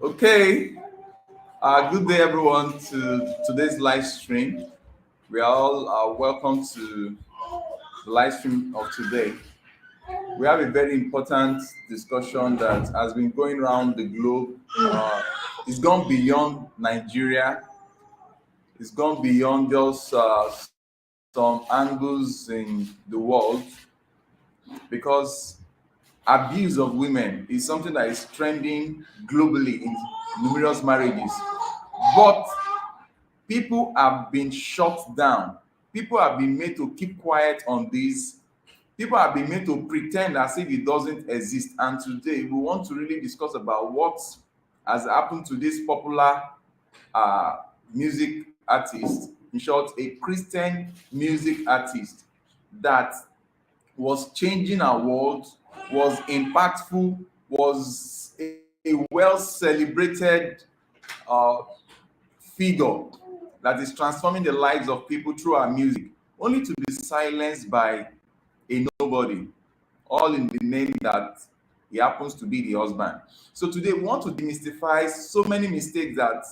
Okay, good day everyone to today's live stream. We are all welcome to the live stream of today. We have a very important discussion that has been going around the globe. It's gone beyond Nigeria. It's gone beyond just some angles in the world because abuse of women is something that is trending globally in numerous marriages. But people have been shut down. People have been made to keep quiet on this. People have been made to pretend as if it doesn't exist. And today we want to really discuss about what has happened to this popular uh, music artist, in short, a Christian music artist that was changing our world, was impactful, was a well celebrated uh, figure that is transforming the lives of people through our music, only to be silenced by a nobody, all in the name that he happens to be the husband. So today we want to demystify so many mistakes that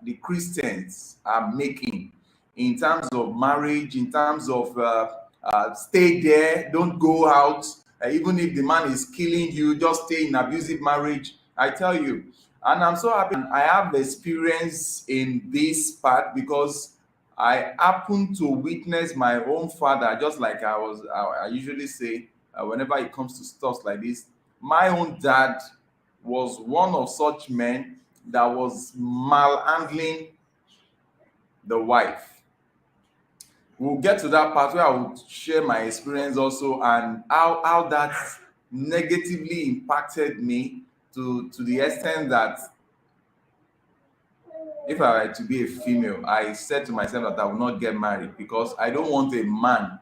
the Christians are making in terms of marriage, in terms of stay there, don't go out. Even if the man is killing you, just stay in abusive marriage. I tell you, and I'm so happy. And I have experience in this part because I happen to witness my own father, just like I usually say, whenever it comes to stuff like this. My own dad was one of such men that was malhandling the wife. We'll get to that part where I will share my experience also and how that negatively impacted me to the extent that if I were to be a female, I said to myself that I will not get married because I don't want a man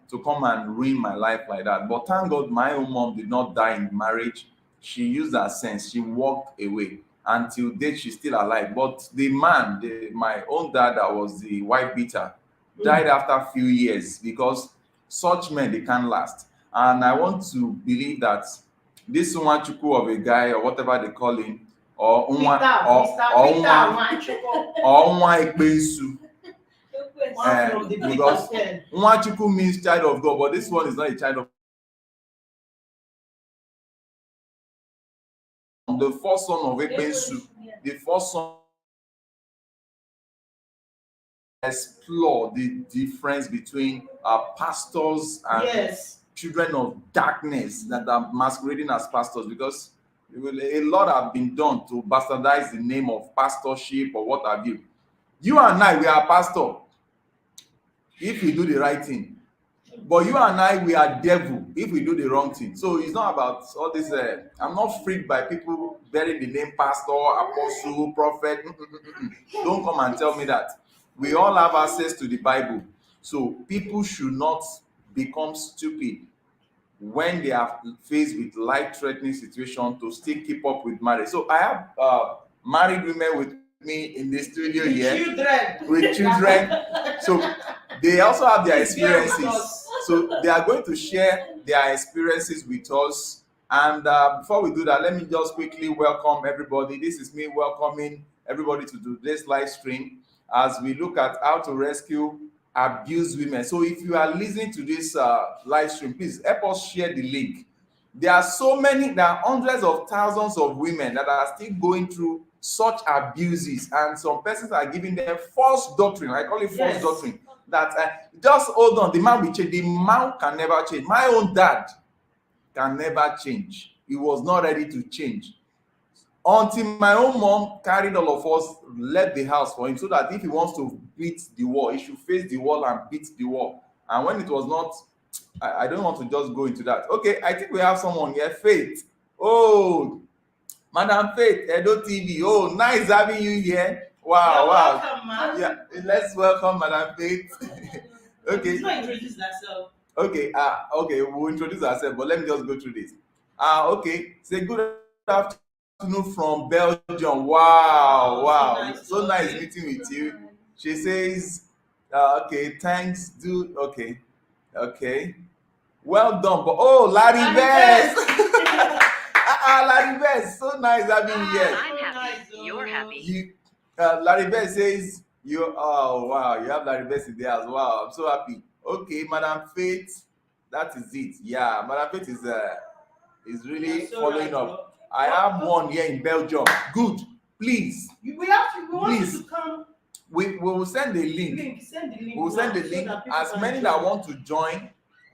to come and ruin my life like that. But thank God my own mom did not die in marriage. She used her sense. She walked away. Until date, she's still alive. But the man, my own dad, that was the wife beater, died after a few years because such men, they can't last. And I want to believe that this Nwachukwu of a guy or whatever they call him, or Nwa Ekpensu, because Nwachukwu means child of God, but this one is not a child of God. The first son of Ekpensu, the first son, explore the difference between pastors and children of darkness that are masquerading as pastors, because a lot have been done to bastardize the name of pastorship or what have you. You and I, we are pastor if we do the right thing, but you and I, we are devil if we do the wrong thing. So it's not about all this. I'm not freaked by people bearing the name pastor, apostle, prophet. Don't come and tell me that. We all have access to the Bible, so people should not become stupid when they are faced with life-threatening situation to still keep up with marriage. So I have married women with me in the studio here with children. So they also have their experiences. So they are going to share their experiences with us. And before we do that, let me just quickly welcome everybody. This is me welcoming everybody to this live stream as we look at how to rescue abused women. So if you are listening to this live stream, please help us share the link. There are hundreds of thousands of women that are still going through such abuses, and some persons are giving them false doctrine. I call it false doctrine. That just hold on, the man will change. The man can never change. My own dad can never change. He was not ready to change until my own mom carried all of us, left the house for him, so that if he wants to beat the wall, he should face the wall and beat the wall. And when it was not, I don't want to just go into that. Okay, I think we have someone here, Faith. Oh, Madam Faith, Edo TV. Oh, nice having you here. Wow, wow. Welcome, yeah, let's welcome Madam Faith. Okay. Let's not introduce ourselves. Okay, okay, we'll introduce ourselves, but let me just go through this. Okay, say good afternoon from Belgium. Wow, wow. So nice meeting with you. She says, okay, thanks, dude. Okay, okay. Well done. But oh, Larry Best. Larry Best, so nice having you here. you're happy. Larry Bell says you. Oh wow, you have Larry Bell there as well. I'm so happy. Okay, Madam Faith, that is it. Yeah, Madam Faith is really so following right, up. I have one here in Belgium. Good. Please. We have to. We want you to come. We will send a link. Send the link. We'll send the link. As many that want to join,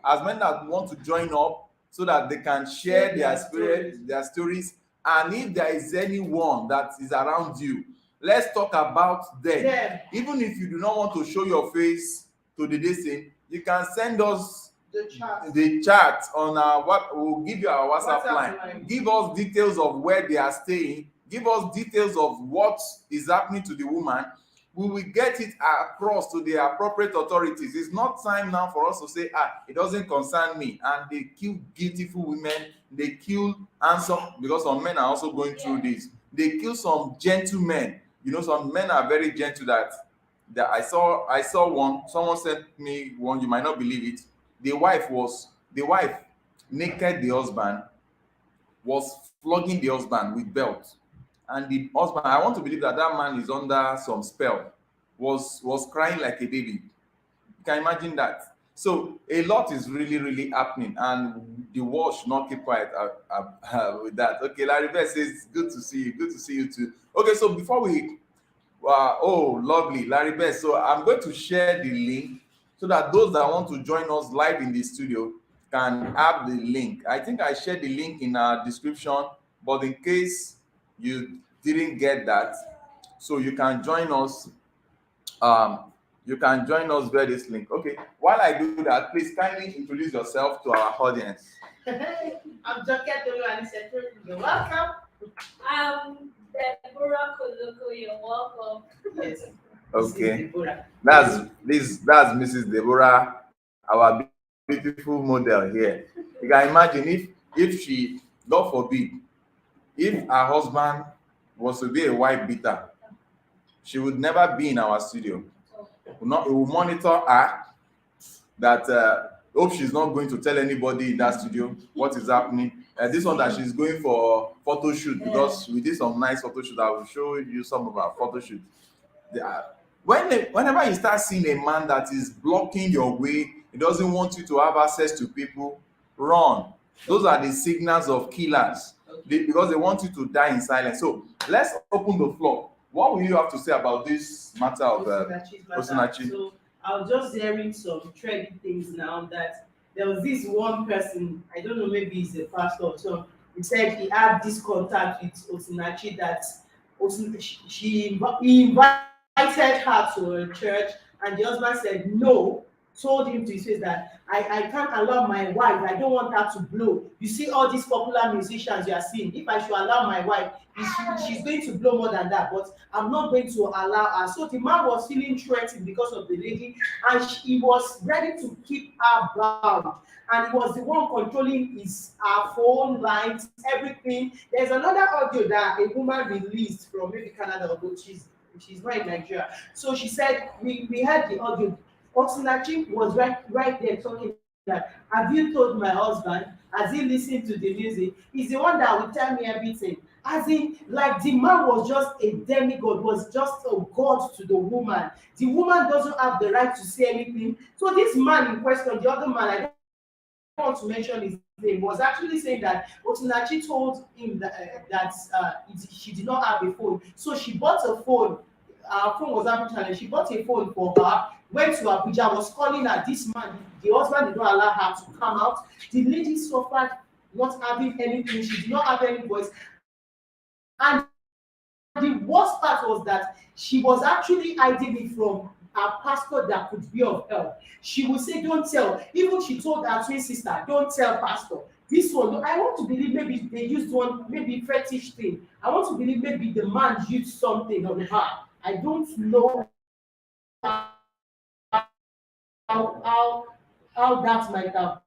as many that want to join up, so that they can share their spirit, their stories. And if there is anyone that is around you, let's talk about them. Yeah. Even if you do not want to show your face to the listening, you can send us the chat on our what we'll give you our WhatsApp line. Give us details of where they are staying. Give us details of what is happening to the woman. We will get it across to the appropriate authorities. It's not time now for us to say, it doesn't concern me. And they kill beautiful women. They kill handsome, because some men are also going through this. They kill some gentlemen. You know, some men are very gentle that I saw one. Someone sent me one. You might not believe it. The wife naked the husband, was flogging the husband with belt. And the husband, I want to believe that man is under some spell, was crying like a baby. You can imagine that. So a lot is really, really happening, and the world should not keep quiet with that. Okay, Larry Bell says, good to see you. Good to see you too. Okay, so before we, oh, lovely, Larry Bell. So I'm going to share the link so that those that want to join us live in the studio can have the link. I think I shared the link in our description, but in case you didn't get that, so you can join us. You can join us via this link. Okay, while I do that, please kindly introduce yourself to our audience. I'm Joket Oluwanisetu. You're welcome. I'm Deborah Koloko. You're welcome. Yes. Okay, that's Mrs. Deborah, our beautiful model here. You can imagine if she, God forbid, if her husband was to be a wife beater, she would never be in our studio. We will monitor her, that hope she's not going to tell anybody in that studio what is happening. This one that she's going for photo shoot, because we did some nice photo shoot. I will show you some of our photo shoot. Whenever you start seeing a man that is blocking your way, he doesn't want you to have access to people, run. Those are the signals of killers, because they want you to die in silence. So let's open the floor. What will you have to say about this matter of Osinachi? So I was just hearing some trendy things now, that there was this one person, I don't know, maybe he's a pastor or so, he said he had this contact with Osinachi, that he invited her to a church, and the husband said no, told him to his face that I can't allow my wife, I don't want her to blow. You see all these popular musicians you are seeing, if I should allow my wife, she's going to blow more than that, but I'm not going to allow her. So the man was feeling threatened because of the lady, and he was ready to keep her bound, and he was the one controlling her phone lines, everything. There's another audio that a woman released from maybe Canada, but she's not in Nigeria. So she said, we heard the audio. Osinachi was right there talking that, have you told my husband? Has he listened to the music? He's the one that will tell me everything. As in, like, the man was just a demigod, was just a god to the woman. The woman doesn't have the right to say anything. So this man in question, the other man, I don't want to mention his name, was actually saying that Osinachi told him that she did not have a phone. So she bought a phone. Her phone was having challenge. She bought a phone for her, went to Abuja, was calling her. This man, the husband did not allow her to come out. The lady suffered not having anything. She did not have any voice. And the worst part was that she was actually hiding it from a pastor that could be of help. She would say, don't tell. Even she told her twin sister, don't tell pastor. This one, I want to believe maybe they used one, maybe fetish thing. I want to believe maybe the man used something on her. I don't know how that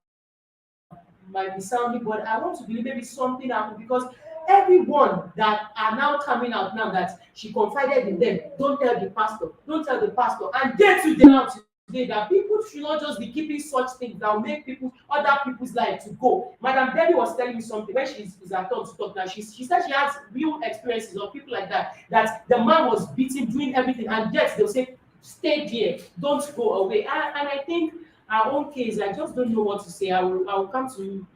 might be sounding, but I want to believe maybe something happened, because everyone that are now coming out now that she confided in them, don't tell the pastor, and they too, they now today that people should not just be keeping such things that will make other people's life to go. Madam Debbie was telling me something when she's at home to talk now. She said she has real experiences of people like that, that the man was beating, doing everything, and yet they'll say, stay there, don't go away. And I think our own case, I just don't know what to say. I will come to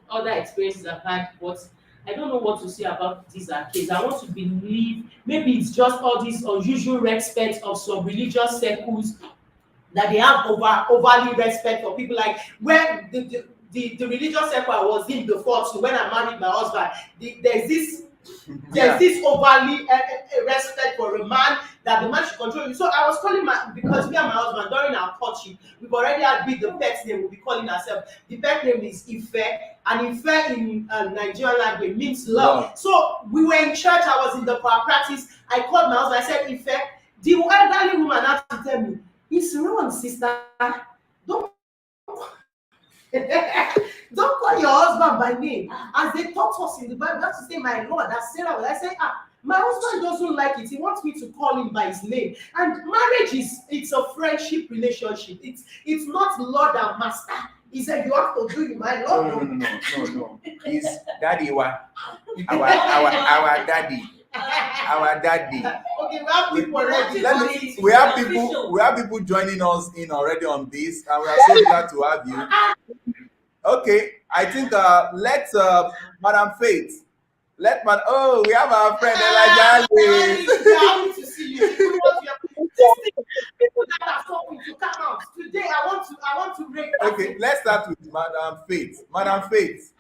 other experiences I've had, but I don't know what to say about this case. I want to believe maybe it's just all this unusual respect of some religious circles that they have overly respect for people. Like when the religious circle I was in before too, when I married my husband, there's this overly respect for a man, that the man should control you. So I was calling because me and my husband during our courtship, we've already agreed the pet name we'll be calling ourselves. The pet name is Ife, and Ife in Nigerian language means love. So we were in church, I was in the choir practice, I called my husband, I said, Ife. The elderly woman had to tell me, it's wrong, sister. Don't don't call your husband by name. As they taught us in the Bible, you have to say, my Lord, that's Sarah. I say, my husband doesn't like it. He wants me to call him by his name. And marriage it's a friendship relationship. It's not Lord and Master. He said, you have to do it, my Lord. No. He's daddy. Our daddy. Our daddy. Okay, we have people already. We have people joining us in already on this, and we are so glad to have you. Okay, I think let's Madam Faith. We have our friend Elijah. Happy to see you. People that are talking to come out today. I want to break. Okay, let's start with Madam Faith. Madam Faith,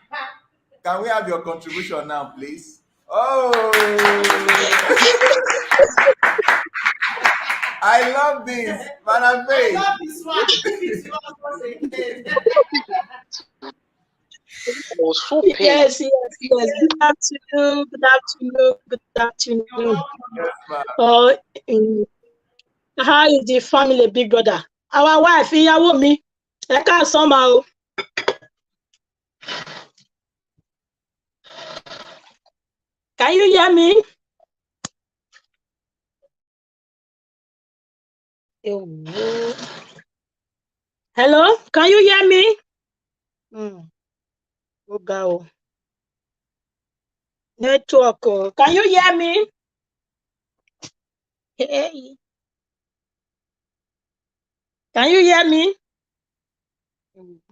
can we have your contribution now, please? Oh, I love this, Madam Faith. I love this one. Yes. Good afternoon. Yes, how is the family, big brother? Our wife, ìyàwó mi, ẹ káàsán mà o. Can you hear me? Hello, can you hear me? Network. Can you hear me? Hey. Can you hear me?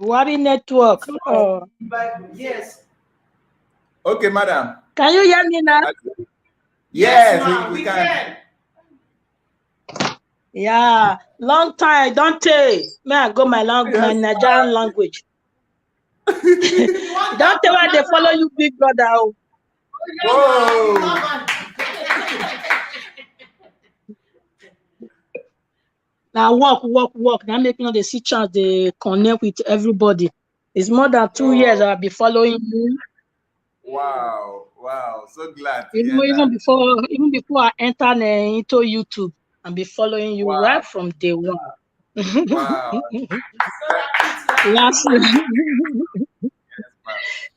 Buhari network. Yes. Okay, madam. Can you hear me now? Yes, we can. Yeah, long time, don't tell. May I go my Nigerian language. Don't tell why they follow you, big brother. Whoa. Now work. Now making the see chance they connect with everybody. It's more than 2 years I'll be following you. Wow. So glad. Even before I enter into YouTube and be following you right from day one. Wow.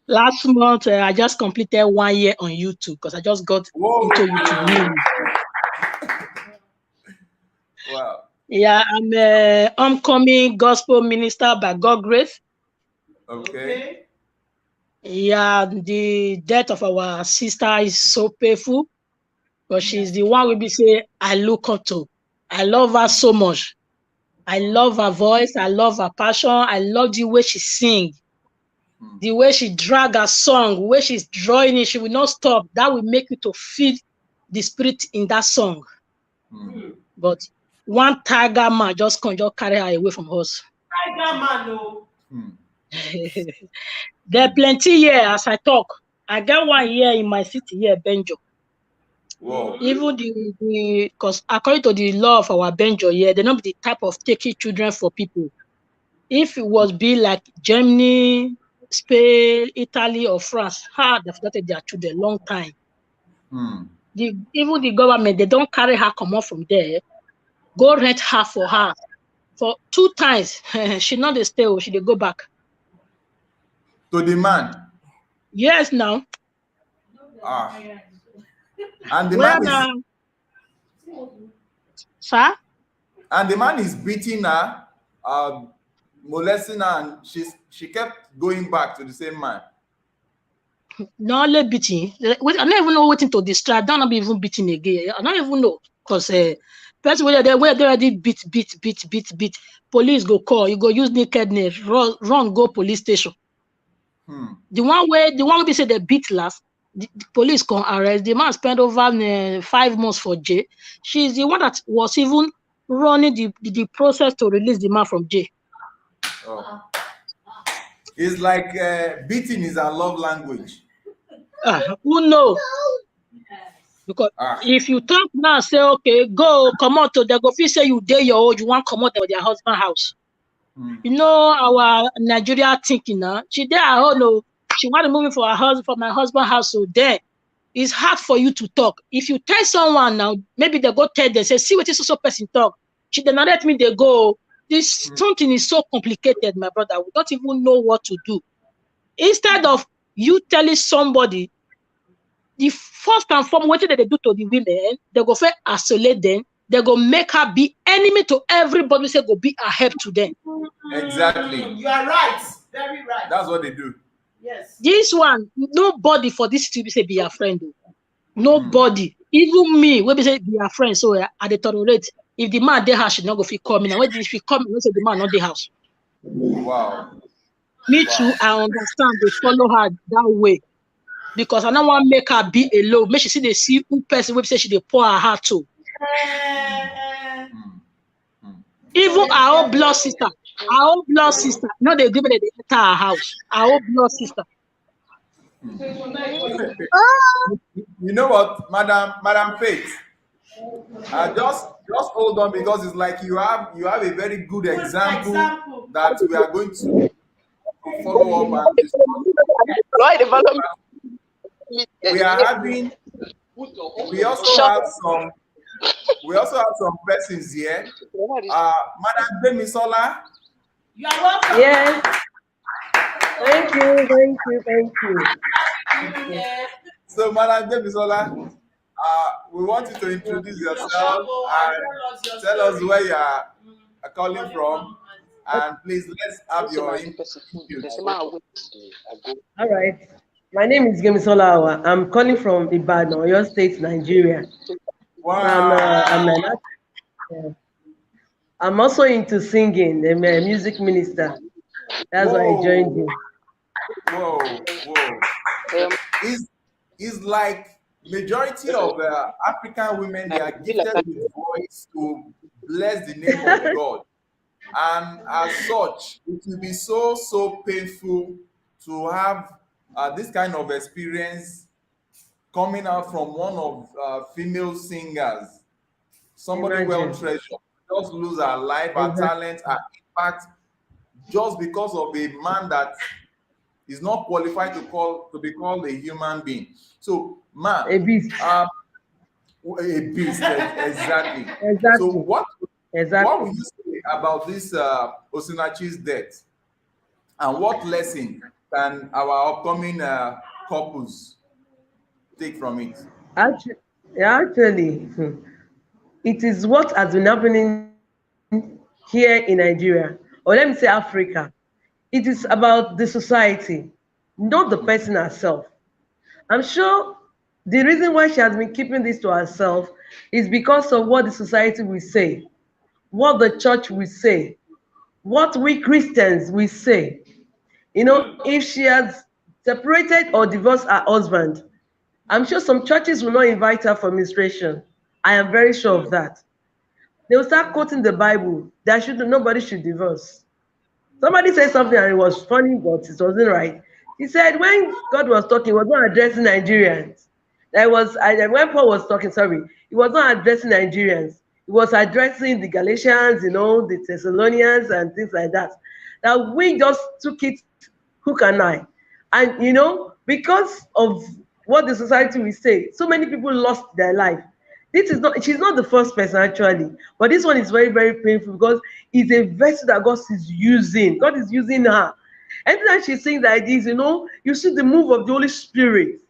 Last month, I just completed 1 year on YouTube because I just got into YouTube. Wow. Yeah, I'm an oncoming gospel minister by God's grace. Okay. Yeah, the death of our sister is so painful, but she's the one we be say I look up to. I love her so much. I love her voice. I love her passion. I love the way she sings. The way she drag her song, the way she's drawing it, she will not stop. That will make you to feel the spirit in that song. But one tiger man just carry her away from us. Tiger man, no. There are plenty here as I talk. I got 1 year in my city here, Benjo. Wow. Even because according to the law of our Benjo here, they're not the type of taking children for people. If it was be like Germany, Spain, Italy, or France, they've started their children long time. Even the government, they don't carry her come out from there. Go rent her for her. For 2 times, she not dey stay, she dey go back. To the man? Yes, now. And the man is... Sir? And the man is beating her, molesting her, and she kept going back to the same man. Not only beating. I don't even know waiting to distract. Don't be even beating again. I don't even know because person where they already beat. Police go call. You go use nakedness. Run go police station. The one we say they beat last. The police can arrest the man. Spent over 5 months for jail. She's the one that was even running the process to release the man from jail. Oh. It's like beating is our love language. Who knows? Because if you talk now, say okay, go come out to they go feel say you dare your old, you want come out of their husband house. You know our Nigeria thinking now. She there at home, no, she want to move for her husband for my husband house. So there, it's hard for you to talk. If you tell someone now, maybe they go tell them, say, see what this so person talk. She did not let me they go. This something is so complicated, my brother. We don't even know what to do. Instead of you telling somebody, the first and foremost, what they do to the women, they go first isolate them. They go make her be enemy to everybody. Say go be a help to them. Exactly. You are right. Very right. That's what they do. Yes. This one, nobody for this to be say be a friend. Nobody, even me, we be say be a friend. So I dey tolerate. If the man dey house, she not go fit come in. And when if he come, we say the man not dey house. Wow. Me too. I understand. They follow her that way. Because I don't want to make her be alone. Make she see they see who person will say she they pour her heart to. Even our own blood sister, no, they give it the entire house. Our own blood sister. You know what, Madam Faith? Just hold on, because it's like you have a very good example that we are going to follow up and discuss. We also have some persons here. Madam Demisola. You are welcome. Yes. Thank you. So, Madam Demisola, we want you to introduce yourself and tell us where you are calling from, and please let's have your input. All right. My name is Gemisola Awa. I'm calling from Ibadan, Oyo State, Nigeria. Wow. I'm also into singing. I'm a music minister. That's why I joined you. Whoa. It's like majority of African women, they are gifted with voice to bless the name of God. And as such, it will be so painful to have this kind of experience coming out from one of female singers, somebody well treasured, just lose her life, her talent, her impact, just because of a man that is not qualified to be called a human being. So, man, a beast. Exactly. So, what will you say about this Osinachi's death, and what lesson can our upcoming couples take from it? Actually, it is what has been happening here in Nigeria, or let me say Africa. It is about the society, not the person herself. I'm sure the reason why she has been keeping this to herself is because of what the society will say, what the church will say, what we Christians will say. You know, if she has separated or divorced her husband, I'm sure some churches will not invite her for ministration. I am very sure of that. They will start quoting the Bible that nobody should divorce. Somebody said something and it was funny, but it wasn't right. He said when God was talking, he was not addressing Nigerians. When Paul was talking, he was not addressing Nigerians. He was addressing the Galatians, the Thessalonians and things like that. That we just took it hook and eye. And because of what the society will say, so many people lost their life. She's not the first person actually, but this one is very, very painful because it's a vessel that God is using. God is using her. Anytime she's saying like this, you see the move of the Holy Spirit.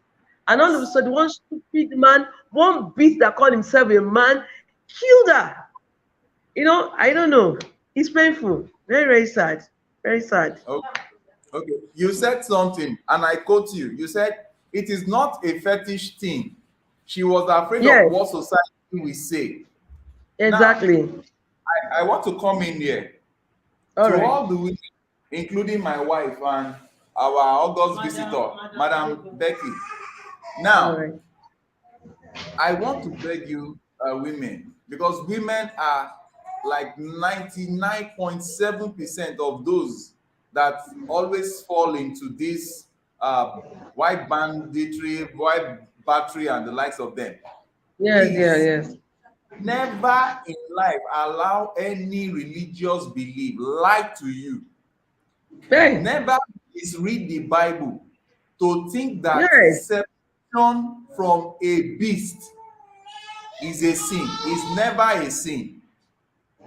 And all of a sudden, one stupid man, one beast that called himself a man, killed her. I don't know. It's painful. Very, very sad. Very sad. Okay. Okay. You said something, and I quote you. You said it is not a fetish thing. She was afraid of Yes, what society will say. Now, exactly. I want to come in here All to right. all the women, including my wife and our August visitor, Madam Becky. All Now, right. I want to beg you, women, because women are like 99.7% of those that always fall into this white banditry, white battery, and the likes of them. Yes, yeah, Please, yes. never in life allow any religious belief lie to you. Hey, Never misread the Bible to think that yes. separation from a beast is a sin. It's never a sin.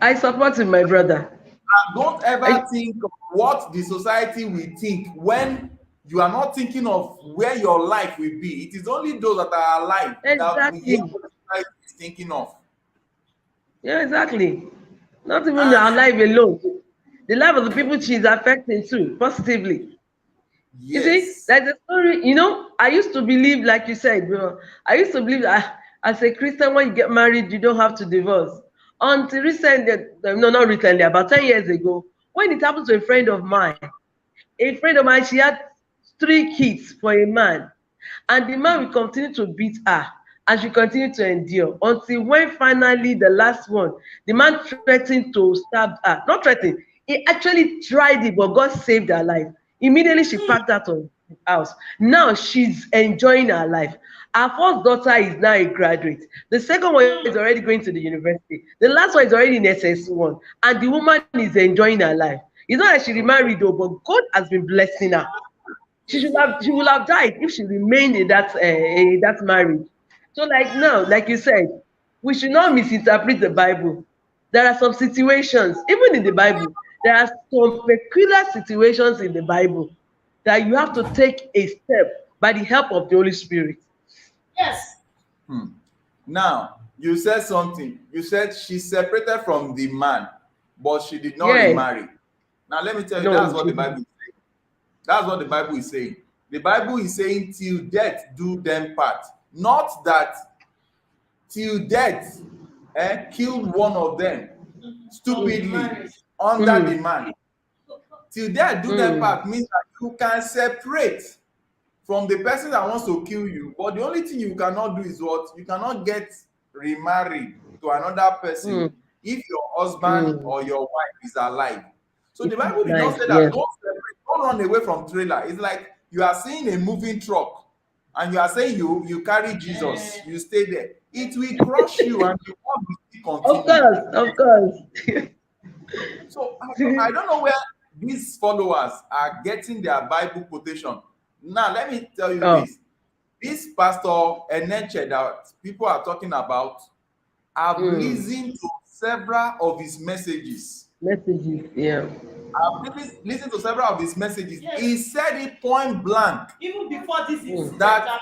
I support you, my brother. And don't I, ever think of what the society will think when you are not thinking of where your life will be. It is only those that are alive that will hear exactly. what the society is thinking of. Yeah, exactly. Not even And our life alone. The life of the people she's affecting too, positively. You see, yes, like the story, I used to believe, like you said, bro, I used to believe that as a Christian, when you get married, you don't have to divorce. Until recently, no, not recently, about 10 years ago, when it happened to a friend of mine. A friend of mine, she had 3 kids for a man, and the man will continue to beat her, and she continued to endure until when finally the last one, the man threatened to stab her. Not threatened, he actually tried it, but God saved her life. Immediately she packed out of the house. Now she's enjoying her life. Her first daughter is now a graduate. The second one is already going to the university. The last one is already in SS1. And the woman is enjoying her life. It's not that she remarried though, but God has been blessing her. She would have died if she remained in that marriage. So like now, like you said, we should not misinterpret the Bible. There are some situations, even in the Bible, there are some peculiar situations in the Bible that you have to take a step by the help of the Holy Spirit. Yes. hmm. Now you said something. You said she separated from the man, but she did not Yes, remarry. Now let me tell you, that's no, what the Bible is saying. That's what the Bible is saying. The Bible is saying till death do them part. Not that till death killed one of them Of the stupidly marriage. under the mm, man. Till death do them mm, part means that you can separate from the person that wants to kill you, but the only thing you cannot do is what? You cannot get remarried to another person mm, if your husband mm. or your wife is alive. So It the is Bible did not life, say that yes. don't separate, don't run away from trailer. It's like you are seeing a moving truck and you are saying you carry Jesus, you stay there. It will crush you and the world will still Of continue. course, of course. So I don't know where these followers are getting their Bible quotation. Now, let me tell you Oh, this. This Pastor Eneche that people are talking about, I've mm. listened to several of his messages. Messages, yeah. I've listened to several of his messages. Yes. He said it point blank Even before this Mm. incident that happened.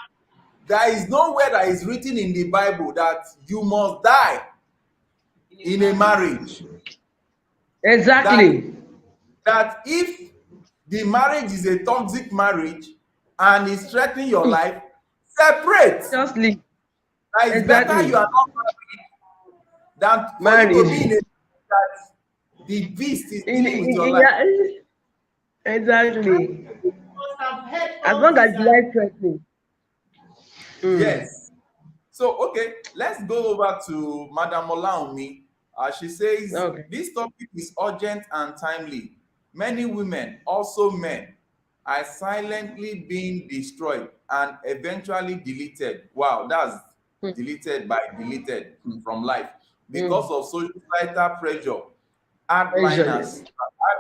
there is nowhere that is written in the Bible that you must die In in a a marriage. marriage. That Exactly. if the marriage is a toxic marriage and is threatening your Mm. life, separate. Just leave. That it's better you Exactly. are not married than for you to be in a Married. that the beast is dealing with your In life. yeah, exactly. You must have heard As all long as these the and life threatening. Mm. Yes. So, okay, let's go over to Madam Olaomi. She says, Okay. this topic is urgent and timely. Many women, also men, are silently being destroyed and eventually deleted. Wow, that's Mm. deleted by deleted from life because Mm. of societal pressure, Pressure, yes.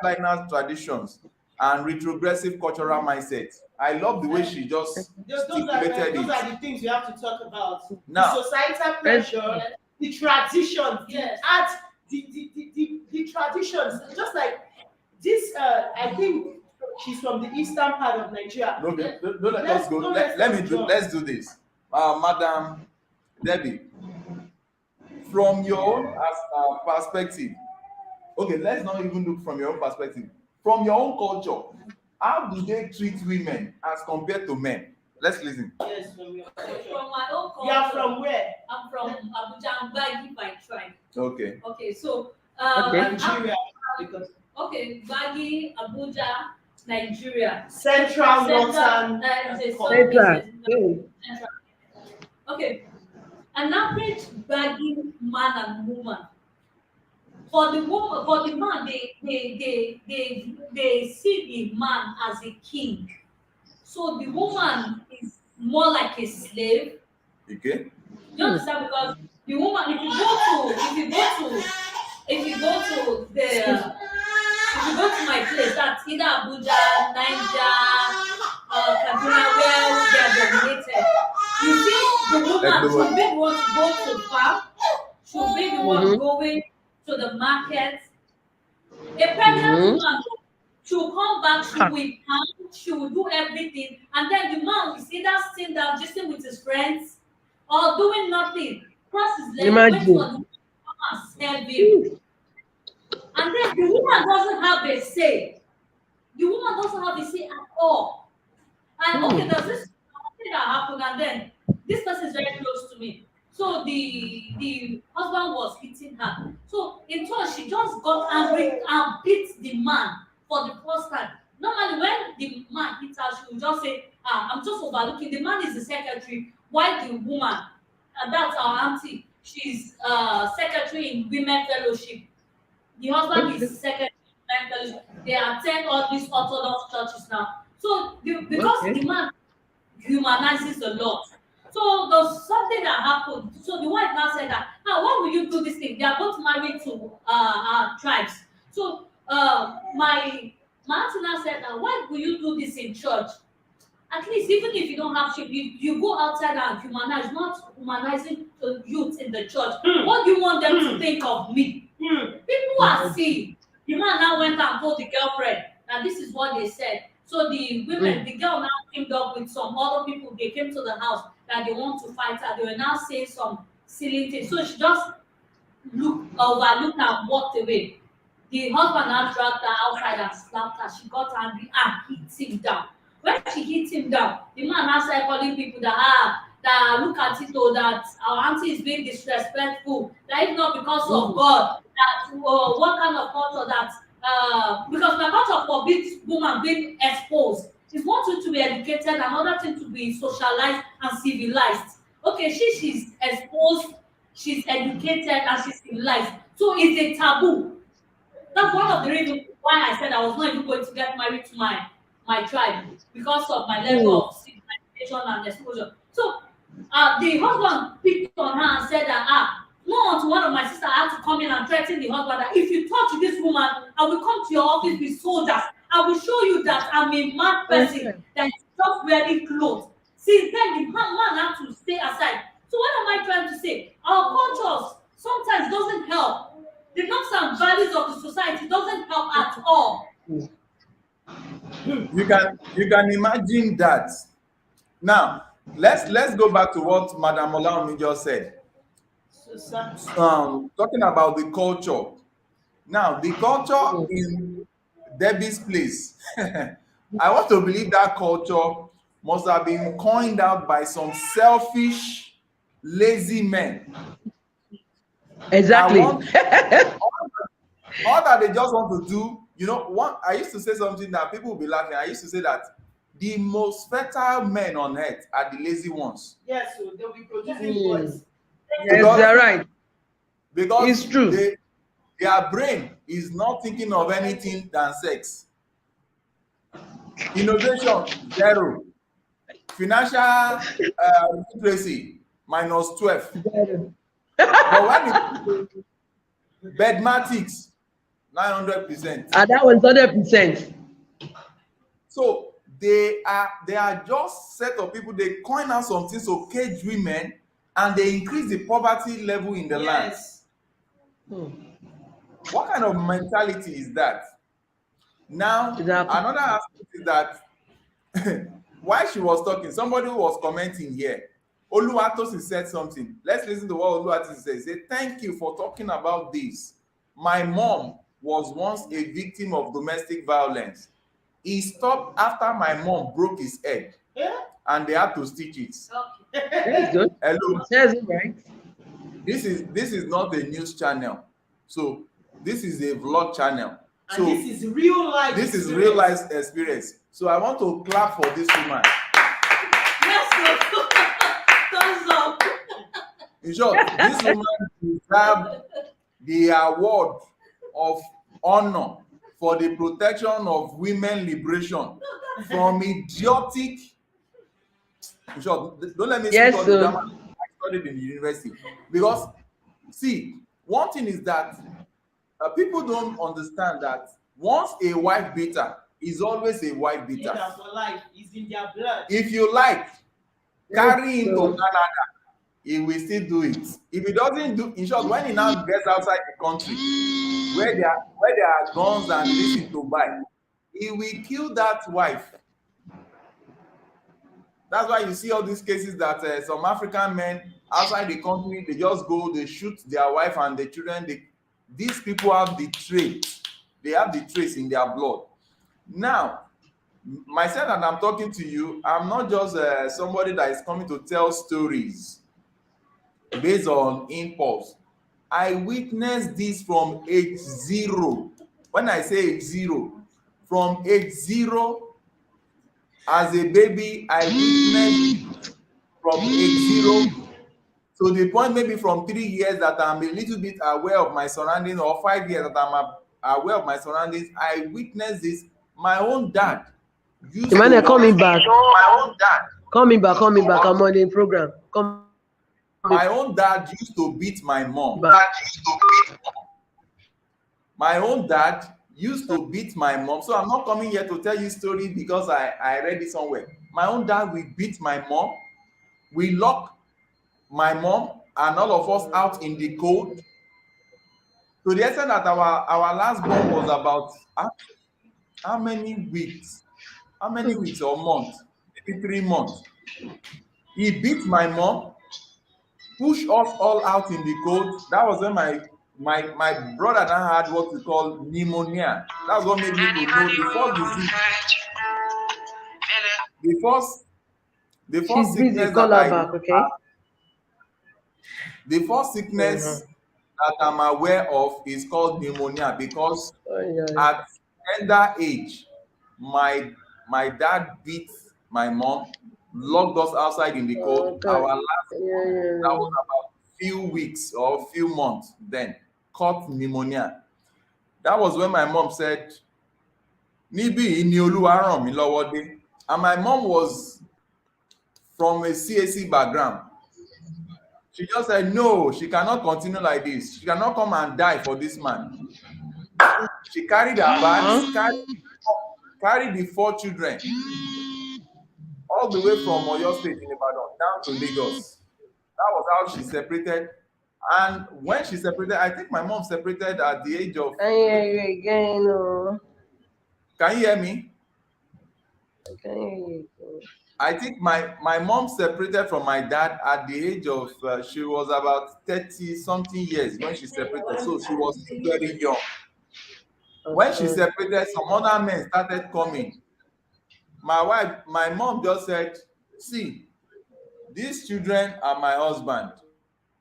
hardliners traditions, and retrogressive cultural mindsets. I love the way she just stipulated those it. are the things we have to talk about. The Now, societal Yes. pressure, the traditions, the art, the traditions. Just like this, I think she's from the eastern part of Nigeria. no, no, let us go. Let me do. Let's do this. Madam Debbie, from your own perspective, okay, let's not even look from your own perspective. From your own culture, how do they treat women as compared to men? Let's listen. Yes, from your culture. From my own culture. You are from where? I'm from Abuja. I'm Bagi by tribe. Okay. Okay, so Nigeria. Because okay, Bagi, Abuja, Nigeria. Central, Northern. Central. Okay, an average Bagi man and woman. For the woman, for the man, they see the man as a king. So the woman is more like a slave. Okay. You understand? Because the woman, if you go to my place, that's either Abuja, Niger, Kaduna, where they are dominated. You see, the woman should be the one to go to farm, should be the one going to the market. A pregnant woman, she will come back, she will pound, she will do everything, and then the man is either sitting down, just with his friends, or doing nothing. Cross his leg, wait for the woman and serve him. And then the woman doesn't have a say. The woman doesn't have a say at all. And okay, there's this thing that happened, and then this person is very close to me. So the husband was hitting her. So in turn, she just got angry and beat the man for the first time. Normally, when the man hits her, she will just say, I'm just overlooking. The man is the secretary, while the woman, and that's our auntie, she's secretary in Women Fellowship. The husband is secretary in Women Fellowship. They attend all these Orthodox churches now. So because the man humanizes a lot. So there's something that happened. So the wife now said that, why will you do this thing? They are both married to tribes. So my auntie now said that, why will you do this in church? At least even if you don't have sheep, you go outside and humanize, not humanizing the youth in the church. What do you want them to think of me? People are seeing. The man now went and told the girlfriend that this is what they said. So the women, the girl now teamed up with some other people. They came to the house that they want to fight her. They were now saying some silly things. So she just overlooked and walked away. The husband now dragged her outside and slapped her. She got angry and hit him down. When she hit him down, the man now started calling people that look at it, that our auntie is being disrespectful. That if not because of God, that what kind of culture that because my culture forbids woman being exposed. It's one thing to be educated, another thing to be socialized and civilized. Okay, she's exposed, she's educated, and she's civilized. So it's a taboo. That's one of the reasons why I said I was not even going to get married to my tribe, because of my level of civilization and exposure. So the husband picked on her and said that no, to one of my sisters, I had to come in and threaten the husband that if you touch this woman, I will come to your office with soldiers. I will show you that I'm a mad person that is just wearing clothes. Since then, the man had to stay aside. So what am I trying to say? Our cultures sometimes doesn't help. The norms and values of the society doesn't help at all. You can imagine that. Now, let's go back to what Madam Olaomi just said. Talking about the culture. Now, the culture in Debbie's place, I want to believe that culture must have been coined out by some selfish, lazy men. Exactly. All that they just want to do, I used to say something that people will be laughing. I used to say that the most fertile men on earth are the lazy ones. Yes, so they'll be producing boys. Yes, you're right. Because it's true. Their brain is not thinking of anything than sex. Innovation, 0. Financial literacy, -12. But when it bedmatics, 900%. And that was 100%. So they are just set of people. They coin out something to cage women, and they increase the poverty level in the land. What kind of mentality is that? Now, another aspect is that while she was talking, somebody was commenting here. Oluwatosin said something. Let's listen to what Oluwatosin says. Say, thank you for talking about this. My mom was once a victim of domestic violence. He stopped after my mom broke his head and they had to stitch it. That's good. Hello. That's it, right? This is not a news channel. So this is a vlog channel. And So this is real life. this is real life experience. So I want to clap for this woman. Yes, go. Thumbs up. In short, this woman deserved the award of honor for the protection of women liberation from idiotic. In short, don't let me speak Yes, all the sir. drama I studied in the university. Because, see, one thing is that people don't understand that once a wife beater is always a wife beater. Yeah, for life. It's in their blood. If you like, carry him to So, Canada, he will still do it. If he doesn't do, in short, when he now gets outside the country, where there are guns and reason to buy, he will kill that wife. That's why you see all these cases that some African men outside the country, they just go, they shoot their wife and the children. These people have the traits. They have the traits in their blood. Now, myself, and I'm talking to you, I'm not just somebody that is coming to tell stories based on impulse. I witnessed this from age 0. When I say age 0, from age 0 as a baby, I witnessed from age 0 to the point maybe from 3 years that I'm a little bit aware of my surroundings, or 5 years that I'm aware of my surroundings. I witnessed this. My own dad used Emmanuel, to call me watch back. my own dad. Call me back. I'm on the program. My own dad used to beat my mom. Back. My own dad used to beat my mom. So I'm not coming here to tell you story because I read it somewhere. My own dad will beat my mom. We lock my mom and all of us out in the cold. To the extent that our last born was about how many weeks? How many weeks or months? Maybe 3 months. He beat my mom, pushed us all out in the cold. That was when my brother now had what we call pneumonia. That's what made me to know the first disease. The She's first busy. sickness Call that her back, okay? the first sickness that I'm aware of is called pneumonia, because at tender age, my dad beat my mom, locked us outside in the cold. Okay. Our last that was about few weeks or few months then, caught pneumonia. That was when my mom said, Níbí ni Olúwa ràn mí lọ́wọ́ dé. And my mom was from a CAC background. She just said, no, she cannot continue like this. She cannot come and die for this man. She carried her bags, carried the 4 children, all the way from Oyo State in Ibadan down to Lagos. That was how she separated. And when she separated, I think my mom separated at the age of... Can you hear you again? No. Can you hear me? I can hear you. I think my mom separated from my dad at the age of, she was about 30 something years when she separated. So she was still very young. When she separated, some other men started coming. My mom just said, see, these children are my husband.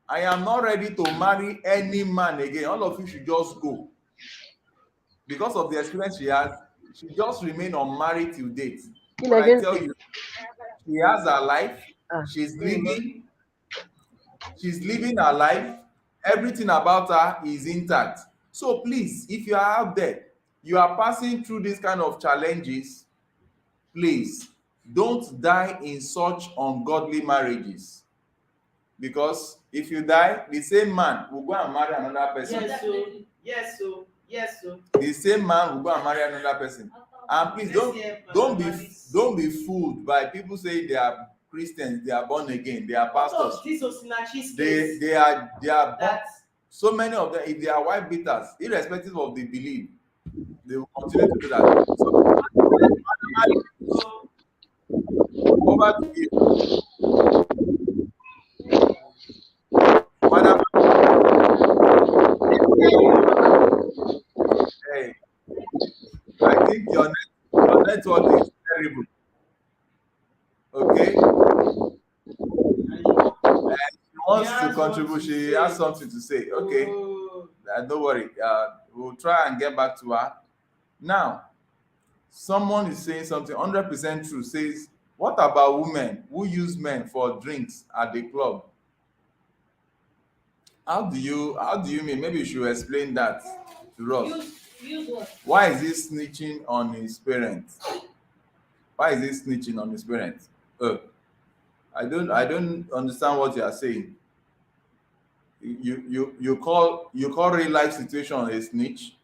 I am not ready to marry any man again. All of you should just go. Because of the experience she has, she just remained unmarried till date. But I tell you, she has her life. She's living her life. Everything about her is intact. So please, if you are out there, you are passing through this kind of challenges, please don't die in such ungodly marriages. Because if you die, the same man will go and marry another person. Yes, so. The same man will go and marry another person. And please don't be fooled by people saying they are Christians, they are born again, they are pastors. This Osinachi They are born, so many of them, if they are wife beaters, irrespective of the belief, they will continue to do that. So over to you. network is terrible. Okay. She wants to contribute. She has something to say. Okay. Don't worry. We'll try and get back to her. Now, someone is saying something 100% true. Says, what about women who use men for drinks at the club? How do you mean? Maybe you should explain that to us. Use what? Why is he snitching on his parents? Why is he snitching on his parents? I don't understand what you are saying. You call real life situation a snitch?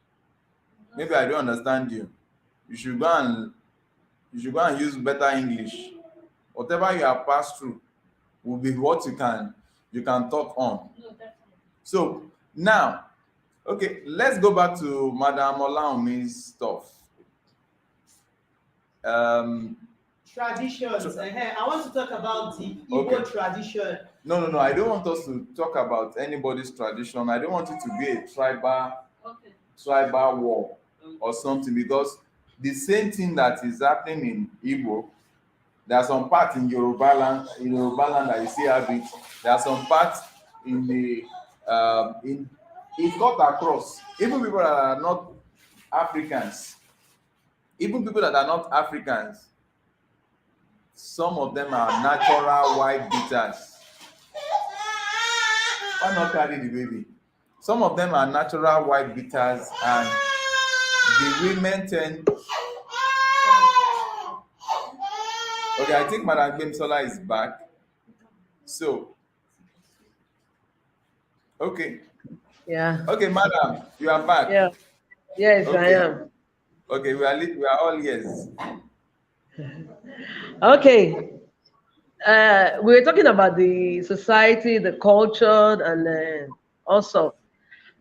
Maybe I don't understand you. You should go and use better English. Whatever you have passed through will be what you can talk on. No, that's not. So now, okay, let's go back to Madam Olaumi's stuff. Traditions. I want to talk about the Igbo Okay. tradition. No. I don't want us to talk about anybody's tradition. I don't want it to be a Okay. tribal war or something, because the same thing that is happening in Igbo, there are some parts in Yoruba land that you see have it. There are some parts in the in it cut across. Even people that are not Africans, some of them are natural white beaters. Why not carry the baby? Some of them are natural white beaters, and the women tend. Okay, I think Madam Gbemsola is back. So, okay, Yeah. Madam, you are back. Yeah. Yes, I Okay, am. okay, we are all ears. Okay. We were talking about the society, the culture, and also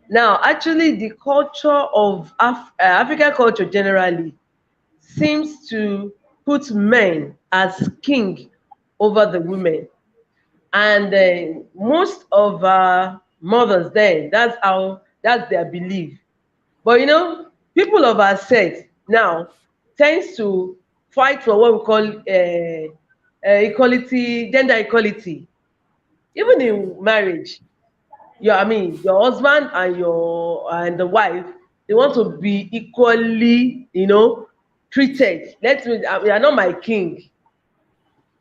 now, actually, the culture of African culture generally seems to put men as king over the women, and most of our mothers then that's their belief. But people of our sex now tends to fight for what we call equality, gender equality, even Okay, in marriage. Your husband and the wife, they want to be equally, treated. You are not my king.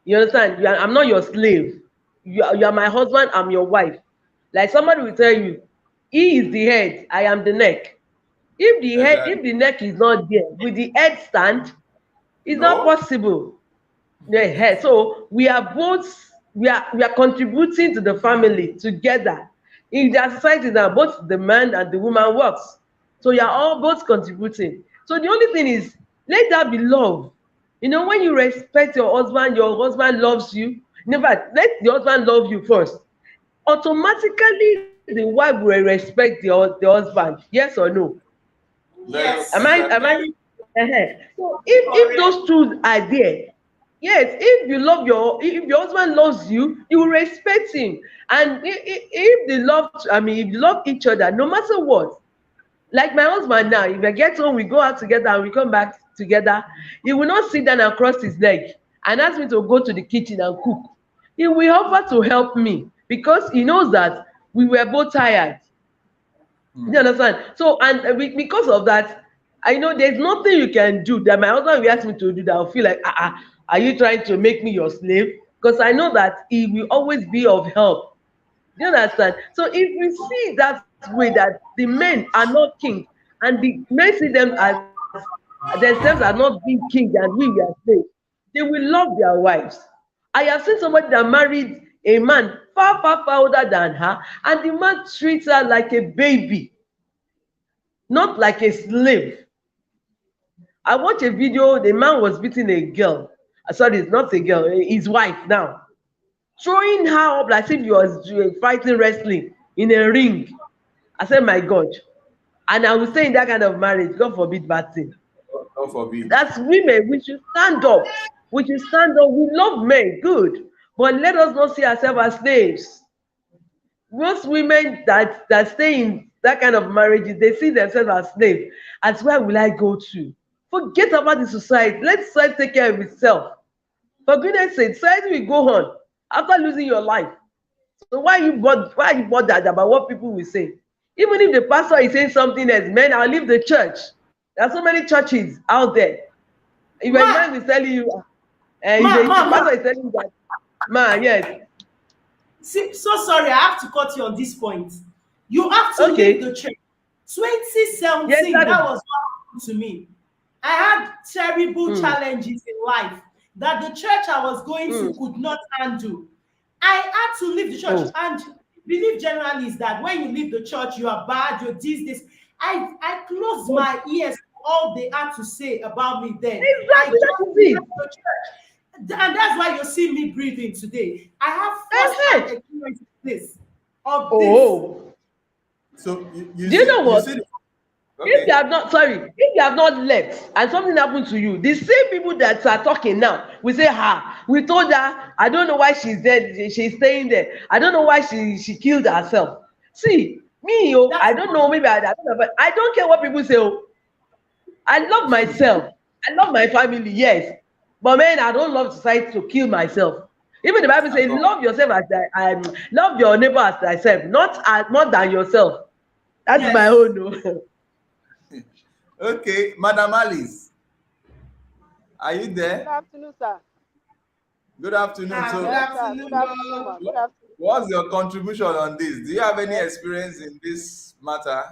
You understand? I'm not your slave. You are my husband. I'm your wife. Like somebody will tell you, he is the head. I am the neck. If exactly. the neck is not there, will the head stand? It's not No, possible. Yeah, so we are contributing to the family together. In their society now, both the man and the woman works. So you are all both contributing. So the only thing is, let that be love. When you respect your husband loves you. In fact, let the husband love you first. Automatically, the wife will respect the husband. Yes or no? very Am Yes. I am exactly. I Very So if correct. those two are there, yes, if your husband loves you, you will respect him. And if you love each other, no matter what. Like my husband now, if I get home, we go out together and we come back together, he will not sit down and cross his leg and ask me to go to the kitchen and cook. He will offer to help me because he knows that we were both tired. Hmm. You understand? So, and because of that, I know there's nothing you can do that my husband will ask me to do that I'll feel like, are you trying to make me your slave? Because I know that he will always be of help. Do you understand? So if we see that way that the men are not king and the men see them as themselves are not being king and we are slaves, they will love their wives. I have seen somebody that married a man far, far, far older than her, and the man treats her like a baby, not like a slave. I watched a video, the man was beating a girl. Sorry, it's not a girl, his wife now. Throwing her up like if he was fighting wrestling in a ring. I said, my God. And I will say in that kind of marriage, God forbid bad thing. God forbid. That's women, we should stand up. We should stand up. We love men, good. But let us not see ourselves as slaves. Most women that stay in that kind of marriages, they see themselves as slaves. As where will I go to? Forget about the society. Let society take care of itself. For goodness sake, society will go on after losing your life. So why you bothered about what people will say? Even if the pastor is saying something else, man, I'll leave the church. There are so many churches out there. If a Ma, man is telling you, ma, if the ma, ma. pastor is telling you that, man, yes, See, so sorry, I have to cut you on this point. You have to leave okay, the church. yes, 2017, that that is, was what happened to me. I had terrible mm, challenges in life that the church I was going to mm, could not handle. I had to leave the church. oh, And belief generally is that when you leave the church, you are bad, you're this. I closed oh, my ears to all they had to say about me then. I exactly, that just is it. left the church. And that's why you see me breathing today. I have Uh-huh. first-hand experience of this. Oh, So do you know you what? see, If you okay. have not, sorry, if you have not left and something happened to you, the same people that are talking now will say, "Ha, we told her. I don't know why she's there. She's staying there. I don't know why she killed herself." See, me, oh, That's I don't know. Maybe I don't know, but I don't care what people say. Oh, I love myself. I love my family. Yes, but man, I don't love society to kill myself. Even the Bible At says, all. "Love yourself as love your neighbor as thyself, not than yourself." That's my yes. own. No. Okay, Madam Alice, are you Good there? afternoon, sir. Good afternoon. Good So, Yes, sir. Good afternoon, afternoon, ma. ma. Good afternoon. what's your contribution on this? Do you have any Yes. experience in this matter?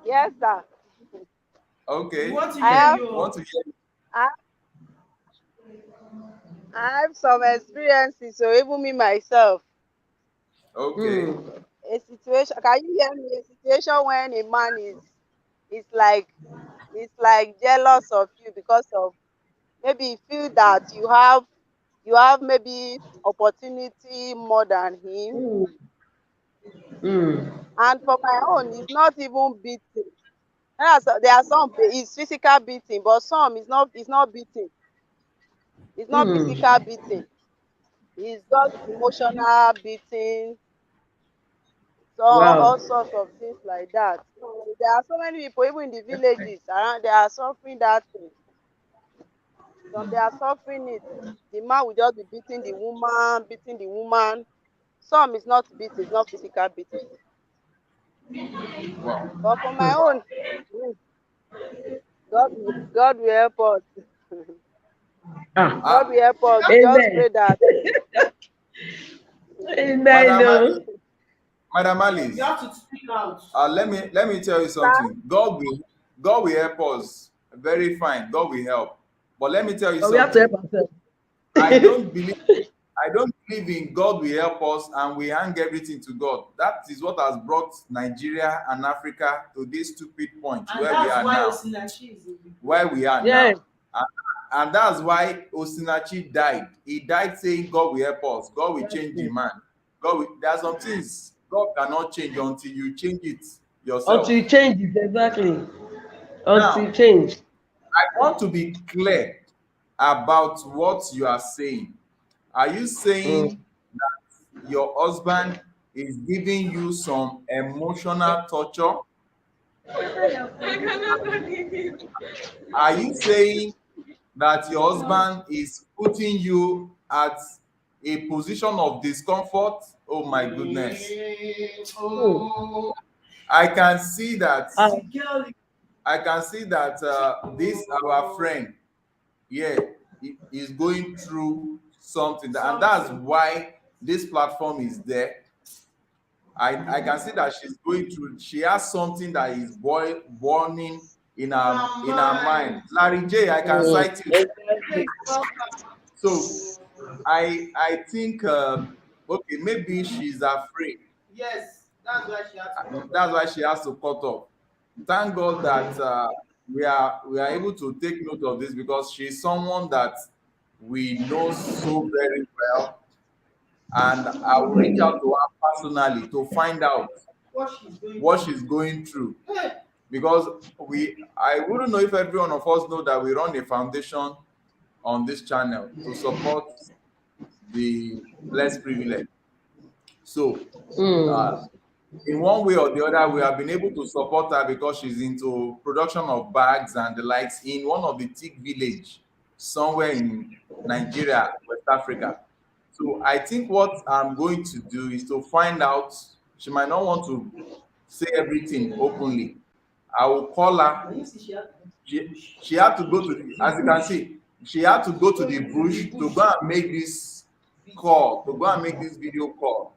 Yes, sir. We Okay, want to I hear have we you. want to hear. I, I have some experiences, so even me myself. Okay. Hmm. A situation, can you hear me? A situation when a man is like jealous of you because of maybe you feel that you have maybe opportunity more than him. Hmm. Hmm. And for my own, it's not even beating. There are some it's physical beating, but some it's not beating. It's not Hmm. physical beating. It's just emotional beating, so all Wow. sorts of things like that. So there are so many people, even in the villages around, they are suffering that thing. Some they are suffering it. The man will just be beating the woman, beating the woman. Some is not beating, it's not physical beating. Wow. But for my own, God will help us. Ah. God Ah, will help us. We just Amen. pray that Amen. Madam No. Alice, Madam You Alice, have to speak out. let me tell you sir, something. God will help us. Very fine. God will help. But let me tell you But we have to something. help ourselves. I don't believe I don't believe in God will help us and we hang everything to God. That is what has brought Nigeria and Africa to this stupid point And where we that's are why now. Osinachi is in the group. Where we are Yeah. now. And, and that's why Osinachi died. He died saying God will help us. God will That's change the it. man. There are some things God cannot change until you change it Until yourself. you change it, exactly. Until you Now, change. I want to be clear about what you are saying. Are you Mm. saying your husband is giving you some emotional torture? Are you saying that your husband is putting you at a position of discomfort? Oh my goodness. Mm. Oh, I can see that. Ah. the girl. I can see that this our friend here is going through something, and that's Something. why this platform is there. I can see that she's going through. She has something that is burning in her mind. Larry J, I can Mm. cite you. Yes, Exactly. welcome. So I think okay, maybe she's afraid. Yes, that's why she had to come That's up. why she has to cut off. Thank God that we are able to take note of this because she's someone that we know so very well, and I will reach out to her personally to find out What she's going what through. she's going through Hey, because I wouldn't know if every one of us know that we run a foundation on this channel to support the less privileged. So uh, Mm. in one way or the other, we have been able to support her because she's into production of bags and the likes in one of the teak village somewhere in Nigeria, West Africa. So I think what I'm going to do is to find out. She might not want to say everything openly. I will call her. She had to go to the, as you can see, she had to go to the bush to go and make this call, to go and make this video call.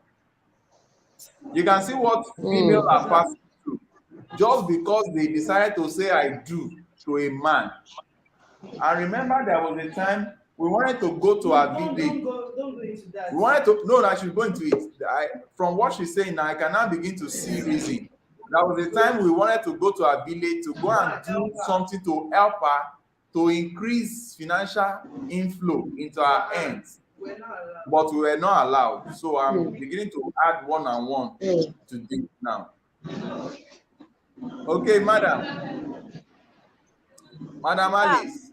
You can see what female are passing through just because they decided to say I do to a man. I remember there was a time we wanted to go to our village. Don't go into that. We wanted to, no, I should go into it. From what she's saying now, I can now begin to see reason. There was a time we wanted to go to our village to go and do something to help her to increase financial inflow into our hands. But we were not allowed. So I'm beginning to add one and one to this now. Okay, Madam Alice.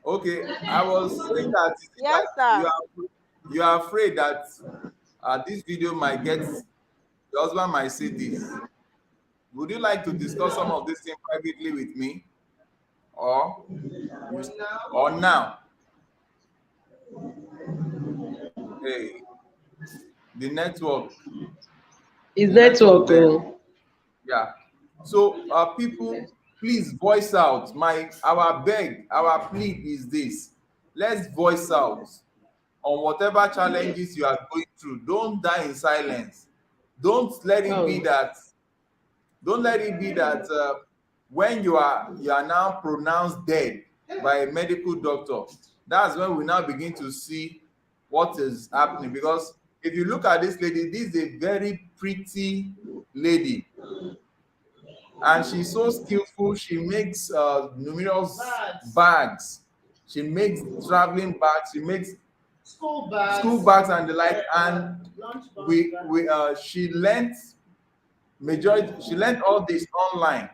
Okay, I was saying that, Yes, sir. you are afraid that this video might get, your husband might see this. Would you like to discuss some of this thing privately with me, or now? Hey, the network. It's network. Yeah. So people, please voice out. Our plea is this. Let's voice out on whatever challenges you are going through. Don't die in silence. Don't let it be that when you are now pronounced dead by a medical doctor, that's when we now begin to see what is happening. Because if you look at this lady, this is a very pretty lady, and she's so skillful. She makes numerous bags. She makes traveling bags. She makes school bags and the like. And she learned all this online.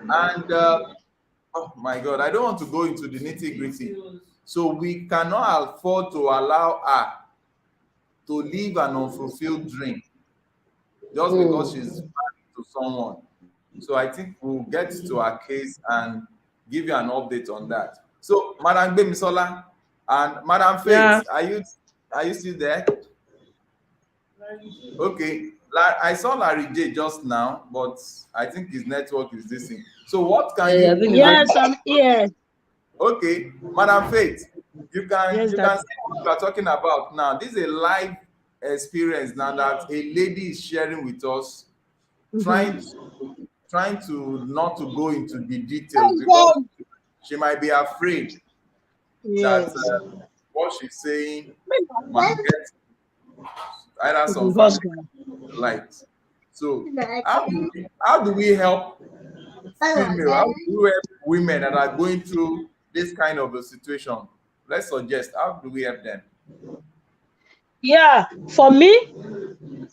And oh my God, I don't want to go into the nitty-gritty. So we cannot afford to allow her to live an unfulfilled dream just because she's married to someone. So I think we'll get to our case and give you an update on that. So Madam Gbemisola and Madam Faith, are you still there? Okay. I saw Larry J just now, but I think his network is this thing. So what can you? Yes, I'm here. Okay, Madam Faith, you can see what we are talking about now. This is a live experience now that a lady is sharing with us, trying to not to go into the details because she might be afraid that what she's saying might get either some family light. So how do we help female? How do we help women that are going through this kind of a situation? Let's suggest, how do we help them? Yeah, for me,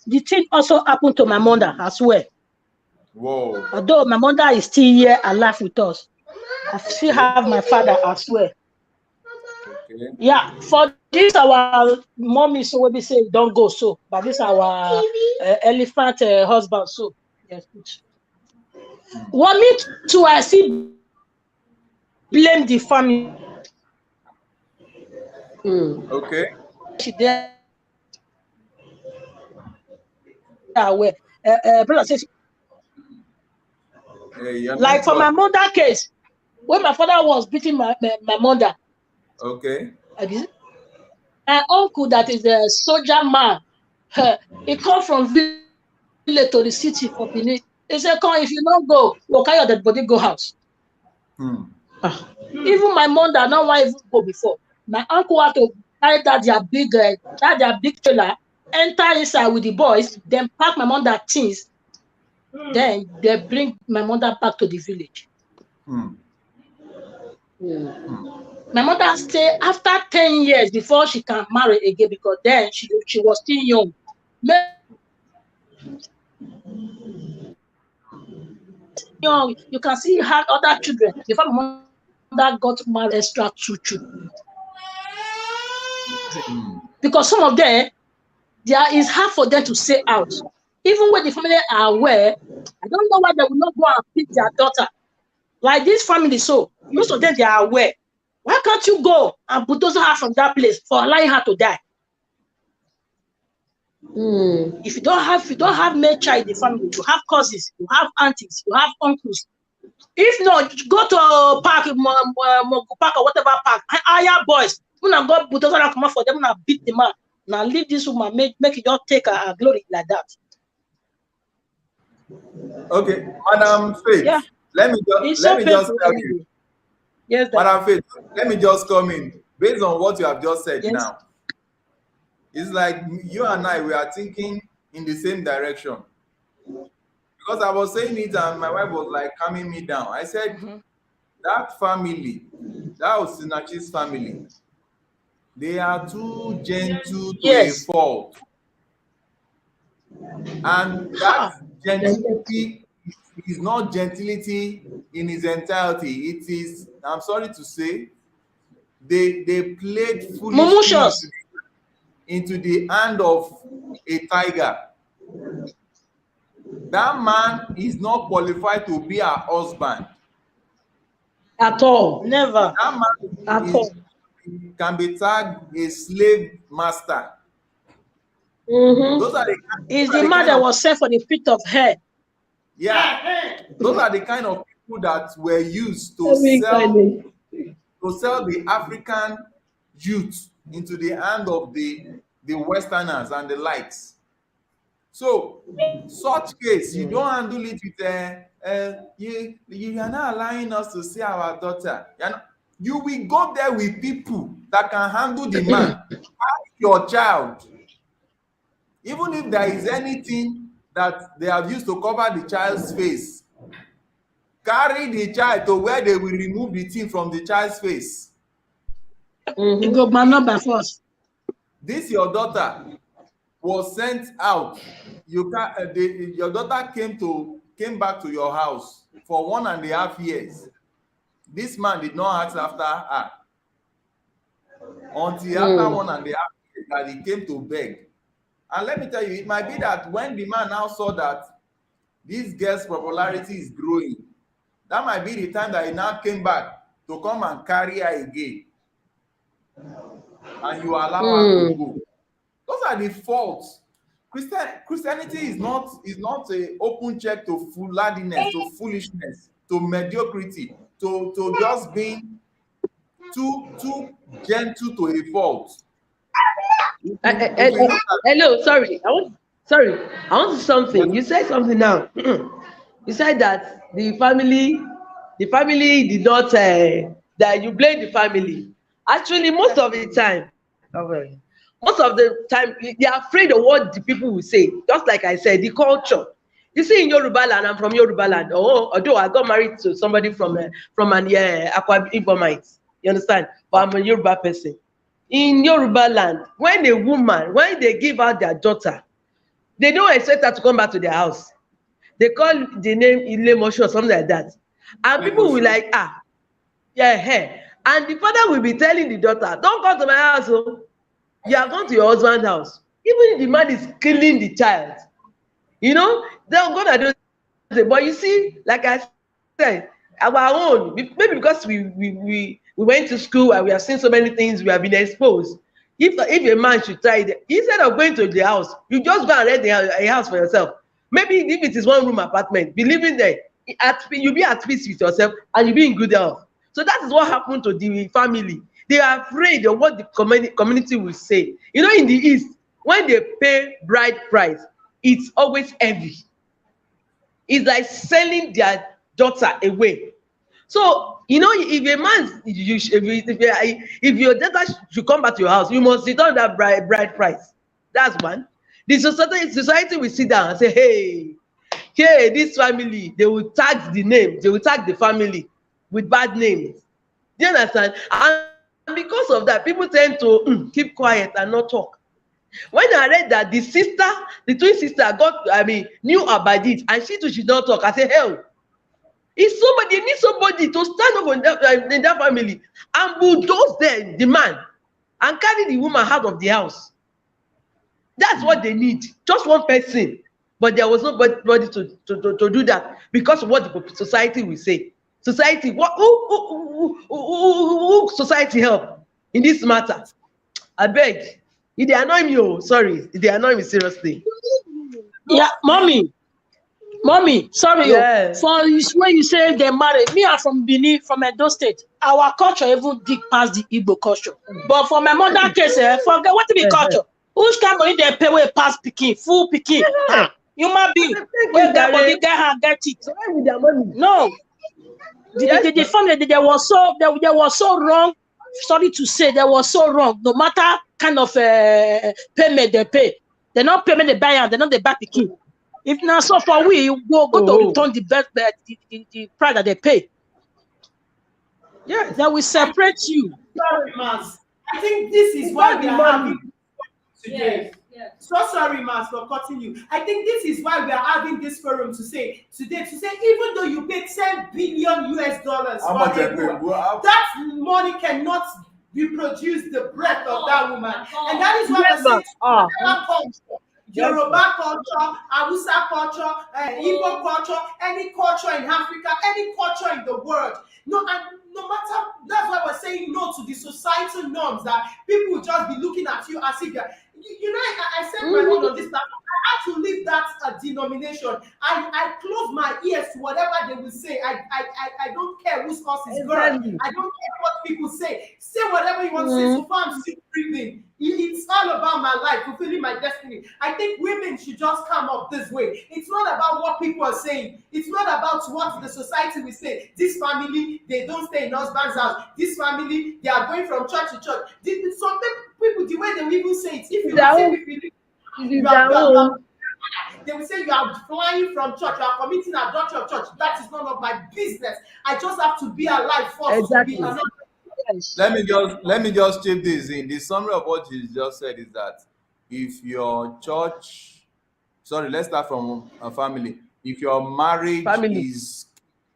the thing also happened to my mother as well. Whoa. Although my mother is still here alive with us, I still have my father as well. Okay. Yeah, for this our mommy so we say don't go so, but this our elephant husband so. Yes. Want me to I see blame the family. Okay. She there aware. Brother says, like for my mother case, when my father was beating my mother. Okay. My uncle that is a soldier man, he come from village to the city for Benin. He said, come, if you don't go, we'll carry your dead body go house. Even my mother don't want to even go before. My uncle had to carry that big trailer, enter inside with the boys, then pack my mother things. Then they bring my mother back to the village. My mother stayed after 10 years before she can marry again because then she was still young. Young, you can see her other children before my mother got married extra 2 children. Because some of them there is hard for them to say out. Even when the family are aware, I don't know why they will not go and pick their daughter. Like this family, so most of them they are aware. Why can't you go and bulldoze her from that place for allowing her to die? If you don't have male child in the family, you have cousins, you have aunties, you have uncles. If not, go to a park, park or whatever park, hire boys. When I go bulldozer and come out for them, and beat the man. Now leave this woman, make it just take her glory like that. Okay, Madam Faith. Yeah. Let me just tell anyway. you. Yes, Madam Faith, let me just come in. Based on what you have just said yes. now, it's like you and I, we are thinking in the same direction. Because I was saying it and my wife was like calming me down. I said, that family, that was Osinachi's family, they are too gentle to a fault. And that gentility is not gentility in its entirety. It is, I'm sorry to say, they played foolishly into the hand of a tiger. That man is not qualified to be her husband. At all. Never. That man can be tagged a slave master. Those are the man that was set for the pit of hell. Yeah, those are the kind of people that were used to sell the African youth into the hand of the Westerners and the likes. So, such case, you don't handle it with you are not allowing us to see our daughter. You will go there with people that can handle the man. Ask your child. Even if there is anything that they have used to cover the child's face, carry the child to where they will remove the thing from the child's face. You go by number first. This your daughter was sent out. Your daughter came back to your house for 1.5 years. This man did not ask after her until after 1.5 years that he came to beg. And let me tell you, it might be that when the man now saw that this girl's popularity is growing, that might be the time that he now came back to come and carry her again. And you allow her to go. Those are the faults. Christianity is not an open check to foolishness, to foolishness, to mediocrity, to just being too gentle to a fault. Hello, sorry. I want to something. You said something now. You said that the family did not that you blame the family. Actually, most of the time, they are afraid of what the people will say. Just like I said, the culture. You see, in Yoruba land, I'm from Yoruba land. Although I got married to somebody from an Akwa Ibomite. You understand? But I'm a Yoruba person. In Yoruba land, when they give out their daughter, they don't expect her to come back to their house. They call the name Ilemosho or something like that. And people will like, and the father will be telling the daughter, don't come to my house, oh. You are going to your husband's house. Even if the man is killing the child, they're gonna do it. But you see, like I said, our own, maybe because we went to school and we have seen so many things, we have been exposed. If a man should try it, instead of going to the house, you just go and rent a house for yourself. Maybe if it is 1-room apartment, be living there. You'll be at peace with yourself and you'll be in good health. So that is what happened to the family. They are afraid of what the community will say. In the East, when they pay bride price, it's always heavy. It's like selling their daughter away. So, if a man, if your daughter should come back to your house, you must return that bride price. That's one. The society will sit down and say, hey, this family, they will tag the name, they will tag the family with bad names. Do you understand? And because of that, people tend to keep quiet and not talk. When I read that the twin sister knew about it, and she too should not talk, I say, hell, they need somebody to stand up in that family and bulldoze the man and carry the woman out of the house. That's what they need. Just one person. But there was nobody to do that because of what the society will say. Society, what who society help in this matter? I beg. If they annoy me, oh, sorry. If they annoy me seriously. Yeah, mommy, sorry, Yeah. for when you say they married, me are from Benin, from Edo State. Our culture even dig past the Igbo culture. But for my mother case, forget what to be culture. Which kind of money they pay way past picking, full picking? Human being, where get body, get hand, get it. So why with their money? No, the family they was so wrong. Sorry to say, they was so wrong. No matter kind of payment they pay, they not payment they buy and they not they buy picking. If now so for we, you go to return the best the price that they pay. Yes. Then we separate you. Sorry, Mas. I think this is why we are having today. Yes. So sorry, Mas, for cutting you. I think this is why we are having this forum today to say even though you pay $10 billion US How much that money cannot reproduce the breath of that woman. And that is why we're saying culture, Yoruba culture, Hausa culture, Igbo culture, any culture in Africa, any culture in the world. No matter, that's why we're saying no to the societal norms that people will just be looking at you as if you're, I said my own on this platform. I had to leave that denomination. I close my ears to whatever they will say. I don't care whose horse is girl. I don't care what people say. Say whatever you want to say. So far, I'm still breathing. It's all about my life, fulfilling my destiny. I think women should just come up this way. It's not about what people are saying. It's not about what the society will say. This family, they don't stay in husband's house. This family, they are going from church to church. Some people, the way they will even say it, if you they will say you are flying from church, you are committing adultery of church. That is none of my business. I just have to be alive first. Exactly. Let me just chip this in. The summary of what you just said is that if your church, let's start from a family. If your marriage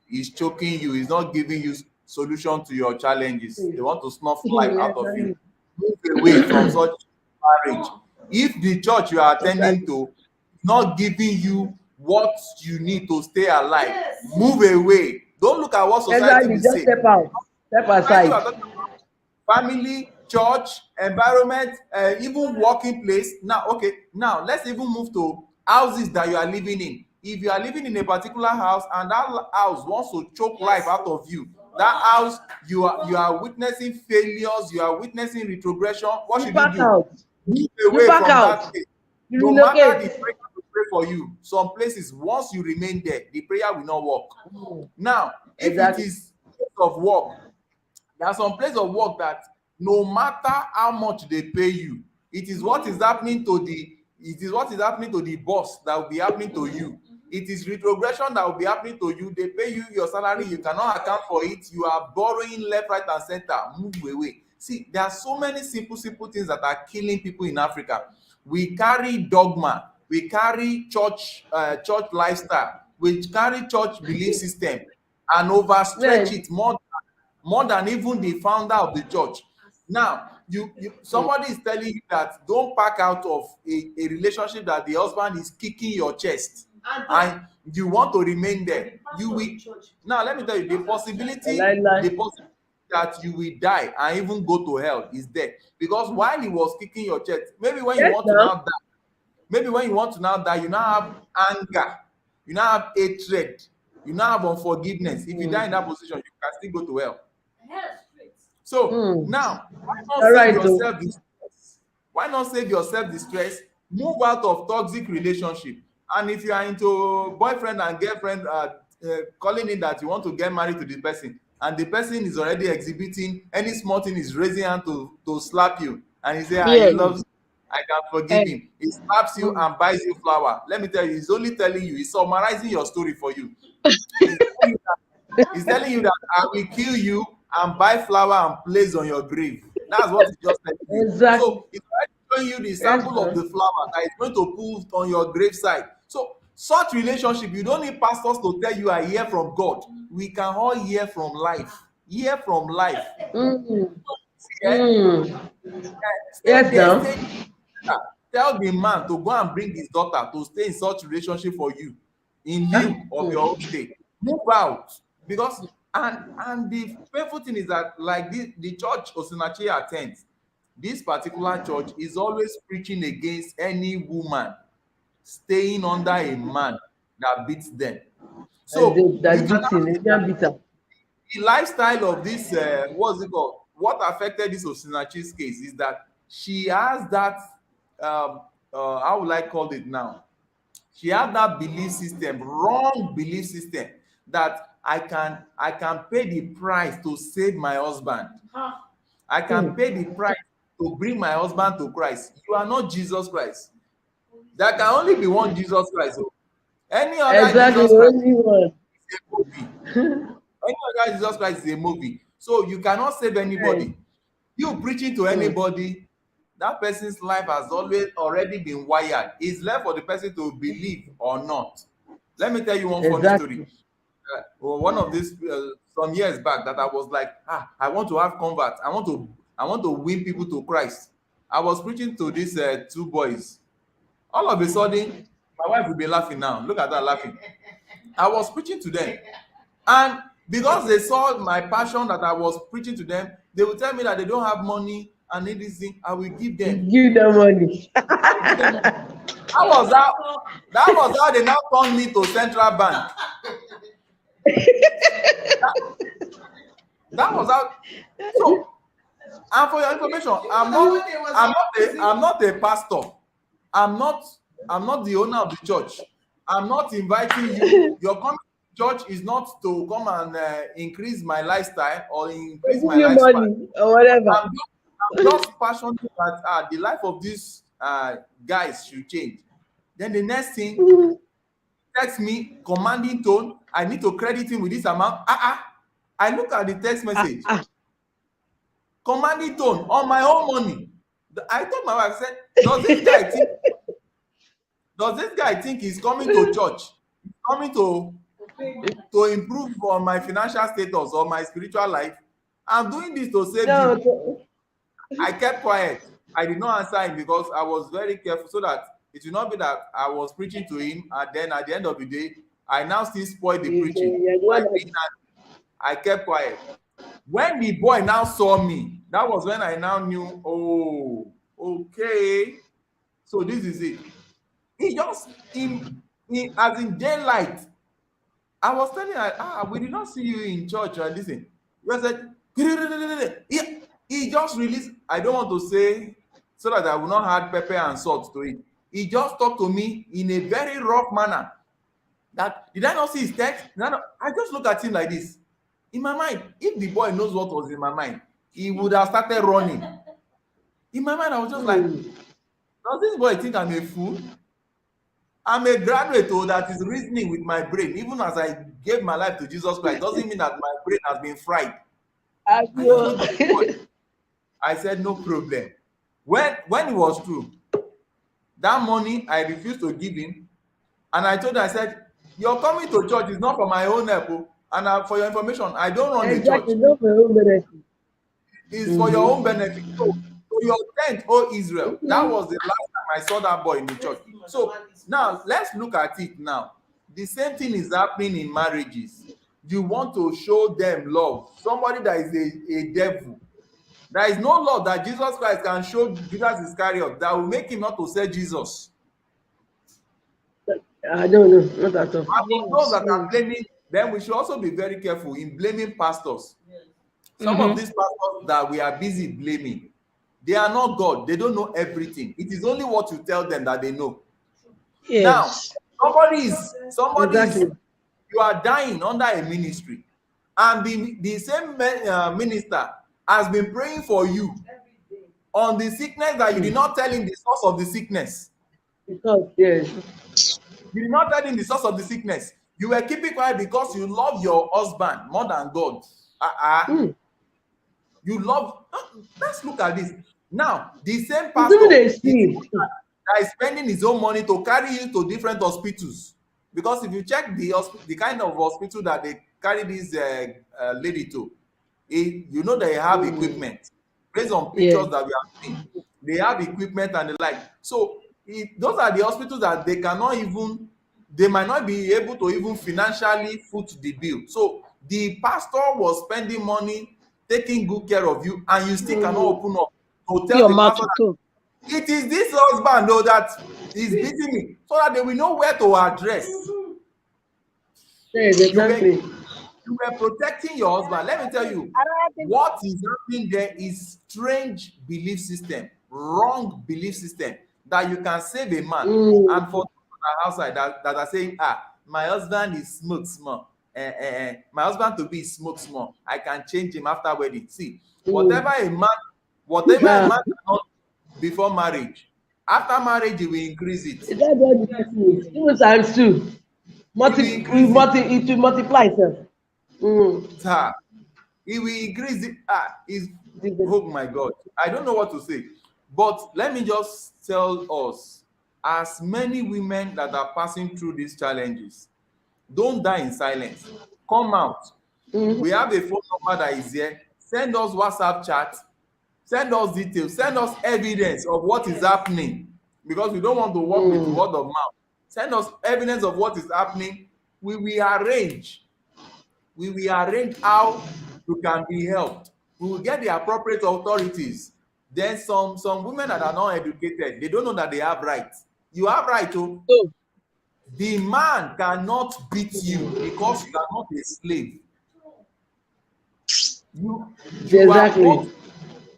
is choking you, is not giving you solution to your challenges, they want to snuff life out of you. Move away from such marriage. If the church you are attending to is not giving you what you need to stay alive, move away. Don't look at what society will say. Step out. Step aside. Family, church, environment, even working place. Now let's even move to houses that you are living in. If you are living in a particular house and that house wants to choke life out of you, that house you are witnessing failures, you are witnessing retrogression. What should you do? Move away from that place. No matter the prayer to pray for you, some places once you remain there, the prayer will not work. Now, if it is place of work, there are some places of work that no matter how much they pay you, it is what is happening to the boss that will be happening to you. It is retrogression that will be happening to you. They pay you your salary, you cannot account for it. You are borrowing left, right, and center. Move away. See, there are so many simple things that are killing people in Africa. We carry dogma, we carry church lifestyle, we carry church belief system, and overstretch it more than even the founder of the church. Now, somebody is telling you that don't pack out of a relationship that the husband is kicking your chest and you want to remain there. You will. Now, let me tell you, the possibility that you will die and even go to hell is there, because while he was kicking your chest, maybe when you want to now die, you now have anger, you now have hatred, you now have unforgiveness. If you die in that position, you can still go to hell. So now, why not save yourself the stress? Move out of toxic relationship. And if you are into boyfriend and girlfriend, calling in that you want to get married to the person, and the person is already exhibiting any small thing, is raising hand to slap you, and he says, he loves you, I can forgive him. He slaps you and buys you flower. Let me tell you, he's only telling you, he's summarizing your story for you. He's telling you that I will kill you and buy flower and place on your grave. That's what he just said. Exactly. So it's showing you the sample of the flower that is going to put on your graveside. So such relationship, you don't need pastors to tell you I hear from God. We can all hear from life. Hear from life. Yes, now. tell the man to go and bring his daughter to stay in such relationship for you in lieu of your own stay. Move out. Because and the painful thing is that like the church Osinachi attends, this particular church is always preaching against any woman staying under a man that beats them. So you That can now beating, see Nigerian beater. the lifestyle of this what's it called, what affected this Osinachi's case is that she has that how would I call it now, she has that belief system, wrong belief system, that I can pay the price to save my husband. I can pay the price to bring my husband to Christ. You are not Jesus Christ. There can only be one Jesus Christ. So any other Exactly, Jesus the Christ only one. is a movie. Any other Jesus Christ is a movie. So you cannot save anybody. You preaching to anybody, that person's life has already been wired. It's left for the person to believe or not. Let me tell you one funny story. Exactly. One of these some years back that I was like, I want to have converts. I want to win people to Christ. I was preaching to these two boys. All of a sudden, my wife will be laughing now. Look at her laughing. I was preaching to them, and because they saw my passion that I was preaching to them, they will tell me that they don't have money and need this thing. I will give them. Give them money. That was how they now turned me to central bank. That was how. So, and for your information, I'm not a pastor. I'm not the owner of the church. I'm not inviting you. Your coming to church is not to come and increase my lifestyle or increase Give my you lifespan. money or whatever. I'm just passionate that the life of these guys should change. Then the next thing, text me, commanding tone. I need to credit him with this amount. I look at the text message. Commanding tone on my own money. I told my wife, I said, does this guy think he's coming to church? He's coming to improve on my financial status or my spiritual life? I'm doing this to save you. I kept quiet. I did not answer him because I was very careful so that it will not be that I was preaching to him and then at the end of the day, I now still spoil the preaching. I kept quiet. When the boy now saw me, that was when I now knew, oh, okay. So this is it. He just, as in daylight, I was telling her, we did not see you in church or listen. You said, he just released, I don't want to say, so that I will not add pepper and salt to it. He just talked to me in a very rough manner. That, did I not see his text? I just look at him like this. In my mind, if the boy knows what was in my mind, he would have started running. In my mind, I was just like, does this boy think I'm a fool? I'm a graduate that is reasoning with my brain. Even as I gave my life to Jesus Christ, doesn't mean that my brain has been fried. I said, no problem. When it was true, that money I refused to give him. And I told him, I said, you're coming to church is not for my own help. And for your information, I don't run the church. Not for your own benefit. It's for your own benefit. So your tent, oh Israel. That was the last time I saw that boy in the church. So now let's look at it now. The same thing is happening in marriages. You want to show them love. Somebody that is a devil. There is no love that Jesus Christ can show Judas Iscariot that will make him not to say Jesus. I don't know, not at all. And those that are blaming, then we should also be very careful in blaming pastors. Some of these pastors that we are busy blaming, they are not God. They don't know everything. It is only what you tell them that they know. Yes. Now, somebody is, you are dying under a ministry, and the same minister has been praying for you on the sickness that you did not tell him the source of the sickness. Because, yes. You did not tell him the source of the sickness. You were keeping quiet because you love your husband more than God. You love. Let's look at this. Now, the same pastor that is spending his own money to carry you to different hospitals. Because if you check the kind of hospital that they carry this lady to, you know they have equipment. Based on pictures that we have seen, they have equipment and the like. So those are the hospitals that they might not be able to even financially foot the bill. So the pastor was spending money, taking good care of you, and you still cannot open up to tell Your the mouth pastor too. that it is this husband though that is beating me, so that they will know where to address. Yes, exactly. You were protecting your husband. Let me tell you, what is happening there is strange belief system, wrong belief system, that you can save a man. And for outside that are saying, my husband is smoke small. My husband to be smoke small. I can change him after wedding. See, whatever a man cannot before marriage, after marriage he will increase it. That's what the person is. Even times two. It will multiply itself. Sir, he will increase it. Oh my God, I don't know what to say. But let me just tell us, as many women that are passing through these challenges, don't die in silence. Come out. We have a phone number that is here. Send us WhatsApp chat. Send us details. Send us evidence of what is happening, because we don't want to work with word of mouth. Send us evidence of what is happening. We will arrange how you can be helped. We will get the appropriate authorities. Then some women that are not educated, they don't know that they have rights. You have right to. The man cannot beat you because you are not a slave. You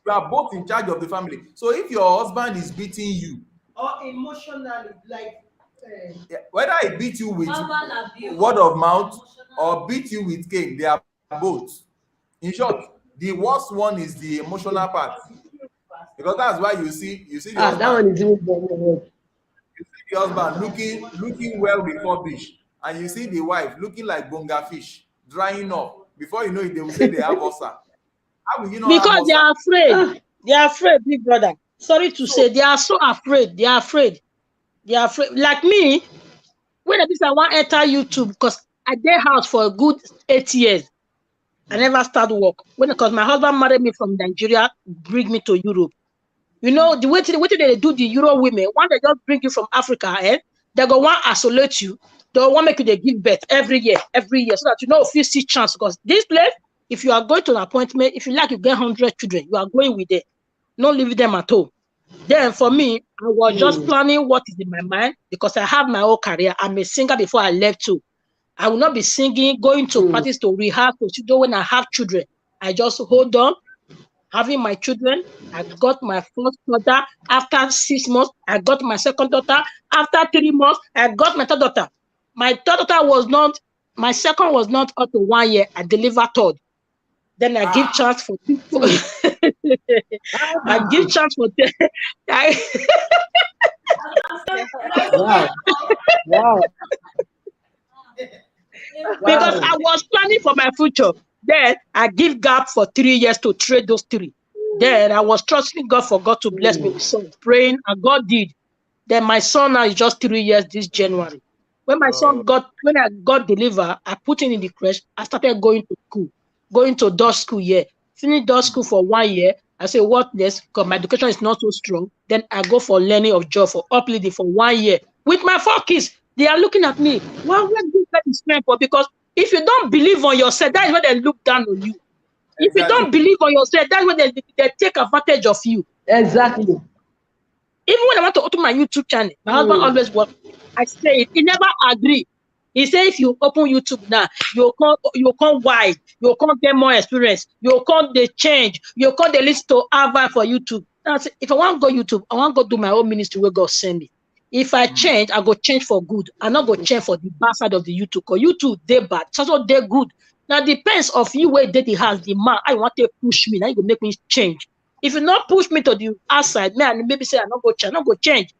are both in charge of the family. So if your husband is beating you, or emotionally, like whether he beat you with word of mouth or beat you with cane, they are both. In short, the worst one is the emotional part, because that's why you see the husband. That one is even You see the husband looking well refurbished, and you see the wife looking like bonga fish, drying up. Before you know it, they will say they have ulcer. How will you know? Because they are afraid. They are afraid, big brother. Sorry to say, they are so afraid. They are afraid. They are afraid. Like me, when I want to enter YouTube, because I did house for a good 8 years. I never started work. Because my husband married me from Nigeria, bring me to Europe. You know, the way they do the Euro women, one they just bring you from Africa, they go want to isolate you. They want to make you they give birth every year, so that you know if you see chance. Because this place, if you are going to an appointment, if you like you get 100 children, you are going with them. Not leave them at home. Then for me, I was just planning what is in my mind, because I have my own career. I'm a singer before I left too. I will not be singing, going to practice, to rehab, to studio when I have children. I just hold on, having my children. I got my first daughter. After 6 months, I got my second daughter. After 3 months, I got my third daughter. My third daughter my second was not up to 1 year. I delivered third. Then I give chance for people. I give chance for Wow. Because I was planning for my future. Then I give gap for 3 years to trade those 3. Then I was trusting God for God to bless me with son, praying, and God did. Then my son now is just 3 years this January. When my son when I got delivered, I put him in the crèche. I started going to school, going to Dutch school. Finished Dutch school for 1 year. I say, what next? Because my education is not so strong. Then I go for learning of job for uplifting for 1 year with my 4 kids. They are looking at me. Well, where do you get this strength for? Because if you don't believe on yourself, that is where they look down on you. If you don't believe on yourself, that's where they take advantage of you. Exactly. Even when I want to open my YouTube channel, my husband always work. I say it. He never agree. He say if you open YouTube now, you come wide, you can't get more experience, you can't they change, you can't they listen to advice for YouTube. Now, if I want to go YouTube, I want to go do my own ministry where God send me. If I change, I go change for good. I not go change for the bad side of the YouTube. Because YouTube they bad, so they good. Now depends of you where they has the man. I want to push me. Now you go make me change. If you not push me to the outside, man, maybe say I not go change.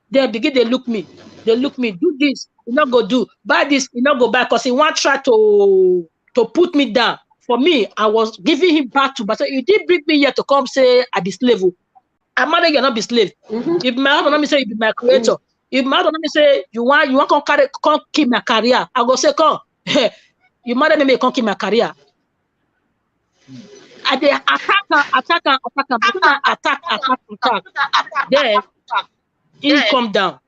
They begin they look me, do this, you not go do, buy this, you not go buy, because he want try to put me down. For me, I was giving him back to, but you did bring me here to come say I be slave. I'm not you not be slave. If my husband let me say you be my creator, if my husband let me say you want come keep my career, I go say come. You mother me come keep my career. I dey attack, but when I attack. Then income down.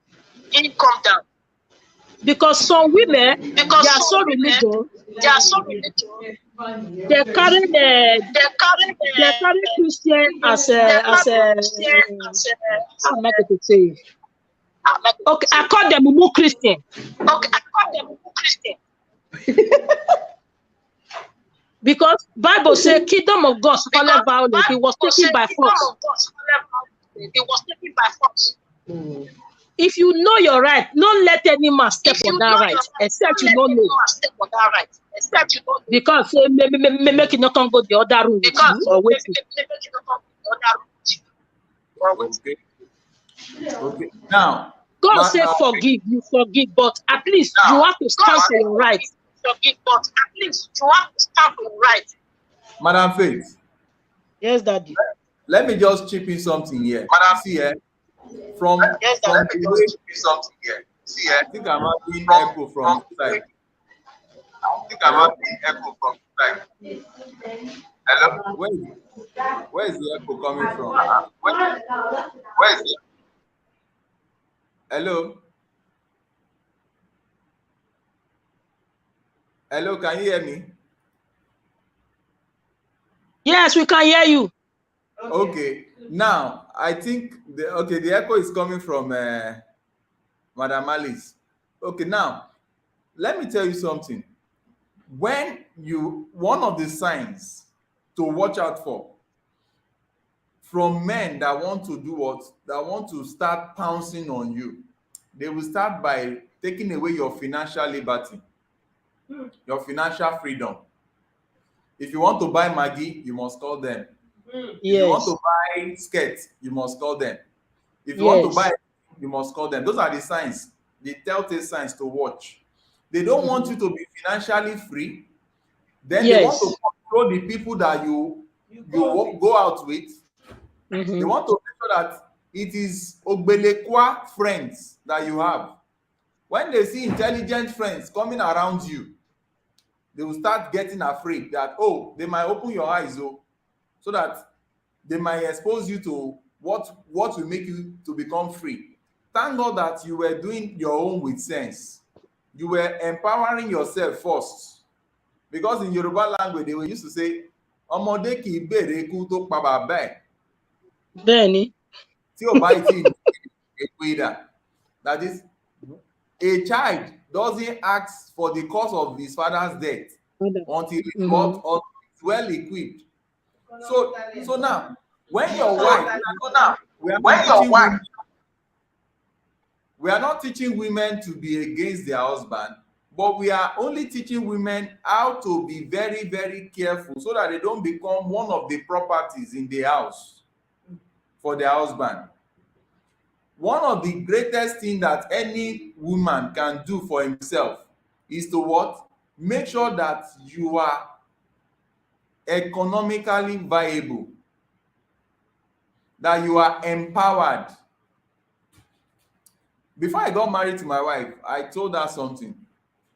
Because some women, they are so religious. They carry Christian as a how am I going to say it? Okay, I call them Mumu Christian. Because Bible says kingdom of God suffereth violence. It was taken by force. If you know your right, don't let any man step on that right, except you don't know. Because say make it not come go the other room with you or wait. Okay. Now, God say forgive, you forgive, but at least you have to stand for your right. Madam Faith. Yes, Daddy. Let me just chip in something here. See here, from the way, I think I'm having echo from side. Hello? Where is the echo coming from? Where is it? Hello? Hello, can you hear me? Yes, we can hear you. Okay. Now, I think the echo is coming from Madam Alice. Okay, now, let me tell you something. One of the signs to watch out for from men that want to do what? That want to start pouncing on you. They will start by taking away your financial liberty, your financial freedom. If you want to buy Maggi, you must call them. If you want to buy skirts, you must call them. If you want to buy, you must call them. Those are the signs, the telltale signs to watch. They don't want you to be financially free. Then they want to control the people that you go out with. They want to make sure that it is Ogbelekwa friends that you have. When they see intelligent friends coming around you, they will start getting afraid that, oh, they might open your eyes, so that they might expose you to what will make you to become free. Thank God that you were doing your own with sense. You were empowering yourself first. Because in Yoruba language, they were used to say, ọmọdé kì í béèrè ikú tó pa bàbá ẹ̀. Bẹ́ẹ̀ni. Tí ò bá tí ì that is, a child doesn't ask for the cause of his father's death until he's well equipped. So now, when your wife, we are not teaching women to be against their husband, but we are only teaching women how to be very, very careful so that they don't become one of the properties in the house for their husband. One of the greatest things that any woman can do for himself is to what? Make sure that you are economically viable, that you are empowered. Before I got married to my wife, I told her something.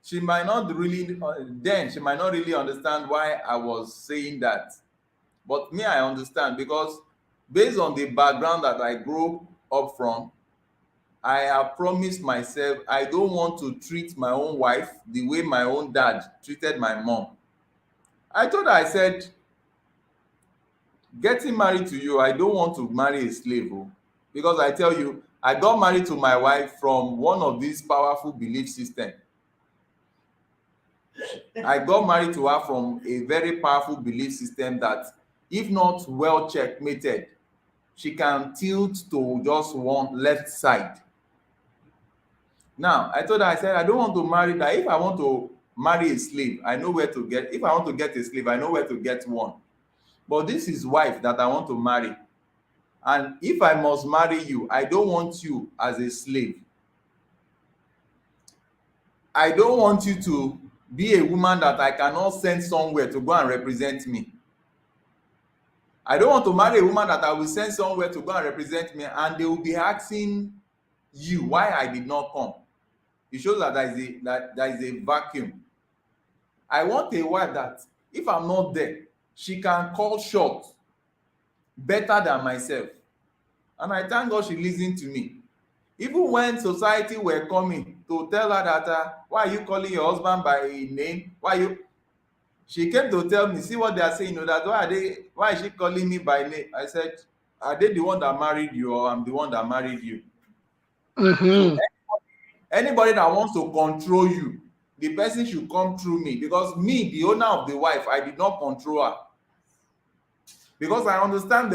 She might not really understand why I was saying that. But me, I understand, because based on the background that I grew up from, I have promised myself I don't want to treat my own wife the way my own dad treated my mom. I told her, I said, getting married to you, I don't want to marry a slave. Because I tell you, I got married to my wife from one of these powerful belief systems. I got married to her from a very powerful belief system that, if not well checkmated, she can tilt to just one left side. Now, I told her, I said, I don't want to marry that. If I want to marry a slave, I know where to get. If I want to get a slave, I know where to get one. But this is wife that I want to marry. And if I must marry you, I don't want you as a slave. I don't want you to be a woman that I cannot send somewhere to go and represent me. I don't want to marry a woman that I will send somewhere to go and represent me, and they will be asking you why I did not come. It shows that there is a vacuum. I want a wife that, if I'm not there, she can call shots better than myself. And I thank God she listened to me. Even when society were coming to tell her that why are you calling your husband by name? She came to tell me, see what they are saying, that why is she calling me by name? I said, are they the one that married you, or I'm the one that married you? So anybody that wants to control you, the person should come through me, because me, the owner of the wife, I did not control her. Because I understand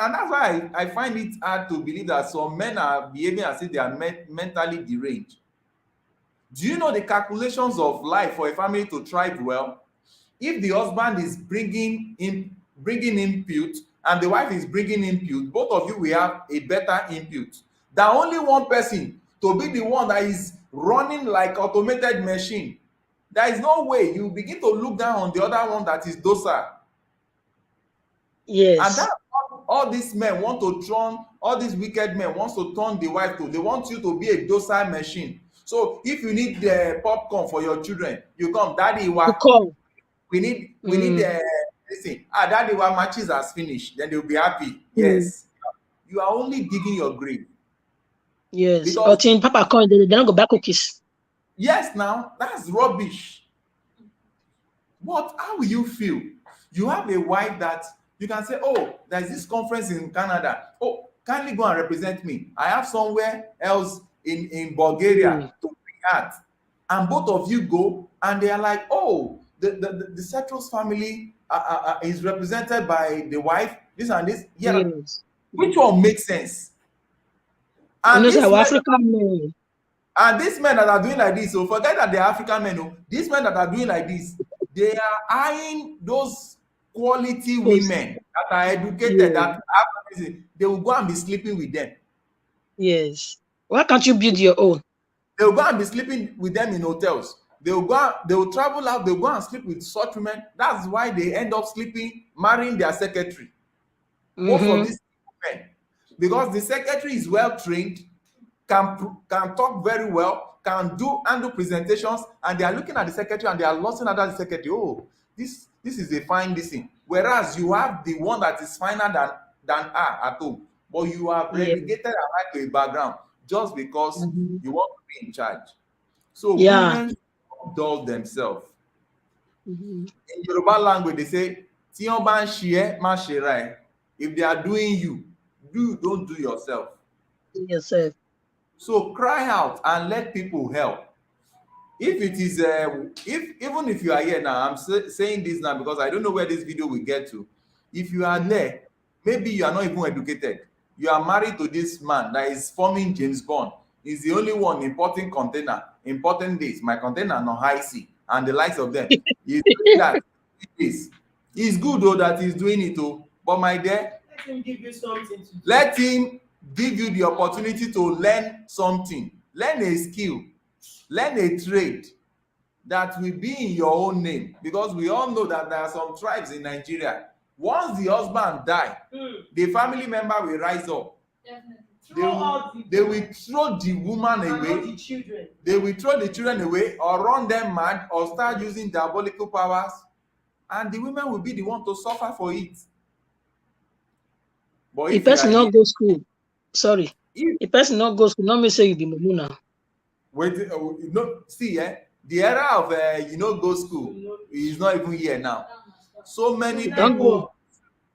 and that's why I find it hard to believe that some men are behaving as if they are mentally deranged. Do you know the calculations of life for a family to thrive well? If the husband is bringing input and the wife is bringing input, both of you will have a better input than only one person to be the one that is running like automated machine. There is no way. You begin to look down on the other one that is docile. Yes. And that's all these men want to turn, all these wicked men wants to turn the wife to. They want you to be a docile machine. So if you need the popcorn for your children, you come, Daddy, we need listen, Daddy, matches has finished, then they'll be happy. Yes. You are only digging your grave. Yes. Because, but in Papa Coin, they don't go back cookies. Yes, now that's rubbish. But how will you feel? You have a wife that you can say, oh, there's this conference in Canada. Oh, kindly go and represent me. I have somewhere else in Bulgaria to bring at. And both of you go, and they are like, oh, the Setros family is represented by the wife, this and this. Yeah. Yes. Which one makes sense? And these men that are doing like this, so forget that they're African men. No, these men that are doing like this, they are eyeing those quality women that are educated, that have, they will go and be sleeping with them. Yes. Why can't you build your own? They will go and be sleeping with them in hotels. They will travel out, they'll go and sleep with such women. That's why they end up sleeping, marrying their secretary. Most of these women. Because the secretary is well trained, can talk very well, can handle presentations, and they are looking at the secretary and they are lusting at the secretary. Oh, this is a fine thing. Whereas you have the one that is finer than her at home, but you have relegated her right to a background just because you want to be in charge. So women dull themselves. In Yoruba language, they say, if they are doing you, don't do yourself. Yourself. So cry out and let people help. If it is, even if you are here now, I'm saying this now because I don't know where this video will get to. If you are there, maybe you are not even educated. You are married to this man that is forming James Bond. He's the only one importing container, important days. My container no high sea and the likes of them. He's doing that. It's good though that he's doing it too. But my dear, let him give you something to do. Let him give you the opportunity to learn something. Learn a skill. Learn a trade that will be in your own name. Because we all know that there are some tribes in Nigeria. Once the husband dies, the family member will rise up. They will throw the woman away. They will throw the children away or run them mad or start using diabolical powers. And the women will be the one to suffer for it. But if person not go school, sorry. If person not go school, not me say you be Mumuna. Wait, see, the era of go school is not even here now. So many people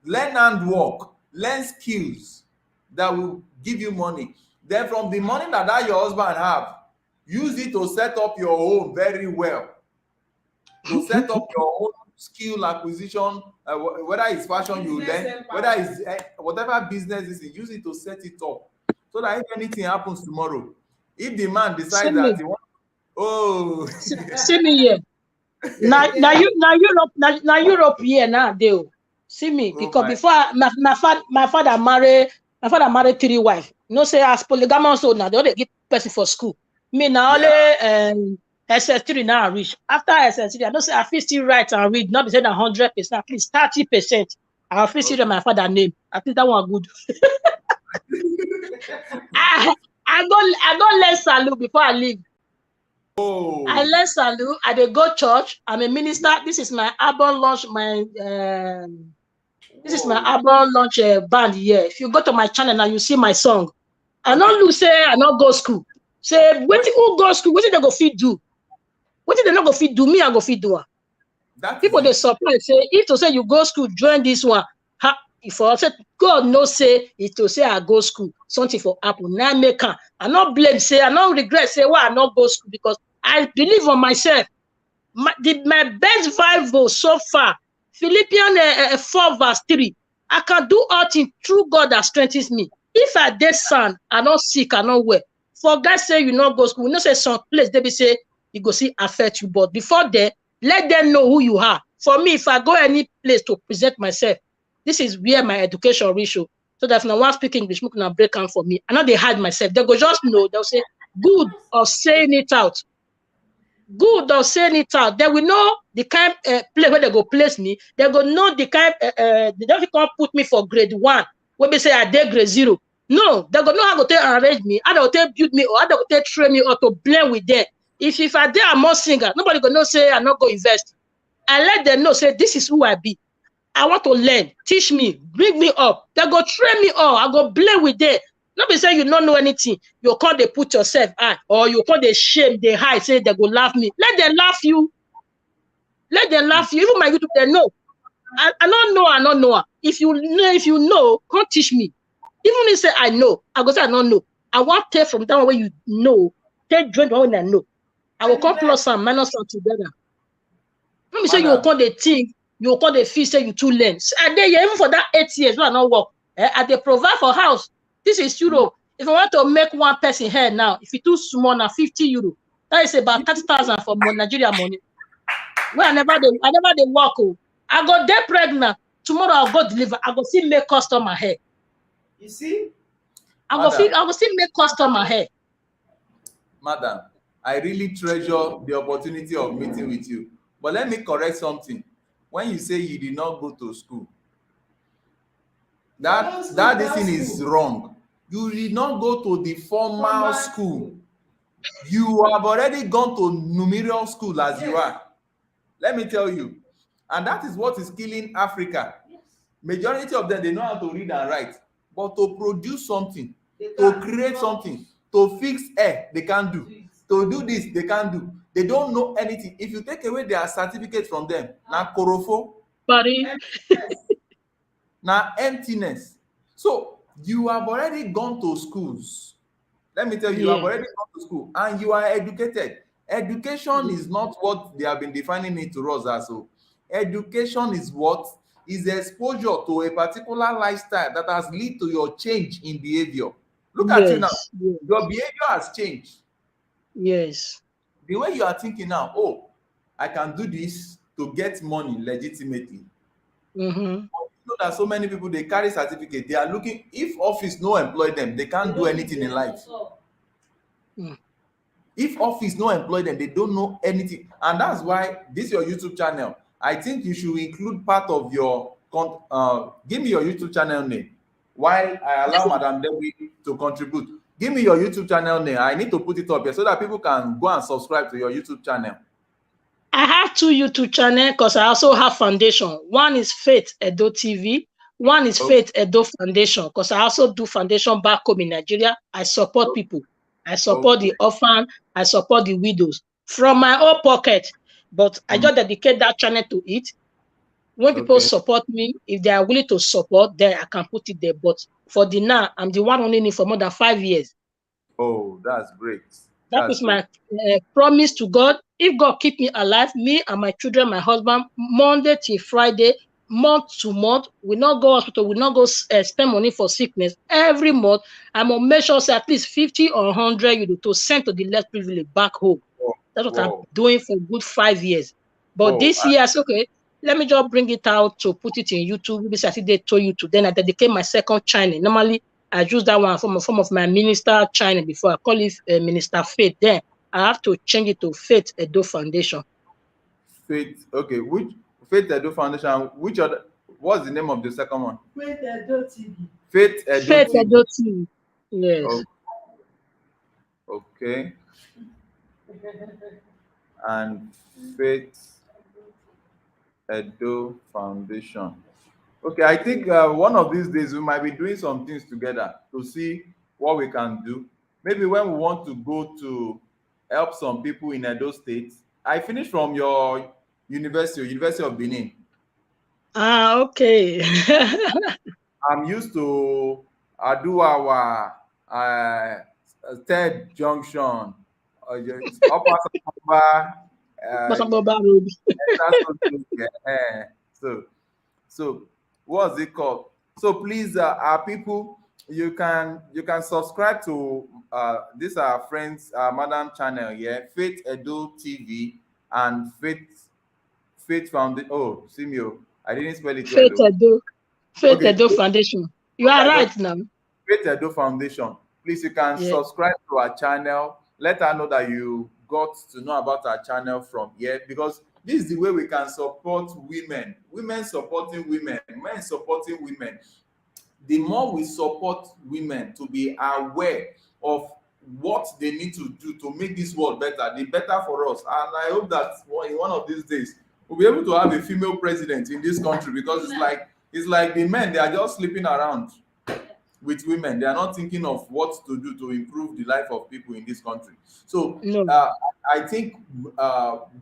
learn and work, learn skills that will give you money. Then from the money that your husband have, use it to set up your home very well. To set up your own skill acquisition, whether it's fashion you learn, whether it's whatever business is, use it to set it up. So that if anything happens tomorrow, if the man decides that he wants, see me here. Now Europe here now they see me because before my father married 3 wives. No say as polygamous so now they only give person for school. Me now only SS3 now I reach. After SS3, I don't say I feel still write and read, not be saying 100%, at least 30%. I feel still my father name. I think that one good. I don't learn Salu before I leave. Oh. I learn Salu. I dey go church. I'm a minister. This is my album launch. This is my album launch band here. If you go to my channel now, you see my song. I not look say I not go school. Say who go school? What they go fit do? What they not go fit do? Me I go fit do. People they surprise say if to say you go school, join this one. If I say God no say it to say I go school, something for happen. Now make I not blame say I not regret say why I not go school because I believe on myself. My best Bible so far, Philippians 4 verse 3. I can do all things through God that strengthens me. If I did son, I not sick, I not well. For God say you not go school, we not say some place they be say you go see affect you, but before that, let them know who you are. For me, if I go any place to present myself, this is where my education ratio. So that if no one speak English, we can break out for me. I know they hide myself. They go just know. They'll say good of saying it out. Good of saying it out. They will know the kind place where they go place me. They go know the kind. They don't come put me for grade 1. When they say I did grade 0. No, they go know how to arrange me, how to build me, or how to train me, or to blend with them. If I dare I'm more singer, nobody gonna say I'm not go invest. I let them know say this is who I be. I want to learn. Teach me, bring me up. They go train me up. I go blend with them. Not be say you don't know anything. You can't they put yourself out, or you can't they shame, they hide, say they go laugh me. Let them laugh you. Let them laugh you. Even my YouTube, they know. I don't know. If you know, can't teach me. Even if you say I know, I go say I don't know. I want to take from that one where you know. Take join the one when I know. I will come plus some minus some together. Let me say you call the think, you call the fee, say you too learn. And then even for that 8 years, when I not work, they provide for house. This is Europe. If I want to make one person here now, if it's too small now, 50 euro, that is about 30,000 for Nigeria money. Well, I never they work. Oh. I got there pregnant. Tomorrow I'll go deliver. I go see make customer here. You see? I go see make customer here. Madam, I really treasure the opportunity of meeting with you. But let me correct something. When you say you did not go to school, that thing is wrong. You did not go to the formal school. You have already gone to numerous school as you are. Let me tell you. And that is what is killing Africa. Majority of them, they know how to read and write. But to produce something, to create something, to fix air, they can't do. To do this, they can't do. They don't know anything. If you take away their certificate from them, now korofo, now emptiness. So you have already gone to schools. Let me tell you, you have already gone to school and you are educated. Education is not what they have been defining it to us as. So education is what is exposure to a particular lifestyle that has led to your change in behavior. Look at you now. Your behavior has changed. Yes. The way you are thinking now, oh, I can do this to get money legitimately. Mm-hmm. You know that so many people, they carry certificate. They are looking, if office no employ them, they can't do anything in life. If office no employ them, they don't know anything. And that's why this your YouTube channel, I think you should include part of your give me your YouTube channel name while I allow Madam Debbie to contribute. Give me your YouTube channel name. I need to put it up here so that people can go and subscribe to your YouTube channel. I have 2 YouTube channels because I also have foundation. One is Faith Edo TV. One is Faith Edo Foundation because I also do foundation back home in Nigeria. I support people. I support the orphan. I support the widows from my own pocket. But I just dedicate that channel to it. When people support me, if they are willing to support, then I can put it there. But for the now, I'm the one only for more than 5 years. Oh, that's great. That is my promise to God. If God keep me alive, me and my children, my husband, Monday till Friday, month to month, we not go hospital, we not go spend money for sickness. Every month, I'm gonna make sure say at least 50 or 100 euro to send to the less privileged back home. That's what I'm doing for good 5 years. But this year, I said, okay, let me just bring it out to put it in YouTube. Maybe I think they told you to. Then I dedicate my second channel. Normally, I use that one from a form of my minister channel before. I call it Minister Faith. Then I have to change it to Faith Edo Foundation. Faith, okay. Which Faith Edo Foundation? Which other? What's the name of the second one? Faith Edo TV. Faith Edo Faith TV. Edo TV. Yes. Okay. And Faith Edo Foundation. Okay, I think one of these days we might be doing some things together to see what we can do. Maybe when we want to go to help some people in Edo State. I finished from your University of Benin. Okay. I'm used to do our third junction, upper Samba, uh, Bakamboba Road. so so what's it called? So please, our people, you can subscribe to this our friends madam channel here, Faith Edo TV and Faith Foundation. Oh, Simio, I didn't spell it well Faith though. Edo. Faith Okay, Edo Foundation. You okay, are I got right now. Faith Edo Foundation. Please, you can Yeah. subscribe to our channel. Let her know that you got to know about our channel from here, because this is the way we can support women. Women supporting women, men supporting women. The more we support women to be aware of what they need to do to make this world better, the better for us. And I hope that in one of these days we'll be able to have a female president in this country, because it's like the men, they are just sleeping around with women. They are not thinking of what to do to improve the life of people in this country. So No. I think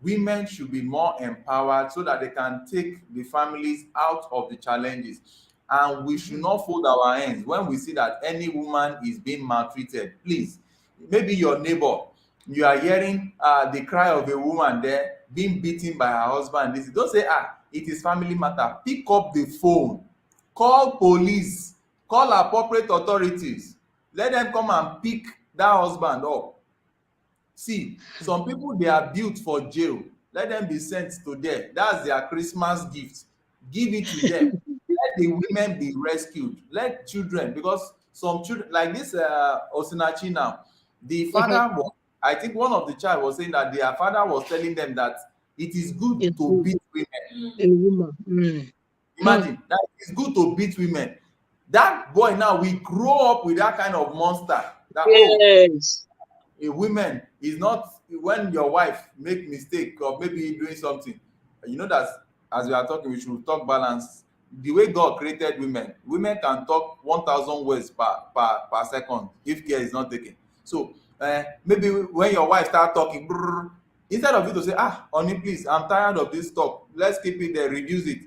women should be more empowered so that they can take the families out of the challenges. And we should not fold our hands when we see that any woman is being maltreated. Please, maybe your neighbor, you are hearing the cry of a woman there being beaten by her husband. Don't say, it is family matter. Pick up the phone, call police, call appropriate authorities, let them come and pick that husband up. See, some people, they are built for jail. Let them be sent to there. That's their Christmas gift. Give it to them. Let the women be rescued. Let children, because some children, like this Osinachi now, the Mhm. father was, I think one of the child was saying that their father was telling them that it is good It's to beat women. a woman. Mm. Mm. Imagine that it's good to beat women. That boy now will grow up with that kind of monster. That, oh, Yes. a woman is not, when your wife make mistake or maybe doing something, you know that as we are talking, we should talk balance. The way God created women can talk 1,000 words per second if care is not taken. So maybe when your wife start talking, brrr, instead of you to say, honey, please, I'm tired of this talk, let's keep it there, reduce it.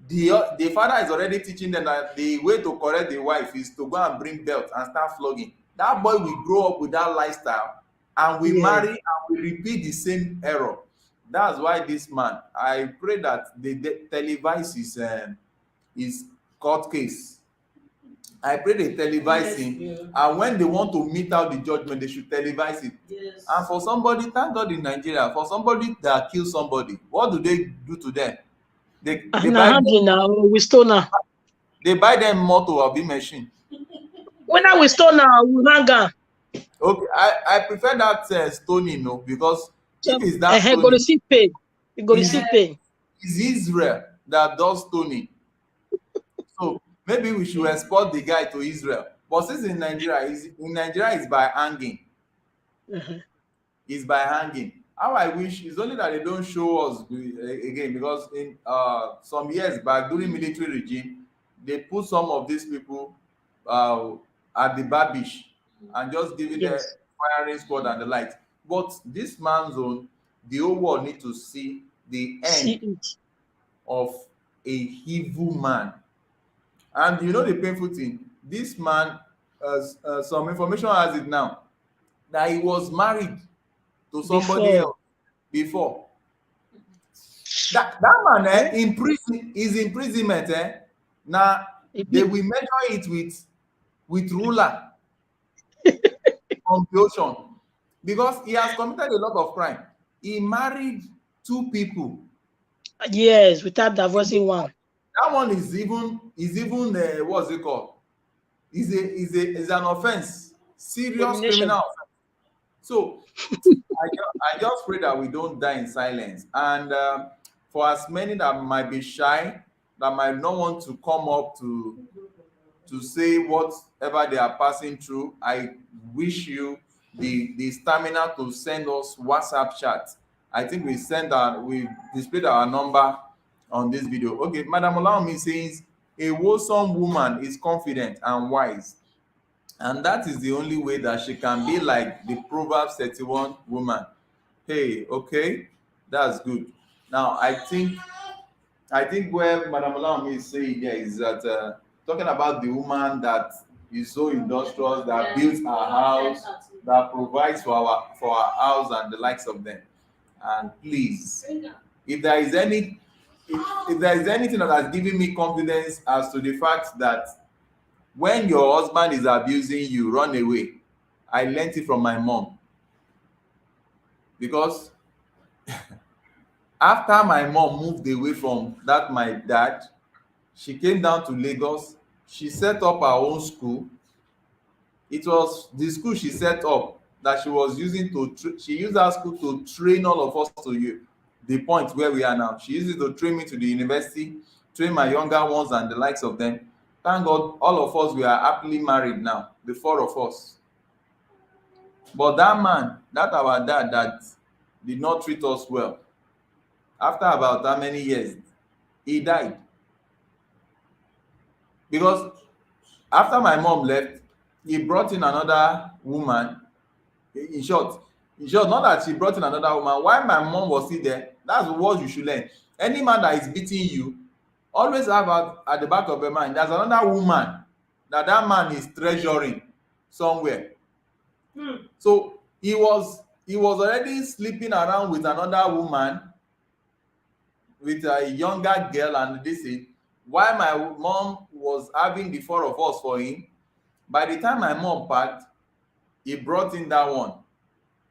The father is already teaching them that the way to correct the wife is to go and bring belt and start flogging. That boy will grow up with that lifestyle and we Yes. marry and we repeat the same error. That's why this man, I pray that they televise his court case. I pray they televise him, and when they want to meet out the judgment, they should televise it. Yes. And for somebody, thank God in Nigeria, for somebody that kill somebody, what do they do to them? They Now, buy handling now, we stone now. motor or be machine. When I we stone now, we hang on. Okay, I prefer that stoning, no, because So, if it's that go stoning, receive pay. You go is receive pay. is Israel that does stoning. So maybe we should export the guy to Israel. But since in Nigeria is by hanging. Mhm. Is by hanging. How I wish is only that they don't show us again, because in some years back during military regime, they put some of these people uh, at the barbish and just giving them Yes. firing squad and the light. But this man's own, the whole world need to see the See end it. of a evil man. And you know the painful thing, this man, some information has it now that he was married to somebody Before. else before. That man Eh? in prison, his imprisonment na It they be, will measure it with ruler from the ocean, because he has committed a lot of crime. He married two people. yes, without divorcing one. That one is even what's it called, is an offense, serious criminal Domination. offense. So I just pray that we don't die in silence. And for as many that might be shy, that might not want to come up to say whatever they are passing through, I wish you the stamina to send us WhatsApp chat. I think we displayed our number on this video. Okay, Madam Olawumi says a wholesome woman is confident and wise And that is the only way that she can be like the Proverbs 31 woman. Hey, okay, that's good. Now, I think where Madam Olam is saying there is that talking about the woman that is so industrious, that builds her house, that provides for our house and the likes of them. And please, if there is any if there is anything that has given me confidence as to the fact that when your husband is abusing you, run away, I learnt it from my mom. Because after my mom moved away from that my dad, she came down to Lagos. She set up her own school. It was the school she set up that she was using she used that school to train all of us to the point where we are now. She used it to train me to the university, train my younger ones and the likes of them. Thank God, all of us, we are happily married now, the four of us. But that man, that our dad that did not treat us well, after about how many years, he died. Because after my mom left, he brought in another woman. In short, not that she brought in another woman. While my mom was still there, that's what you should learn. Any man that is beating you, always have at the back of your mind, there's another woman that man is treasuring somewhere. So he was already sleeping around with another woman, with a younger girl, and this is while my mom was having the four of us for him. By the time my mom packed, he brought in that one.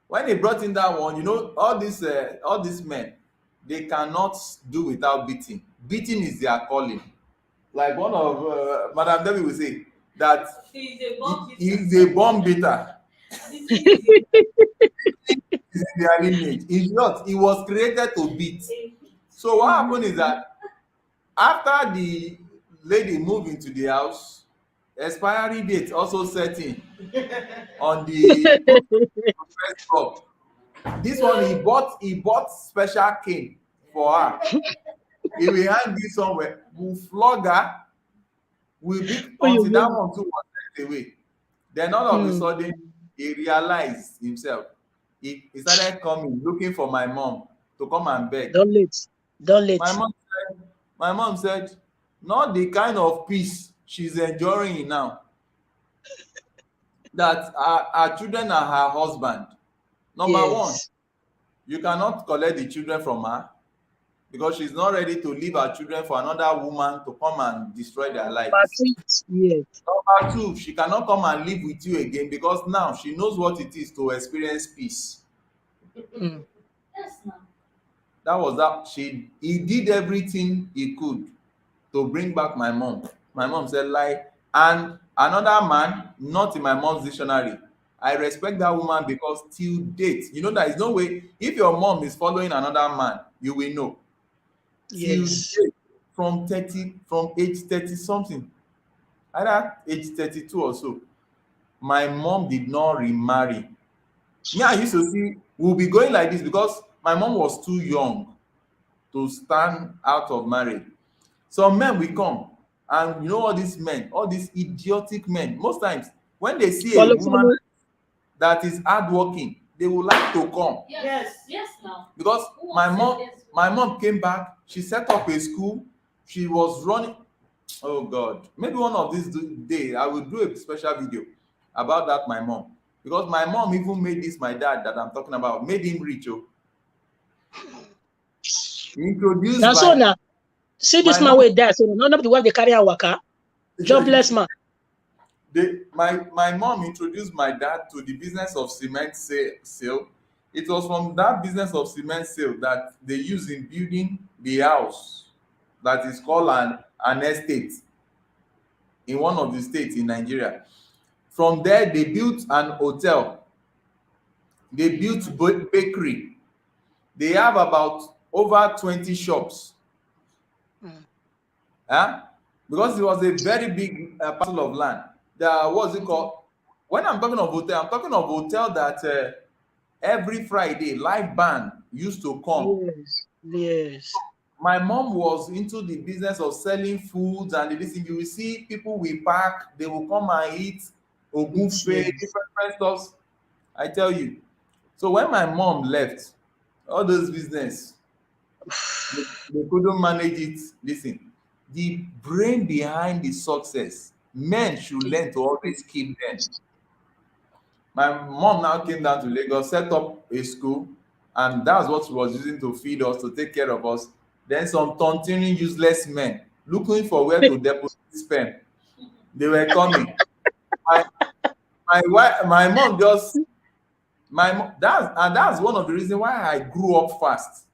When he brought in that one, all these men, they cannot do without beating. Beating is their calling. Like one of Madam Debbie will say that he's a bomb beater. Is in their lineage. In short, he was created to beat. So what happened is that after the lady moved into the house, expiry date also set in on the first crop. This one he bought special cane for her. He will hang this somewhere. We'll flog her. We'll beat until that one too was sent away. Then all of a sudden he realized himself. He started coming, looking for my mom to come and beg. Don't let. My mom said, not the kind of peace she's enjoying now. That her children are her husband. Number one, you cannot collect the children from her because she's not ready to leave her children for another woman to come and destroy their lives. Yes. Number two, she cannot come and live with you again because now she knows what it is to experience peace. Yes, ma'am. That was that. He did everything he could to bring back my mom. My mom said lie. And another man, not in my mom's dictionary. I respect that woman because till date, there is no way. If your mom is following another man, you will know. Yes. Till date, from age 30 something, either age 32 or so, my mom did not remarry. Me, I used to see we'll be going like this because my mom was too young to stand out of marriage. Some men will come, and all these men, all these idiotic men, most times when they see a woman that is hardworking, they would like to come. Yes, now. Because my mom came back, she set up a school, she was running. Oh God, maybe one of these days I will do a special video about that, my mom. Because my mom even made this, my dad that I'm talking about, made him rich. Introduced now, so now, see this man with that. So none of the way they carry a waka. Jobless man. My mom introduced my dad to the business of cement sale. It was from that business of cement sale that they use in building the house that is called an estate in one of the states in Nigeria. From there, they built an hotel. They built bakery. They have about over 20 shops. Because it was a very big parcel of land. What's it called? When I'm talking of hotel, I'm talking of hotel that every Friday live band used to come. Yes. My mom was into the business of selling foods and this thing. You will see people will pack, they will come and eat. Ogunfe, different stuff. I tell you. So when my mom left, all those business, they couldn't manage it. Listen, the brain behind the success, men should learn to always keep them. My mom now came down to Lagos, set up a school, and that's what she was using to feed us, to take care of us. Then some continuing useless men looking for where to deposit sperm. They were coming. My wife, my mom just that's one of the reasons why I grew up fast.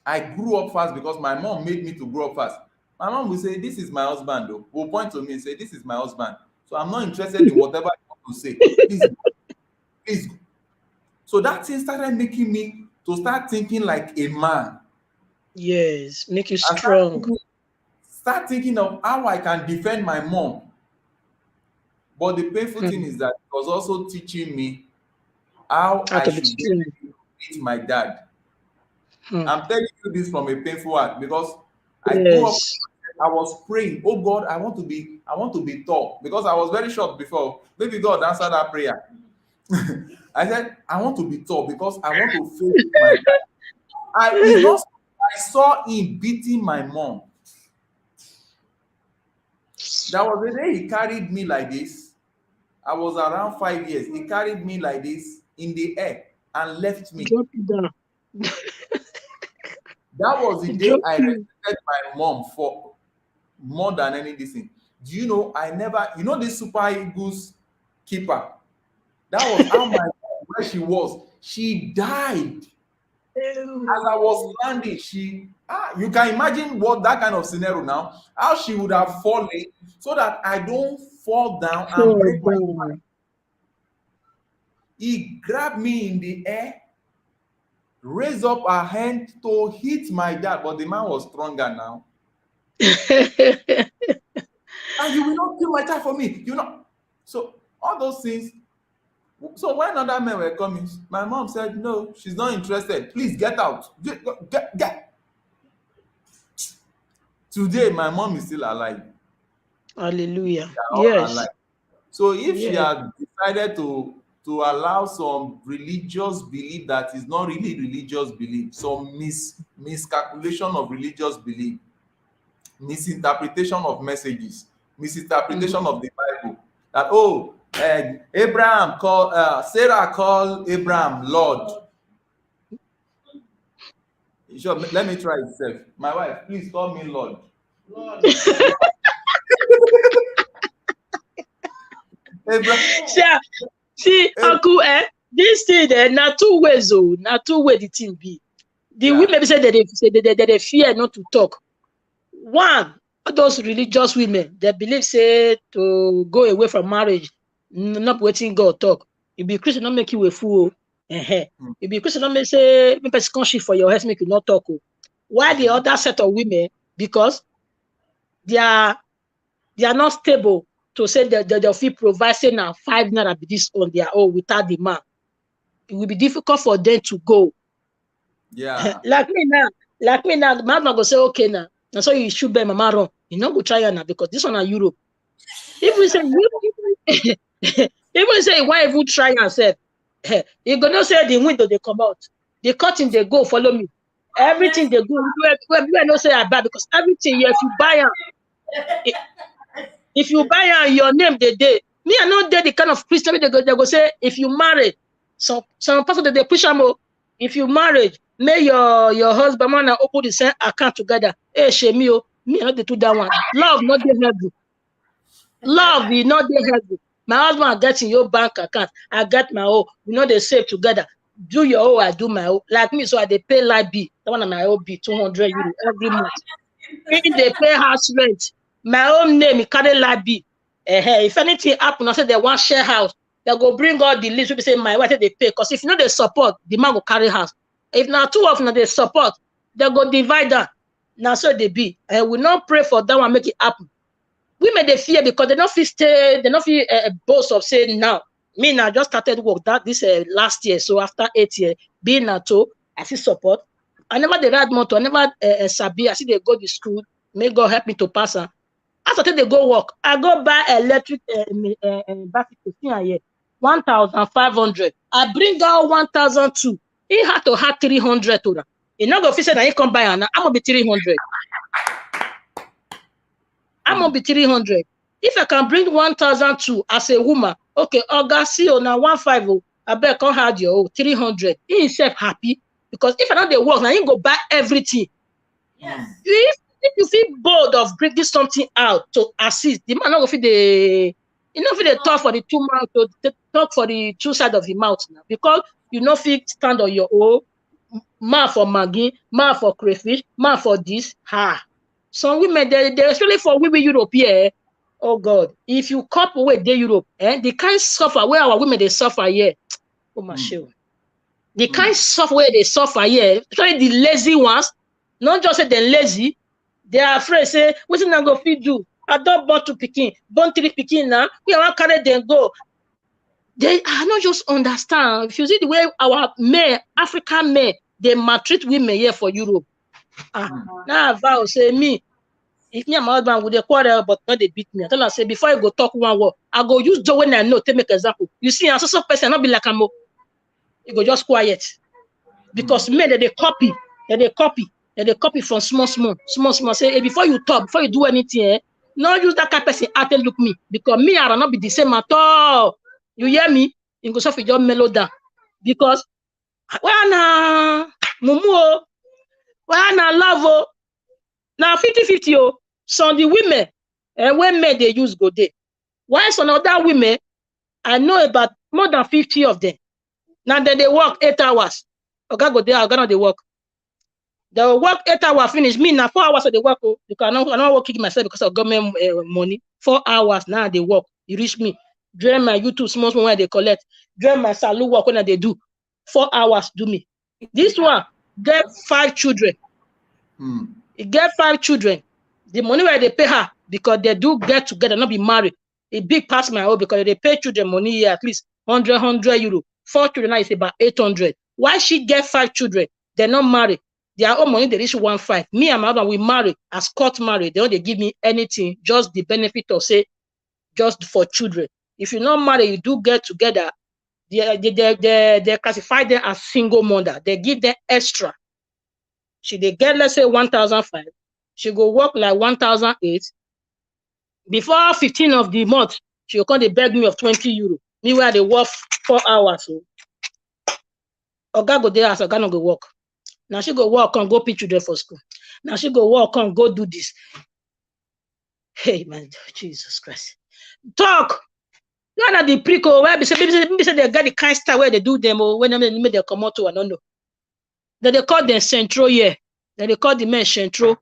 I grew up fast because my mom made me to grow up fast. My mom will say, "This is my husband," though. Will point to me and say, "This is my husband. So I'm not interested in whatever you want to say. Please, please." So that thing started making me to start thinking like a man. Yes, make you And strong. start thinking of how I can defend my mom. But the painful thing is that it was also teaching me how How I to be should get strong. ready to beat my dad. I'm telling you this from a painful heart because I grew up, Yes. I was praying, oh God, I want to be tall because I was very short before. Maybe God answered that prayer. I said, I want to be tall because I want to face my dad. It's not, I saw him beating my mom. That was the day he carried me like this. I was around 5 years. He carried me like this in the air and left me. Drop it down. That was the day Drop I it. respected my mom for more than anything. Do you know, I never, you know, this Super Eagles keeper? That was how my mom, where she was. She died. As I was landing, you can imagine what that kind of scenario now, how she would have fallen so that I don't fall down and Fall break my spine. down. He grabbed me in the air, raised up her hand to hit my dad, but the man was stronger now. And you will not kill my child for me. You know. So all those things. So when other men were coming, my mom said, "No, she's not interested. Please get out. Get. Today, my mom is still alive. Hallelujah. They are all Yes. alive. So if she Yes. had decided to allow some religious belief that is not really religious belief, some miscalculation of religious belief, misinterpretation of messages, misinterpretation of the Bible, that Abraham called Sarah called Abraham Lord. Sure, let me try it safe. My wife, please call me Lord. Lord. Abraham. See, Uncle, this thing, na two ways, na two way the thing be. The women say that they fear not to talk. One, those religious women, they believe say to go away from marriage, not waiting God talk. You be Christian, not make you a fool. You be Christian, not make say make person come for your head, make you not talk. Why the other set of women? Because they are not stable to say that they'll feel provide say now 5 naira be this on their own without the man. It will be difficult for them to go. Yeah. like me now, the man not go say okay now. And so you should be mama run. You not go try now because this one are Europe. Even say even say why even try yourself, you gonna say the window they come out, the curtain they go follow me. Everything they go, we no say I buy because everything if you buy if you buy your name the day. Me, I know the kind of Christian they go say if you marry, some person that they push them. If you married, may your husband man open the same account together. Hey, shame me, me I not the do that one. Love not the heavy. Love will not be heavy. My husband get in your bank account. I get my own. We know they save together. Do your own, I do my own. Like me, so I they pay light bill. That one of my own bill, 200 euro every month. Me they pay house rent. My own name, it carry light bill. If anything happen, I say they want share house. They go bring all the list. We say my wife they pay. Because if you know they support, the man will carry house. If now two of them they support, they go divide that. Now so they be. We not pray for that one, make it happen. Women they fear because they don't feel stay, they don't feel boast of saying now. Me now just started work this last year. So after 8 years, being at home, I see support. I never they ride motor, I never sabi. I see they go to school. May God help me to pass her. As I take they go work, I go buy electric bicycle here, 1,500. I bring out 1,002. He had to have 300 to that. He not go fit say that he come buy and I'm gonna be 300. I'm gonna be 300. If I can bring 1,002 as a woman, okay, Augustio now 150. I bet can have your 300. He himself happy because if I know they work, now he go buy everything. Yes. If you feel bold of bringing something out to assist, the man not go feel the talk for the two mouth to talk for the two side of the mouth now because you know feel stand on your own. Man for Maggie, man for crayfish, man for this. Some women they especially for women Europe here. Oh God, if you couple with the Europe, they can't suffer where our women they suffer here. Oh my show. They can't suffer where they suffer here, especially the lazy ones. Not just say they're lazy, they are afraid, say, what's it not go feed you? I don't born to Peking, born 3 Peking now. We are not carry them go. They are not just understand. If you see the way our men, African men, they maltreat women here for Europe. Now I vow say me, if me and my husband would they quarrel, but not they beat me. I tell her say before I go talk one word, I go use Joe when I know to make example. You see, I'm so person not be like I'm. You go just quiet because men they copy, they copy from small. Say hey, before you talk, before you do anything, not use that kind of person out and look me because me I will not be the same at all. You hear me? You go suffer your mellow down because well na mumu, well na love now 50-50 oh. Some the women and when men they use go day. Why some other women I know about more than 50 of them. Now then they work 8 hours. Okay, go there, I'm gonna they work. They will work 8 hours, finish. Me now 4 hours of the work. Because I'm not working myself because of government money. 4 hours now they work. You reach me. During my YouTube small when they collect. During my salute work when they do. 4 hours do me. This one get 5 children. It get 5 children. The money where they pay her because they do get together, not be married. It big past my own because they pay children money here at least 100 euro. 4 children now is about 800. Why she get 5 children? They're not married. Their own money they reach 1.5. Me and my husband we married as court married. They don't give me anything, just the benefit of say just for children. If you're not married, you do get together. They classify them as single mother. They give them extra. They get let's say 1,005. She go work like 1,008. Before 15 of the month, she will come they beg me of 20 euro. Meanwhile they work 4 hours. So Oga go there as Oga no go work. Now she go work and go pick children for school. Now she go work and go do this. Hey man, Jesus Christ. Talk. You know the prickle where they say they got the kind style where they do them or when they come out to I don't know. Then they call them centro here. Then they call the men centro.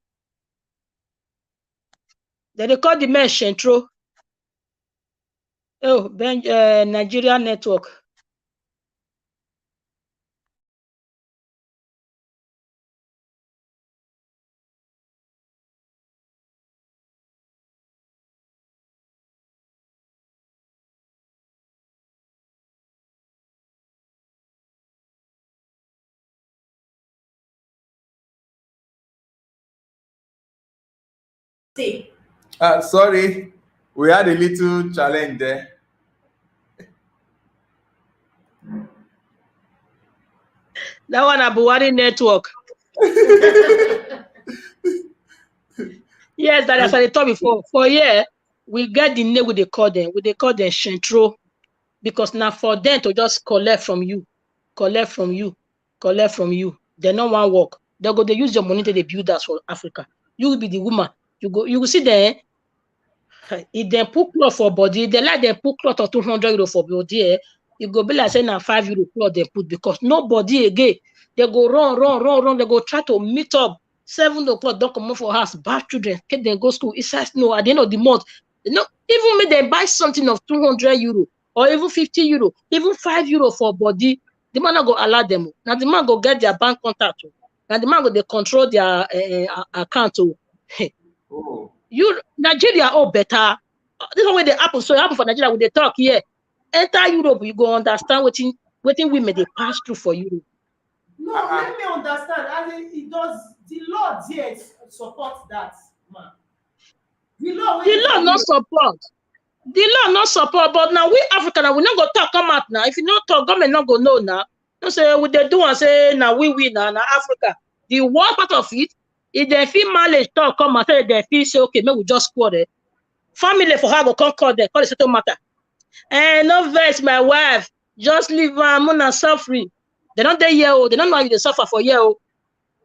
Then they call the men centro. Oh, Nigeria network. Sorry, we had a little challenge there. That one Abuwari network. Yes, that as I told before. For here, we get the name they call them. They call them centro. Because now for them to just collect from you. They don't want work. They use your money to build us for Africa. You will be the woman. You will see them. If they put cloth for body, they like them put cloth of 200 euro for body. You go be like saying now 5 euro cloth they put because nobody again. They go run. They go try to meet up. 7 o'clock don't come out for house. Bad children, take them go school. It says no at the end of the month. Even when they buy something of 200 euro or even 50 euro, even 5 euro for body, the man not go allow them. Now the man go get their bank contact. Now the man go they control their account. Oh. You Nigeria better. This is where they happen. So it happen for Nigeria when they talk here. Enter Europe, you go understand what women they pass through for Europe. No, let me understand. As it does the law there support that, man. The law no support. The law no support, but now we African, we not go talk come out now. If you not talk, government not go know now. No say we they do and say now we now Africa. The worst part of it, if they feel marriage talk come and say they feel say okay, maybe we just quarrel. Family for her go come call them, call the settle matter. And no vex my wife, just leave her, I'm suffering. They don't dey here, they don't know how they suffer for year.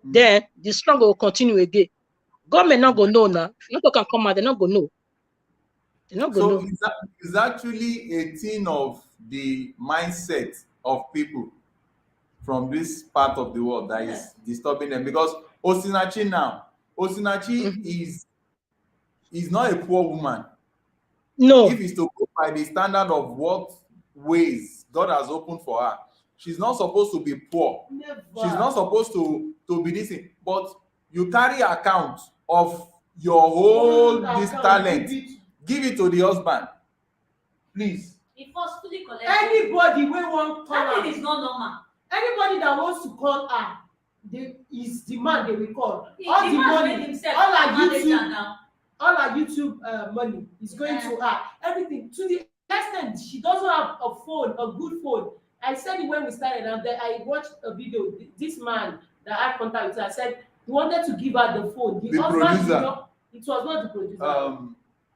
Then the struggle will continue again. Government not go know now. If you can come out, they not go know. They not go So know. it's actually a thing of the mindset of people from this part of the world that is disturbing them. Because Osinachi is not a poor woman. No. If it's to go by the standard of what ways God has opened for her, she's not supposed to be poor. Never. She's not supposed to be this thing. But you carry account of your whole this talent, give it to the husband. Please. He forcefully collected. Anybody wey wan call That her, thing is not normal. anybody that wants to call her, is the man they will call. All the money, all her YouTube money is going to her. Everything to the extent she doesn't have a phone, a good phone. I said it when we started, and then I watched a video. This man that I had contact with, I said he wanted to give her the phone. The husband did not. It was not the producer.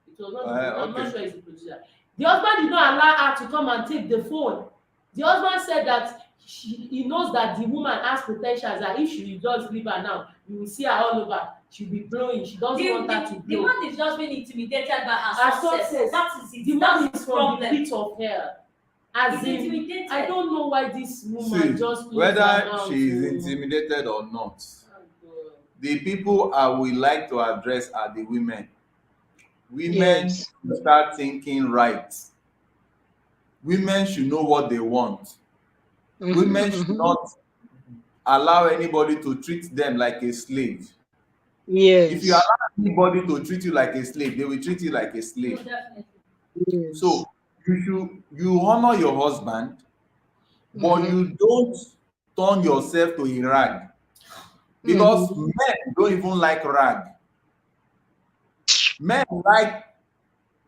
It was not. I'm not sure it's the producer. The husband did not allow her to come and take the phone. The husband said that he knows that the woman has potential, that if she just leave her now, you will see her all over. She'll be blowing. She doesn't want her to blow. The man is just being intimidated by her success. That is it. The man is from the pit of hell. As in, I don't know why this woman just whether she is intimidated or not. The people I would like to address are the women. Women should start thinking right. Women should know what they want. Women should not allow anybody to treat them like a slave. Yes. If you allow anybody to treat you like a slave, they will treat you like a slave. Yes. So you honor your husband, but you don't turn yourself to a rag. Because men don't even like rag. Men like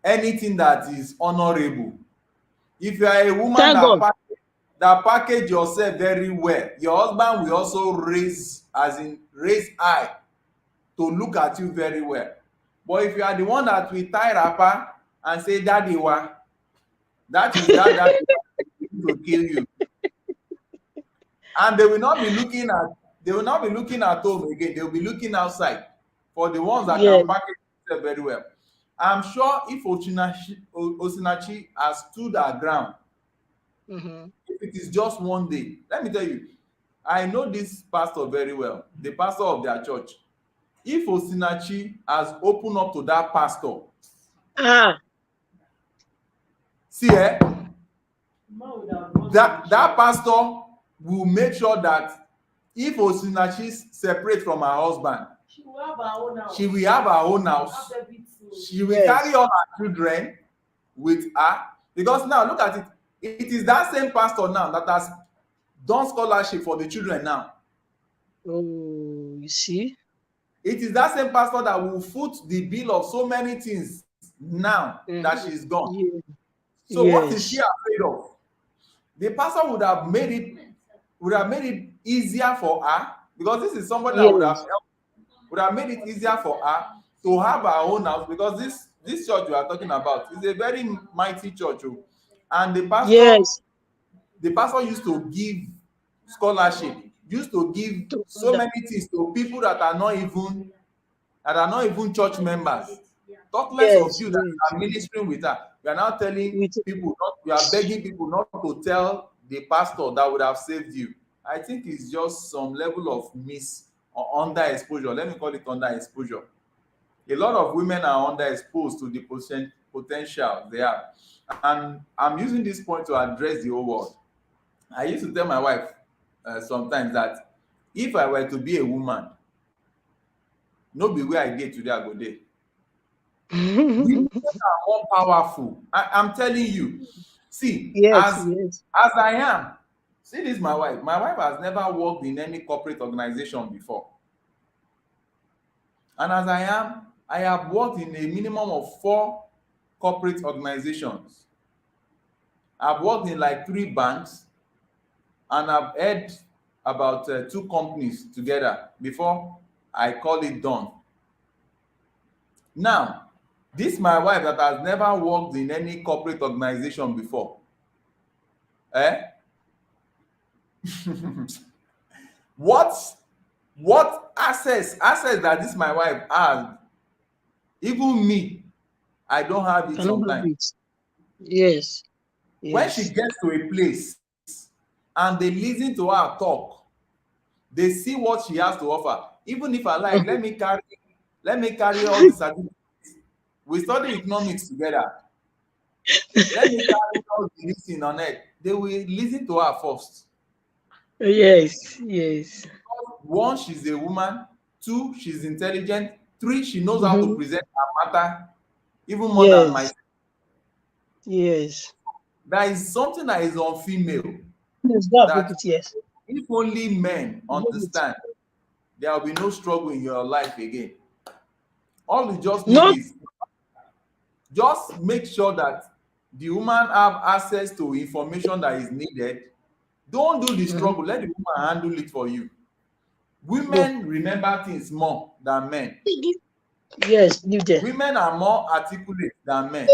anything that is honorable. If you are a woman that package yourself very well, your husband will also raise eye to look at you very well. But if you are the one that will tie wrapper and say daddy wa, that is that to kill you. And they will not be looking at home again. They will be looking outside for the ones that can package themselves very well. I'm sure if Osinachi has stood her ground, if it is just one day, let me tell you, I know this pastor very well, the pastor of their church. If Osinachi has opened up to that pastor, see, that pastor will make sure that if Osinachi separate from her husband, she will have her own house. She will carry all her children with her. Because now, look at it. It is that same pastor now that has done scholarship for the children now. Oh, you see? It is that same pastor that will foot the bill of so many things now that she's gone. Yeah. So what is she afraid of? The pastor would have made it easier for her, because this is somebody that would have made it easier for her to have her own house, because this church we are talking about is a very mighty church, and the pastor used to give scholarship, used to give so many things to people that are not even church members. Talk less of you that are ministering with her. We are now telling people, we are begging people not to tell the pastor that would have saved you. I think it's just some level of or underexposure. Let me call it underexposure. A lot of women are underexposed to the potential they have. And I'm using this point to address the whole world. I used to tell my wife sometimes that if I were to be a woman, no be where I get today, I go there. Women are more powerful. I'm telling you. See, as I am, see, this is my wife. My wife has never worked in any corporate organization before. And as I am, I have worked in a minimum of 4 corporate organizations. I've worked in like 3 banks, and I've had about 2 companies together before I call it done. Now, this my wife that has never worked in any corporate organization before. Eh? what access that this my wife has, even me, I don't have it Cannot have sometimes. it. Yes. When she Yes. gets to a place and they listen to her talk, they see what she has to offer. Even if I like, let me carry all the certificates. We study economics together. Let me carry all the listen on it. They will listen to her first. Yes. Yes. One, she's a woman. 2, she's intelligent. 3, she knows how to Mhm. present her matter, even more than Yes. myself. Yes. There is something that is on female Yes. Go and that break it. Yes. if only men Break it. understand, there will be no struggle in your life again. All you just need No. is just make sure that the woman have access to information that is needed. Don't do the Mhm. struggle. Let the woman handle it for you. Go. Women remember things more than men. Yes. Leave there. Women are more articulate than men.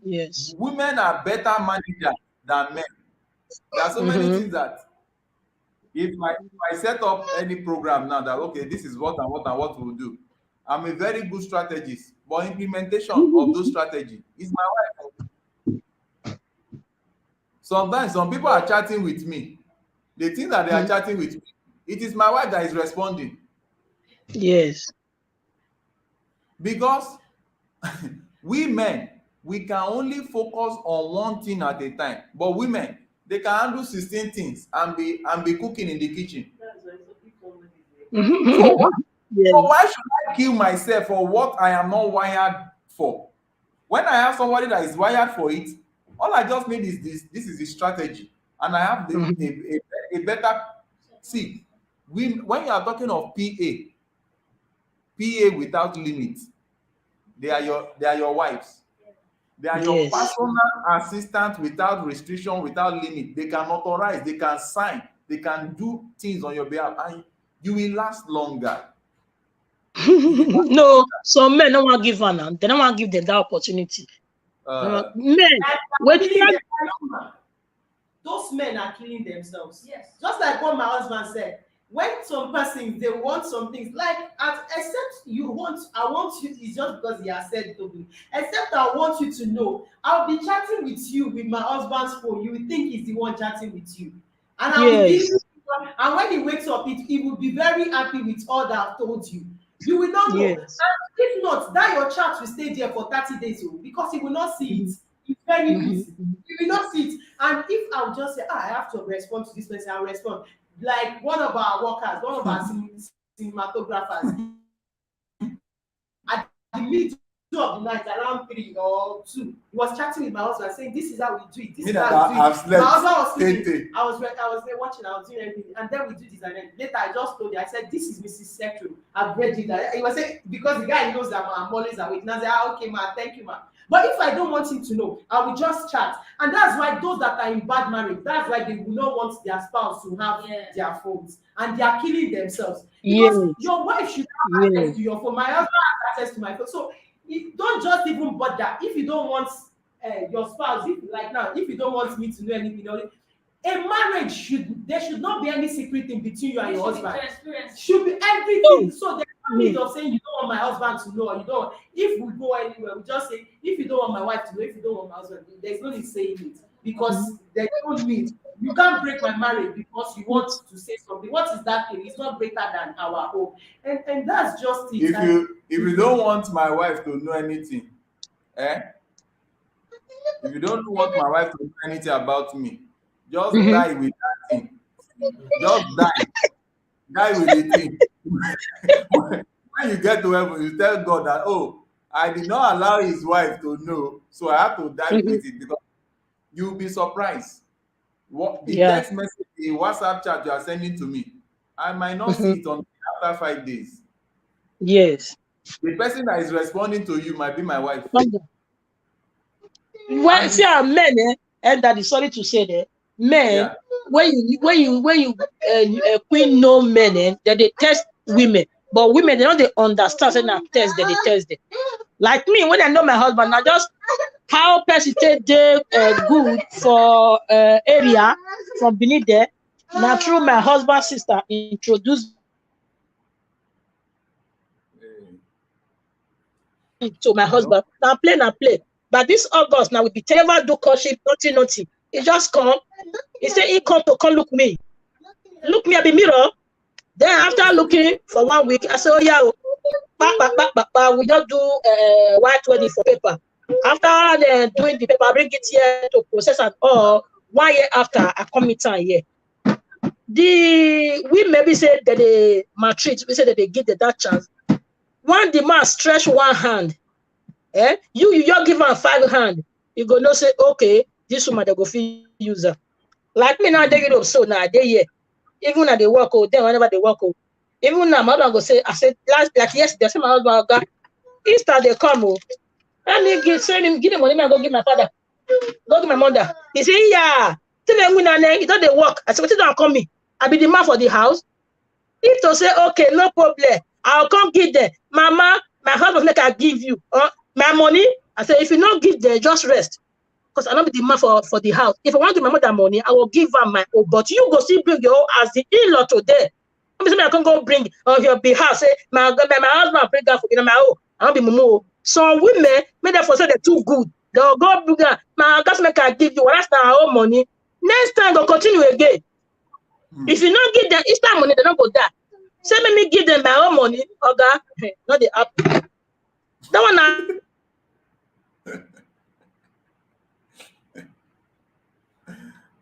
Yes. Women are better managers than men. There are so many Mhm. things that if I set up any program now that okay, this is what and what and what we'll do. I'm a very good strategist, but implementation of those strategies is my wife. Sometimes some people are chatting with me. They think that they are Mhm. chatting with me. It is my wife that is responding Yes. because we men, we can only focus on one thing at a time. But women, they can handle 16 things and be cooking in the kitchen. So why, so Yes. why should I kill myself for what I am not wired for? When I have somebody that is wired for it, all I just need is this is the strategy, and I have Mhm. a better see. When you are talking of PA without limit, they are your wives. They are your Yes. personal assistant without restriction, without limit. They can authorize, they can sign, they can do things on your behalf, and you will last longer. You will last No, some men don't want to give her now. They don't want to give them that opportunity. uh, Men, And wait, killing them. Those men are killing themselves. Yes. Just like what my husband said. When some persons they want some things, like except you want, I want you, it's just because he has said to me. Except I want you to know, I'll be chatting with you with my husband's phone. You will think he's the one chatting with you. And I'll be yes. giving, and when he wakes up, he will be very happy with all that I've told you. You will not know. Yes. And if not, that your chat will stay there for 30 days because he will not see it. Mhm. It's very Mhm. busy. You will not see it. And if I'll just say, I have to respond to this person, I'll respond. Like one of our workers, one of our cinematographers, at the middle of the night, around 3 or 2, he was chatting with my husband, saying, "This is how we do it. This me is that how we do I've it." My slept. husband was sleeping. Tete. I was there watching. I was doing everything, and then we do this, and then later I just told you. I said, "This is Mrs. Secretary. I've read it." He was saying because the guy knows that I'm always awake. And I said, "Ah, okay, ma, thank you, ma." But if I don't want him to know, I will just chat. And that's why those that are in bad marriage, that's why they will not want their spouse to have their phones. And they are killing themselves. Because Yes. your wife should have access Yes. to your phone. My husband has access to my phone. So don't just even bother. If you don't want your spouse, if like now, if you don't want me to know anything, a marriage there should not be any secret thing between you and your husband. Should be everything. No. So there's no Yes. need of saying you don't want my husband to know, or you don't. If we go anywhere, we just say if you don't want my wife to know, if you don't want my husband, there's no need saying it because there's no need. You can't break my marriage because you want to say something. What is that thing? It's not greater than our home, and that's just it. If you don't want my wife to know anything, eh? If you don't want my wife to know anything about me, just Mhm. die with that thing. Just die with the thing. When you get to heaven, you tell God that, oh, I did not allow his wife to know, so I have to die Mhm. with it because you'll be surprised. What the Yeah. text message, the WhatsApp chat you are sending to me, I might not Mhm. see it until after 5 days. Yes. The person that is responding to you might be my wife. When see our men, and that is sorry to say that men, Yeah. when you queen no men, that they test women, but women they don't they understand saying that test that they test them. Like me, when I know my husband, I just how person take the good for area from beneath there. Now through my husband's sister introduced to my husband. Now play. But this August now we be never do courtship, nothing. He just come. He say he come to come look me at the mirror. Then after looking for 1 week, I say, oh yeah, we just do white wedding for paper. After doing the paper, I bring it here to process and all. 1 year after, I come in time here. We maybe say that they maltreat, we say that they give that chance. When the man stretch one hand, you just give her 5 hand, you go no say, okay, this woman they go feel user. Like me now, they get up so now they here. Even when they work, then whenever they work, even now, my husband go say, I said, like yesterday, my husband go, Easter they come, let me give him money, I go give my father, go give my mother. He say, yeah, tell them when I don't they work. I said, what don't come me? I be the man for the house. If to say, okay, no problem, I'll come give them. Mama, my husband make I give you my money. I said, if you not give them, just rest. Because I don't be the man for the house. If I want to give my mother money, I will give her my own. But you go still bring your own as the in-law today. I can go bring on your behalf. Say my husband bring her for my own. I don't be mumu. Some women make that for say they're too good. They'll go bring her. My husband make I give you. Well, that's not our own money. Next time go continue again. If you not give them Easter money, they don't go there. Say me give them my own money. Okay, not the app. That one now.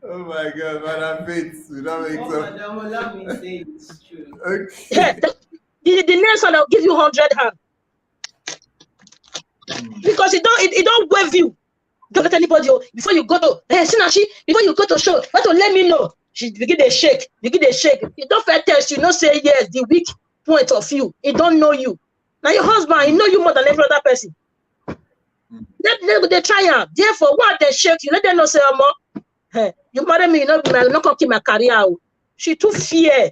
Oh my God, Madam Faith, we don't make sense. Madam, let me say it's true. Okay. Yeah, the next one I'll give you 100 hand. Because it don't wave you. Don't let anybody before you go to Osinachi, before you go to show, but to let me know. She begin to shake. You don't fair test you, not say yes, the weak point of you. He don't know you. Now your husband, he know you more than every other person. They try out. Therefore, what they shake you, let them know say, hey, you marry me, not gonna keep my career. She too fear,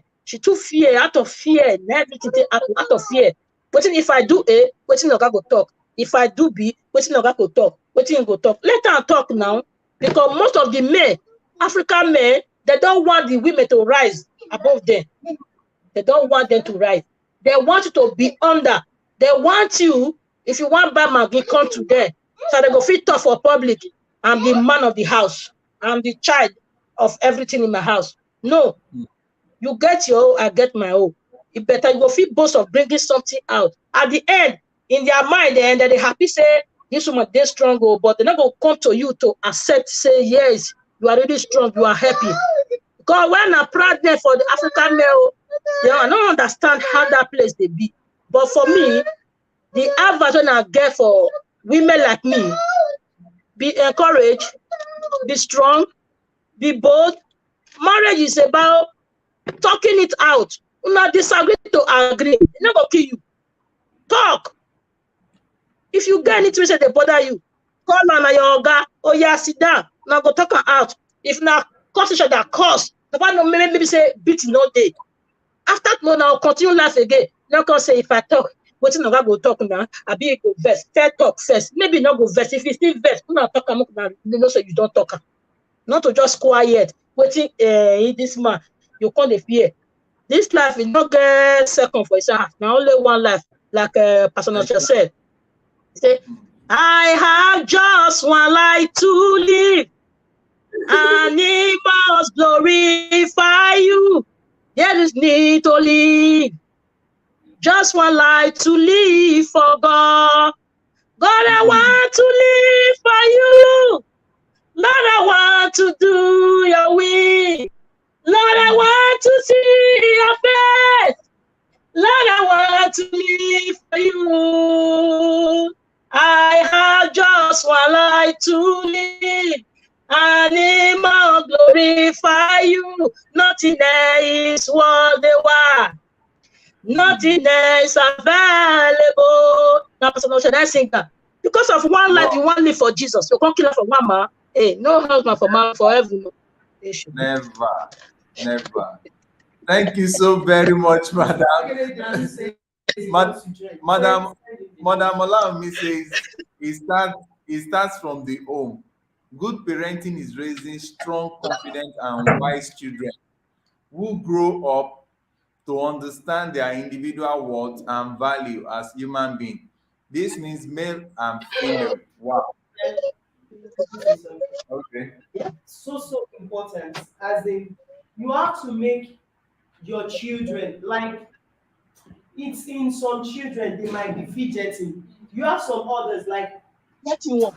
out of fear, everything out of fear. But if I do A, waiting no go talk. If I do B, waiting no go talk. Waiting go talk. Let her talk now, because most of the men, African men, they don't want the women to rise above them. They don't want them to rise. They want you to be under. They want you, if you want bad man, come to them. So they go fit tough for public. I'm the man of the house. I'm the child of everything in my house. No. You get your own, I get my own. It better you go feel boast of bringing something out. At the end, in their mind, they're happy, say, this woman, they're strong, but they're not going to come to you to accept, say, yes, you are really strong, you are happy. Because when I'm proud there for the African male, I don't understand how that place they be. But for me, the advice I get for women like me, be encouraged, be strong, be bold. Marriage is about talking it out. You not disagree to agree. It's not gonna kill you. Talk. If you get anything say they bother you, call on your oga. Oh yeah, sit down. Now go talk out. If not, cause each other cause. The one no maybe say beat no day. After no now continue life again. Now can say if I talk, what's not go talk now? I be go verse. Fair talk first. Maybe not go verse. If you still verse, you not talk. You know so you don't talk. Not to just quiet. Waiting this man, you can't fear. This life is not get second for itself. Now only one life, like Pastor Nacho said. He said, I have just one life to live, and it must glorify you. There is need to live. Just one life to live for God. God, I want to live for you. Lord, I want to do your will. Lord, I want to see your face. Lord, I want to live for you. I have just one life to live, and it must glorify you. Nothing else is what they want. Nothing else available. Now, Pastor, should I sing that? Because of one life, Wow. you want to live for Jesus. You can't kill her for one man. Hey, no husband for man forever. No. Never. Thank you so very much, madam. Madam Olami says it starts from the home. Good parenting is raising strong, confident, and wise children who grow up to understand their individual worth and value as human beings. This means male and female. Wow. Okay. So important, as in you have to make your children like, it's in some children they might be fidgeting. You have some others like, What you want?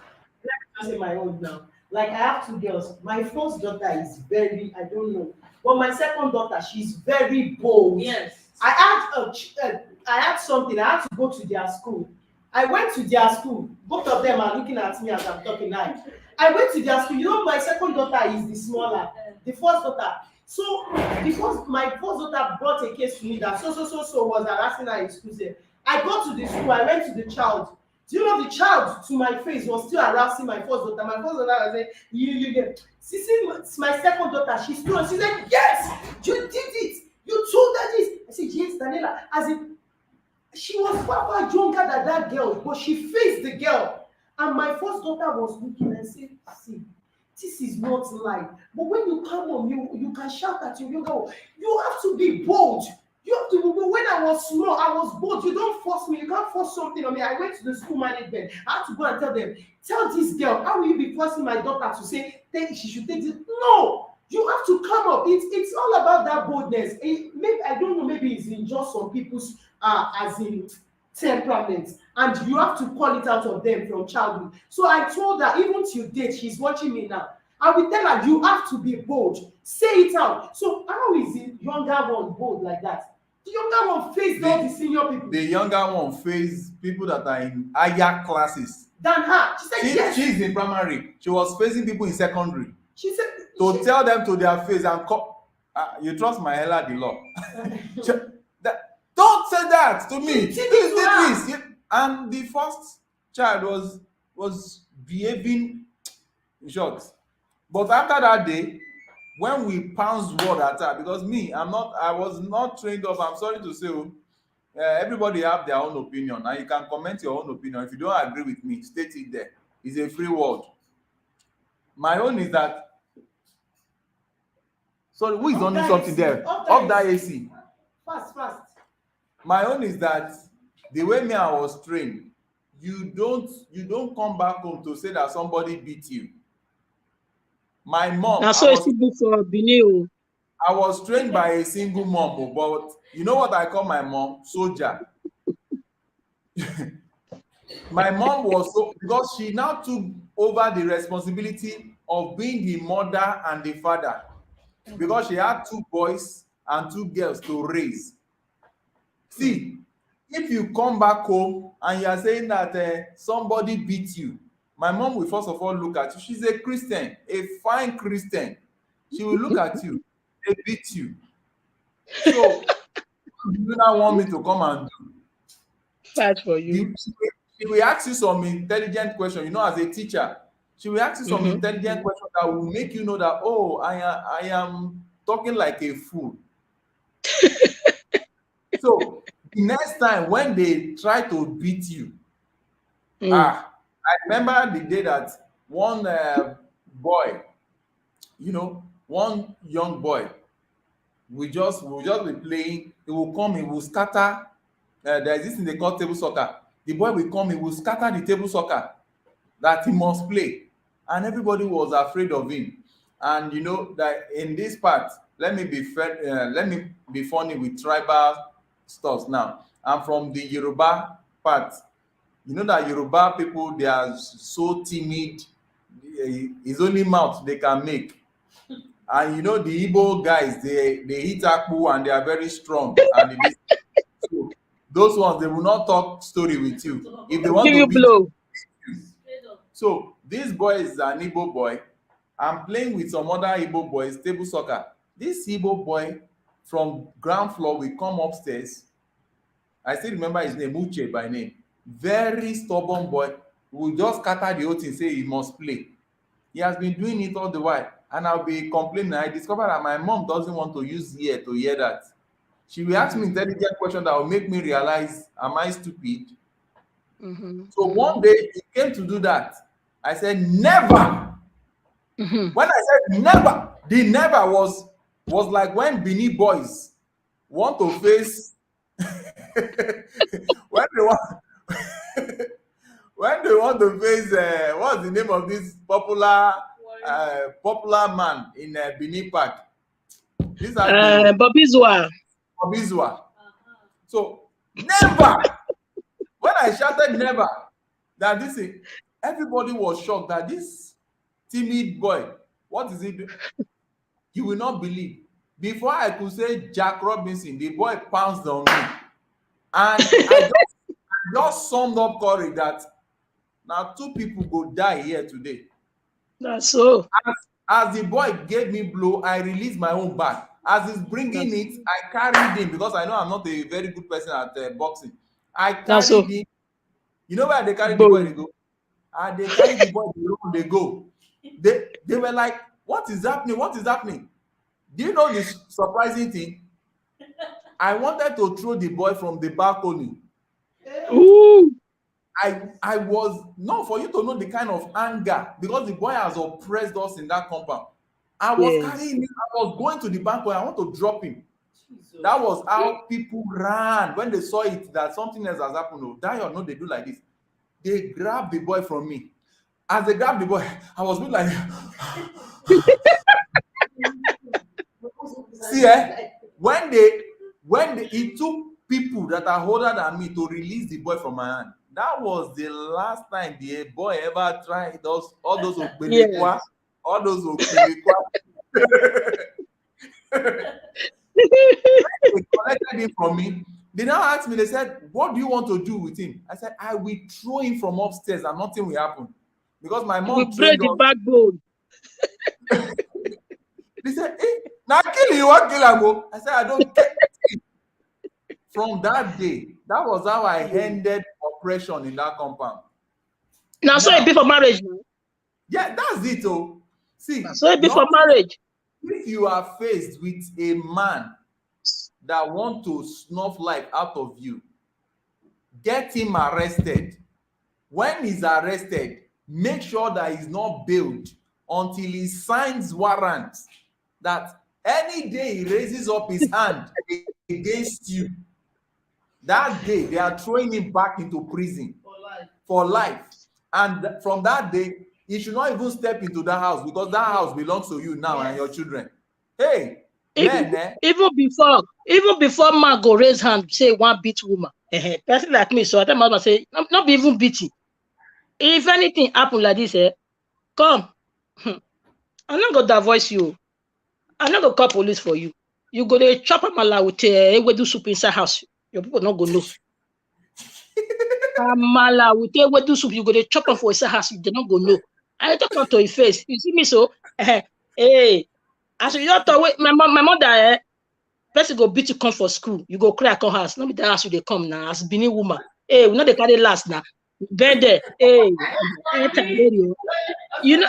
I say my own now. Like I have two girls. My first daughter is very, I don't know, but my second daughter, she's very bold. Yes. I had something. I had to go to their school. I went to their school. Both of them are looking at me as I'm talking now. I went to their school. You know, my second daughter is the smaller. The first daughter. So because my first daughter brought a case to me that so was harassing her in school. I got to the school. I went to the child. Do you know the child to my face was still harassing my first daughter? My first daughter was saying, you get. See, my second daughter, she stood. She said, yes, you did it. You told her this. I said, yes, Daniela. As in, she was far younger than that girl, but she faced the girl. And my first daughter was looking and said, see, this is not life. But when you come home, you can shout at your younger one. You have to be bold. You have to. When I was small, I was bold. You don't force me. You can't force something on me. I went to the school management. I had to go and tell them, tell this girl, how will you be forcing my daughter to say she should take this? No, you have to come up. It's all about that boldness. Maybe I don't know. Maybe it's in just some people's as in temperament, and you have to call it out of them from childhood. So I told her, even till date, she's watching me now. I will tell her, you have to be bold. Say it out. So how is the younger one bold like that? The younger one faced all the senior people. The younger one faced people that are in higher classes than her. She said, yes. She's in primary. She was facing people in secondary. She said, tell them to their face and you trust my Ella the law. Don't say that to me. Please. And the first child was behaving in short. But after that day, when we pounced word at her, because I was not trained up. I'm sorry to say, everybody have their own opinion, and you can comment your own opinion. If you don't agree with me, state it there. It's a free word. My own is that. Sorry, who is on something there? Off that AC. Fast. My own is that the way I was trained, you don't come back home to say that somebody beat you. My mom. That's so it's before Benin. I was trained by a single mom, but you know what I call my mom? Soldier. My mom was because she now took over the responsibility of being the mother and the father, because she had 2 boys and 2 girls to raise. See, if you come back home and you are saying that somebody beat you, my mom will first of all look at you. She's a Christian, a fine Christian. She will look at you. They beat you. So, you don't want me to come and do. Fight for you. She will ask you some intelligent question. You know, as a teacher, she will ask you some intelligent question that will make you know that, oh, I am talking like a fool. So the next time when they try to beat you, I remember the day that one boy, one young boy, we just be playing. He will come, he will scatter. There is this thing they call table soccer. The boy will come, he will scatter the table soccer that he must play, and everybody was afraid of him. And you know that in this part, let me be funny with tribal stuff now. I'm from the Yoruba part. You know that Yoruba people, they are so timid. It's only mouth they can make. And you know the Igbo guys, they eat akpu and they are very strong. And so those ones, they will not talk story with you. If they want to beat you. So this boy is an Igbo boy. I'm playing with some other Igbo boys, table soccer. This Igbo boy from ground floor will come upstairs. I still remember his name, Uche by name. Very stubborn boy. Will just scatter the whole thing, say he must play. He has been doing it all the while, and I'll be complaining. I discovered that my mom doesn't want to use ear to hear that. She will ask me intelligent question that will make me realize, am I stupid? So one day he came to do that. I said, never. When I said never, the never was like when Benin boys want to face when they want when they want to face what's the name of this popular man in Benin Park? This has Obizwa. So never. When I shouted never, that this thing, everybody was shocked that this timid boy, what is he doing? You will not believe. Before I could say Jack Robinson, the boy pounced on me. And I just summed up courage that now 2 people go die here today. That's so. As the boy gave me blow, I released my own back. As he's bringing it, I carried him because I know I'm not a very good person at boxing. I carried him. You know where they carry the boy they go? And they carry the boy they go. They were like, what is happening? What is happening? Do you know this surprising thing? I wanted to throw the boy from the balcony. Ooh. I was, not for you to know the kind of anger, because the boy has oppressed us in that compound. I was carrying him, I was going to the balcony, I want to drop him. Jesus. That was how people ran when they saw it, that something else has happened. Oh, that you know they do like this. They grabbed the boy from me. As they grabbed the boy, I was like, see, when it took people that are older than me to release the boy from my hand. That was the last time the boy ever tried all those Okpelekwa, all those Okpelekwa. They collected him from me. They now asked me, they said, what do you want to do with him? I said, I will throw him from upstairs and nothing will happen. Because my mom break the backbone. They said, hey, now kill you, what kill him? I said, I don't care. From that day, that was how I ended oppression in that compound. Now, so it be for marriage. Yeah, that's it. Oh, see, so it be for marriage. If you are faced with a man that want to snuff life out of you, get him arrested. When he's arrested, make sure that he's not bailed until he signs warrants that any day he raises up his hand against you, that day they are throwing him back into prison for life. And from that day, he should not even step into that house, because that house belongs to you now and your children. Hey, even before man go raise hand, say one beat woman. Person like me, so I tell my husband, say, not be even beating. If anything happen like this, come. I'm not gonna divorce you. I'm not gonna call police for you. You go to chop amala with ewedu soup inside house. Your people not gonna know. Amala with ewedu soup, you go to chop am for inside house. They not gonna know. I talk on to your face. You see me so? Hey, as you talk, wait, my mother, person go beat you come for school. You go cry come house. Not be that house you they come now. As Benin woman. Hey, we not they carry last now. Bed there. Hey, you know,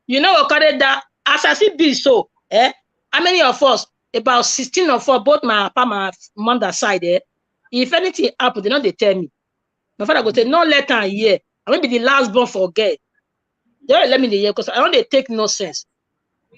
you know what carry that as I see be so. How many of us? About 16 of us, both my papa, my mother side. If anything happen, they know they tell me. My father go say, no let her hear. I will be the last born forget. They don't let me hear because I don't they take no sense.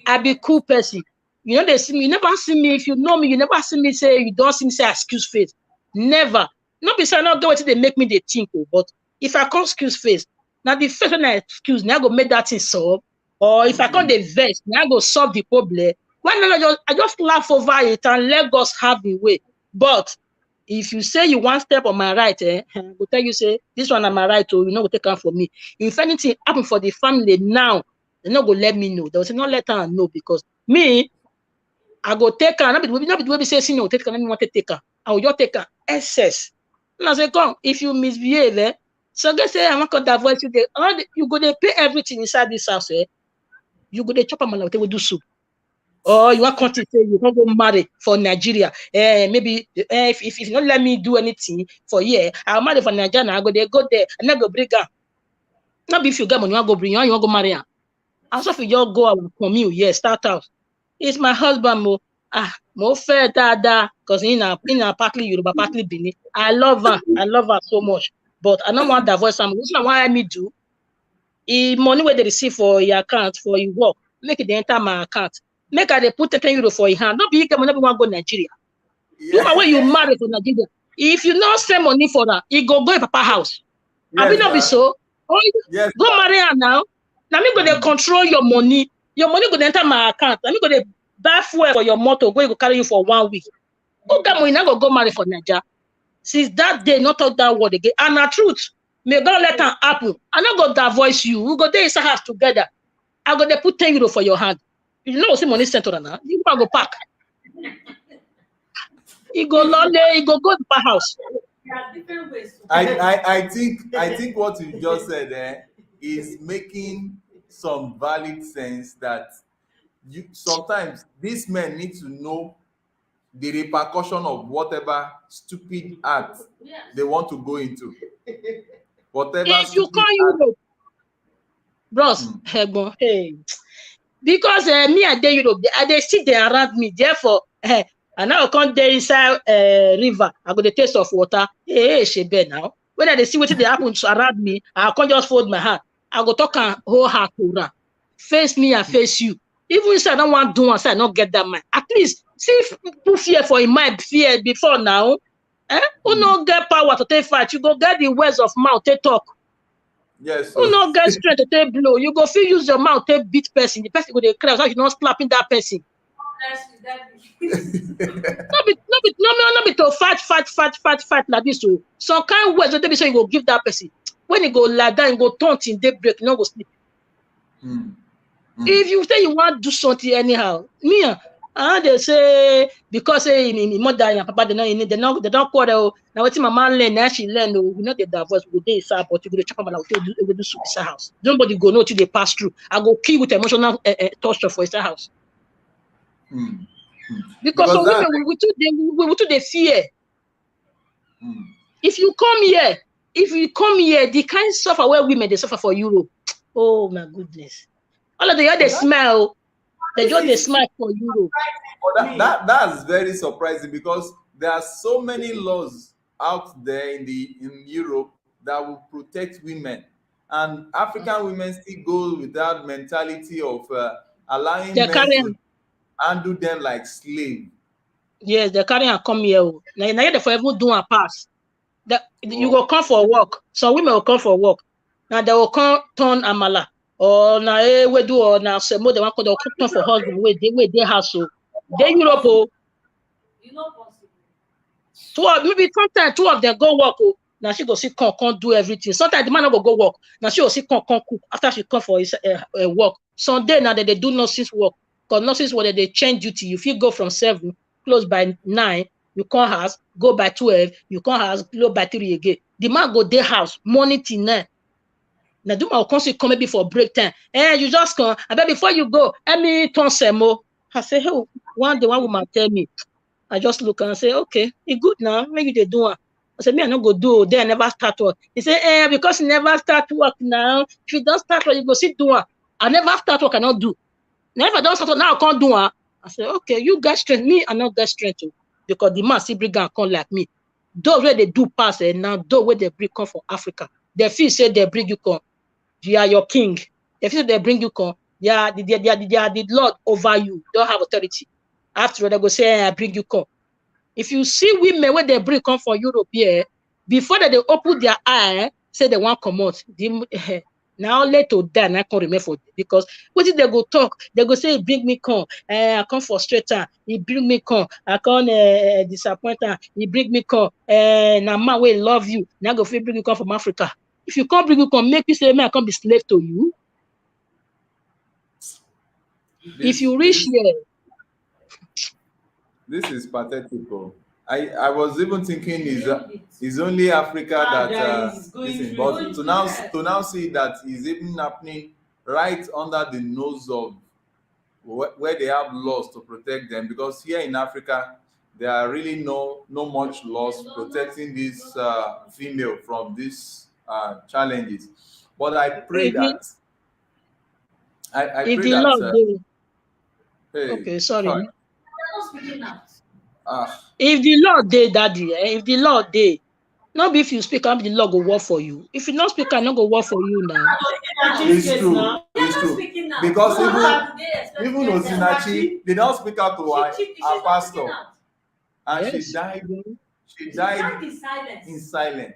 I be cool person. You know they see me. You never see me. If you know me, you never see me say you don't see me say excuse face. Never. Not be saying not go until they make me they think. But if I can't excuse face, now the first when I excuse, now I go make that thing solve. Or if I can't the vex, now I go solve the problem. Why not? I just laugh over it and let God have the way. But if you say you one step on my right, I will tell you say this one on my right, or you know, will take care for me. If anything happen for the family now, they not go let me know. They will say not let her know because me, I go take her. Not be the way we say no, take her. Let me want to take her. I will just take her excess. And I say come if you misbehave, so guess say I want to divorce you. You go to pay everything inside this house. You go to chop a man like we do soup. Or you want country say you can't go marry for Nigeria. Maybe if you don't let me do anything for year, I'll marry for Nigeria. I go there, and I go bring her. Not if you get money, you want to go bring her, you want to go marry her. And so if you just go out and commute, yeah, start out. It's my husband, mo fair dada, because in a partly Yoruba, partly Benin. I love her so much. But I don't want that voice. This is why I me do. Money where they receive for your account for your work, make it enter my account. Make her they put 10 euro for your hand. Don't be money want go Nigeria. Yeah. Do when you marry for Nigeria. If you not spend money for that, you go in Papa house. Yes, I will not be so. Yes, go marry her now. Now me gonna control your money. Your money gonna enter my account. Now me gonna buy fuel for your motor. Go carry you for 1 week. Who come when I go marry for Nigeria? Since that day, not talk that word again. And the truth, may God let her happen. I'm not gonna divorce you. We go there inside house together. I go there put 10 euro for your hand. You know see money center now. You go pack. You go lolly, you go to my house. I think what you just said is making some valid sense that you sometimes these men need to know the repercussion of whatever stupid act they want to go into. Whatever if you call Europe, bros, hey, because me and they Europe, they sit there around me. Therefore, and now I come there inside river. I got the taste of water. Hey, she bad now. When they see what they happen around me, I can't just fold my hand. I go talk and hold her to run. Face me and face you. Even if I don't want to do one, I not get that mind. At least see if put fear for in mind fear before now. Who no get power to take fight? You go get the words of mouth take talk. Yes. Who no get strength to take blow? You go feel use your mouth take beat person. The person go dey cry so you not slapping that person. No be to fight like this. So some kind of words wey be so you go give that person. When you go lie down, you go turn till day break, you no go sleep. If you say you want to do something anyhow, me they say because in mother and papa they don't quarrel. Now what my man learn, now she learn. We know the divorce. We go dey sad, but you go chop am like we go do soup inside house. Nobody go know till they pass through. I go kill with emotional torture for inside house. Because some women we too they fear. If you come here, the kind of suffer where women they suffer for Europe. Oh my goodness. All of the other smile, they just they smile for Europe. That's very surprising because there are so many laws out there in Europe that will protect women, and African women still go with that mentality of allowing men to handle them like slave. Yes, they carry and come here. Now they for even do a pass. You go come for work. Some women will come for work. Now they will come turn amala. Or now we do or now some more they want to come for husband. Wait, they house so. They Europe. You know possible. Maybe sometimes 2 of them go work. Now she go see come do everything. Sometimes the man will go work. Now she will see come cook after she come for his work. Sunday now that they do nurses work. Because nurses work they change duty. If you go from 7, close by 9, you come house, go by 12, you come house, close by 3 again. The man go their house, morning till 9. Now do my come maybe for break time. You just come. And then before you go, let me turn semo. I say, hey, one woman tell me. I just look and say, okay, it's good now. Maybe they do it. I said, me, I not go do. They never start work. He say, because you never start work now. If you don't start work, you go sit do it. I never start work, I not do. Now if I don't start work, now I can't do it. I say, okay, you got strength. Me, I not got strength too. Because the man see bring and come like me. Those where they do pass now, those where they bring come from Africa. They feel say they bring you come. You are your king. They feel they bring you come. They are the Lord over you. Don't have authority. After all, they go say, I bring you come. If you see women when they bring come from Europe here, before they open their eye, say they want come out. Now later die, I can't remember for because what did they go talk? They go say, bring me come. I come frustrate her. He bring me come. I can't disappoint her. He bring me come. Now man will love you. Now go bring you come from Africa. If you can't bring you come, make you say, man, I can't be slave to you. If you reach here. This is pathetic. I was even thinking is only Africa that is but to now see that is even happening right under the nose of where they have laws to protect them, because here in Africa there are really no much laws protecting this female from these challenges. But I pray If the, that I if pray the that law dey, hey, okay, sorry. hi, They're not speaking out. ah, If the law dey, daddy, if the law dey, no be if you speak am the law go work for you. If you not speak am, no go work for you now. it's true, They're it's not true, speaking out. because So even how do they expect even to get them? Osinachi, they don't speak out to her She's not pastor, speaking out. and Yes. she died She died in in silence. silence.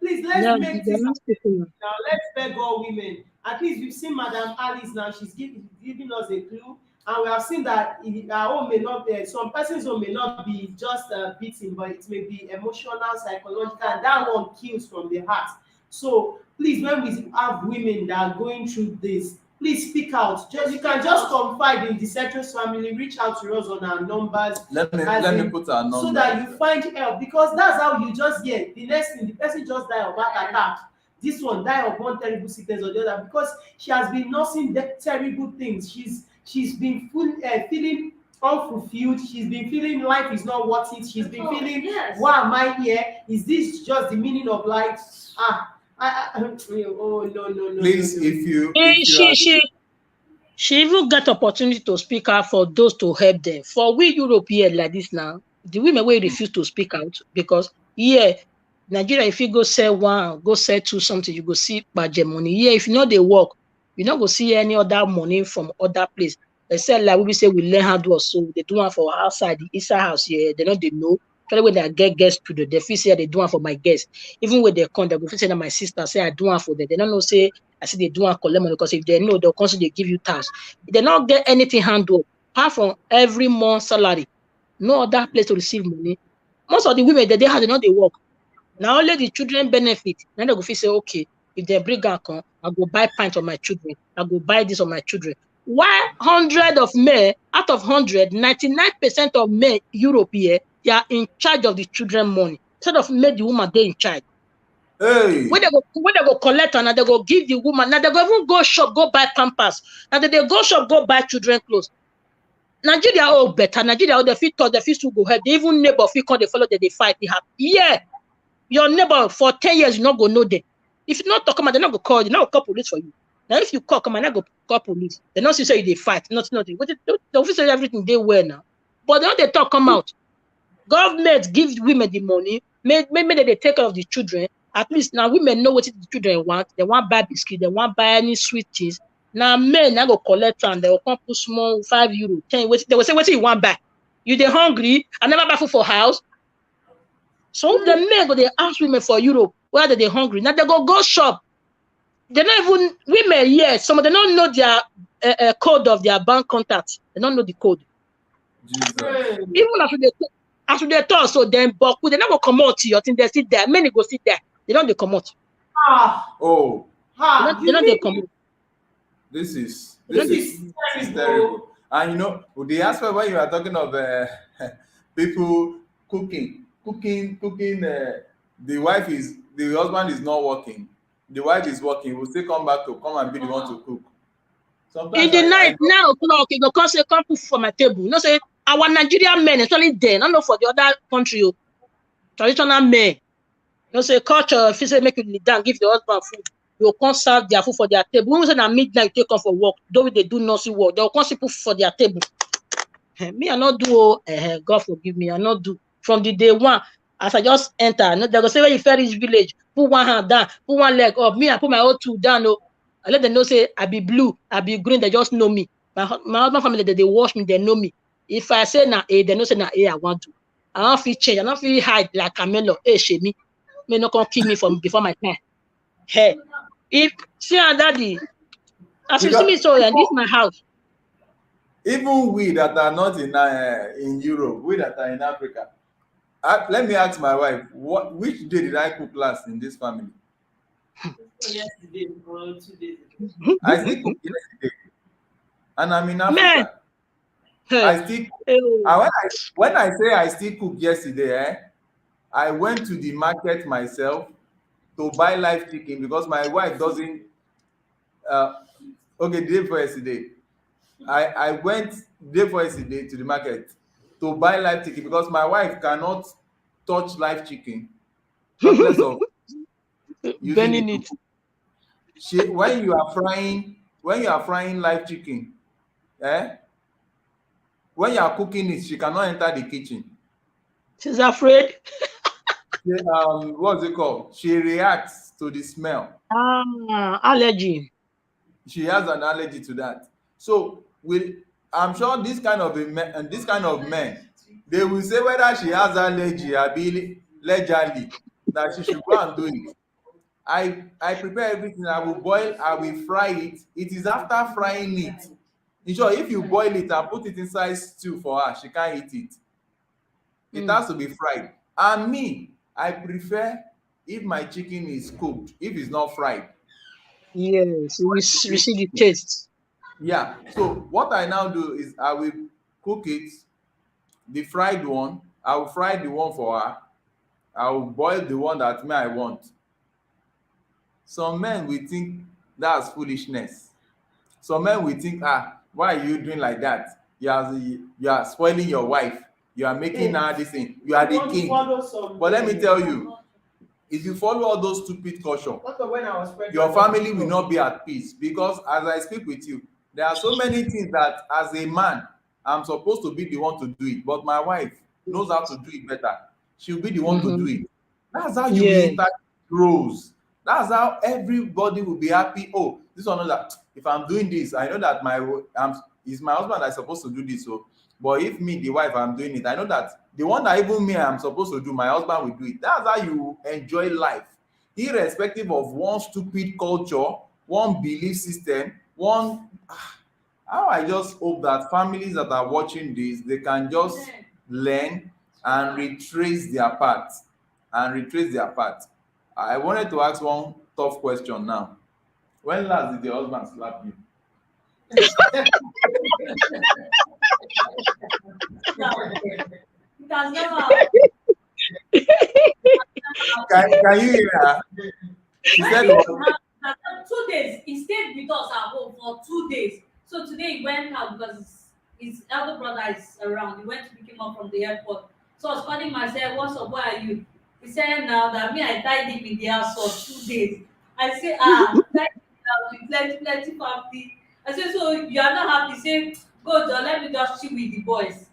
Please, Yeah, let's make they're this not speaking out. now. Let's beg all women. At least we've seen Madam Alice now. She's giving us a clue, and we have seen that our own may not be. Some persons own may not be just beating, but it may be emotional, psychological, and that one kills from the heart. So please, when we have women that are going through this, please speak out. Just you can just confide in the Cetrus family. Reach out to us on our numbers. Let me put our number So that you find help, because that's how you just get the next thing. The person just die of heart attack, this one die of one terrible sickness or the other, because she has been nursing the terrible things. She's been feeling unfulfilled. She's been feeling life is not worth it. She's been feeling, yes. why am I here? Is this just the meaning of life? Oh no. please, no. if you She even get opportunity to speak out for those to help them. For we Europe here like this now, the women will refuse to speak out because here, Nigeria, if you go sell one, go sell two something, you go see budget money. Here, if you know they work, you not go see any other money from other place. They say like we say we learn how to do so they do one for outside the inside house here. They know. Especially when they get guests to the feel say they do one for my guests. Even when they come, they go say that my sister say I do one for them. They don't know say I say they do one collect money, because if they know they'll constantly give you tax. They not get anything handled apart from every month salary. No other place to receive money. Most of the women that they have, they know they work. Now only the children benefit. Then they go feel say, okay, if they bring a come, I go buy pint for my children. I go buy this for my children. Why 100 of men out of 100, 99% of men Europe here, they are in charge of the children money. Instead of make the woman they in charge. hey, When they go collect her, now they go give the woman. Now they go even go shop, go buy pampers. Now they go shop, go buy children clothes. Nigeria all better. Nigeria all the fit talk, the fit to go help. They even neighbor fit come, they follow them, they fight, they have. Yeah. Your neighbor for 10 years, you not go know them. If you not talk about, they're not go call, they not go call police for you. Now if you call, come on, not go call police. They not say they fight, nothing. But the officer everything they wear now. But they don't they talk come out. Government give women the money, maybe they take care of the children. At least now women know what the children want. They want buy biscuit, they want buy any sweet things. Now men now go collect and they will come put small €5, 10. They will say, what you want buy? You they hungry? I never buy food for house. So the men go they ask women for Europe whether they hungry. Now they go shop. They not even women. Yes, some of them don't know their code of their bank contacts. They don't know the code. Jesus. Even after they talk, so then but they never come out to you. I think they sit there. Many go sit there. They don't they come out. Oh, They don't they come out. this is terrible. And you know, the aspect when you are talking of people cooking, the husband is not working, the wife is working, will still come back to come and be the one to cook. In Sometimes the night, 9 o'clock, you go come say, come put for my table. You know, say our Nigerian men, especially then, I don't know for the other country, traditional men. You know, say culture, if you say make you kneel down, give the husband food, you come serve their food for their table. When we say at midnight, take off for work, though they do nursing work, they'll come see put for their table. Me, I not do, God forgive me, I not do. From the day one, as I just enter, they go say, when you fair reach village, put one hand down, put one leg up. Me, I put my own two down. No. I let them know, say, I be blue, I be green, they just know me. My husband family, they wash me, they know me. If I say na A, they know say na A, I want to. I don't feel change, I don't feel hide like Camelo. Hey, shame me. May not come kill me from before my time. Hey, if, see, daddy, as you see me, so, and this is my house. even we that are not in Europe, we that are in Africa, let me ask my wife, which day did I cook last in this family? Yesterday or 2 days ago. I still cook yesterday, and I'm in Africa. I still and when I say I still cook yesterday, I went to the market myself to buy live chicken because my wife doesn't okay, the day for yesterday. I went day for yesterday to the market to buy live chicken because my wife cannot touch live chicken, talk less of using it Burning to it. cook. When you are frying live chicken, eh, when you are cooking it, she cannot enter the kitchen. She's afraid. What's it called? She reacts to the smell. Allergy. She has an allergy to that. So I'm sure this kind of men, they will say whether she has allergy or legally that she should go and do it. I prepare everything. I will boil, I will fry it. It is after frying it. In short, if you boil it and put it inside stew for her, she can't eat it. It has to be fried. And me, I prefer if my chicken is cooked, if it's not fried. Yes, we see the taste. Yeah. So what I now do is I will cook it, the fried one. I will fry the one for her. I will boil the one that me I want. Some men will think that's foolishness. Some men will think, why are you doing like that? You are spoiling your wife. You are making her this thing. You are the king. But let me tell you, if you follow all those stupid caution, your family will not be at peace. Because as I speak with you, there are so many things that as a man, I'm supposed to be the one to do it. But my wife knows how to do it better. She'll be the one to do it. That's how you will Yeah. impact grows. That's how everybody will be happy. Oh, this one knows that if I'm doing this, I know that it's my husband that's supposed to do this. So, but if me, the wife, I'm doing it, I know that the one that even me I'm supposed to do, my husband will do it. That's how you enjoy life, irrespective of one stupid culture, one belief system, one. How I just hope that families that are watching this, they can just learn and retrace their path. I wanted to ask one tough question now. When last did your husband slap you? It has never happened. Can you hear her? She When said it what? happened, 2 days, he stayed with us at home for 2 days. So today he went out because his elder brother is around. He went to pick him up from the airport. So I was calling myself, what's up, where are you? He said now that me, I tied him in the house for 2 days. I say, tied him in the house with plenty family. I said, so you are not happy? He say, go John, let me just chill with the boys.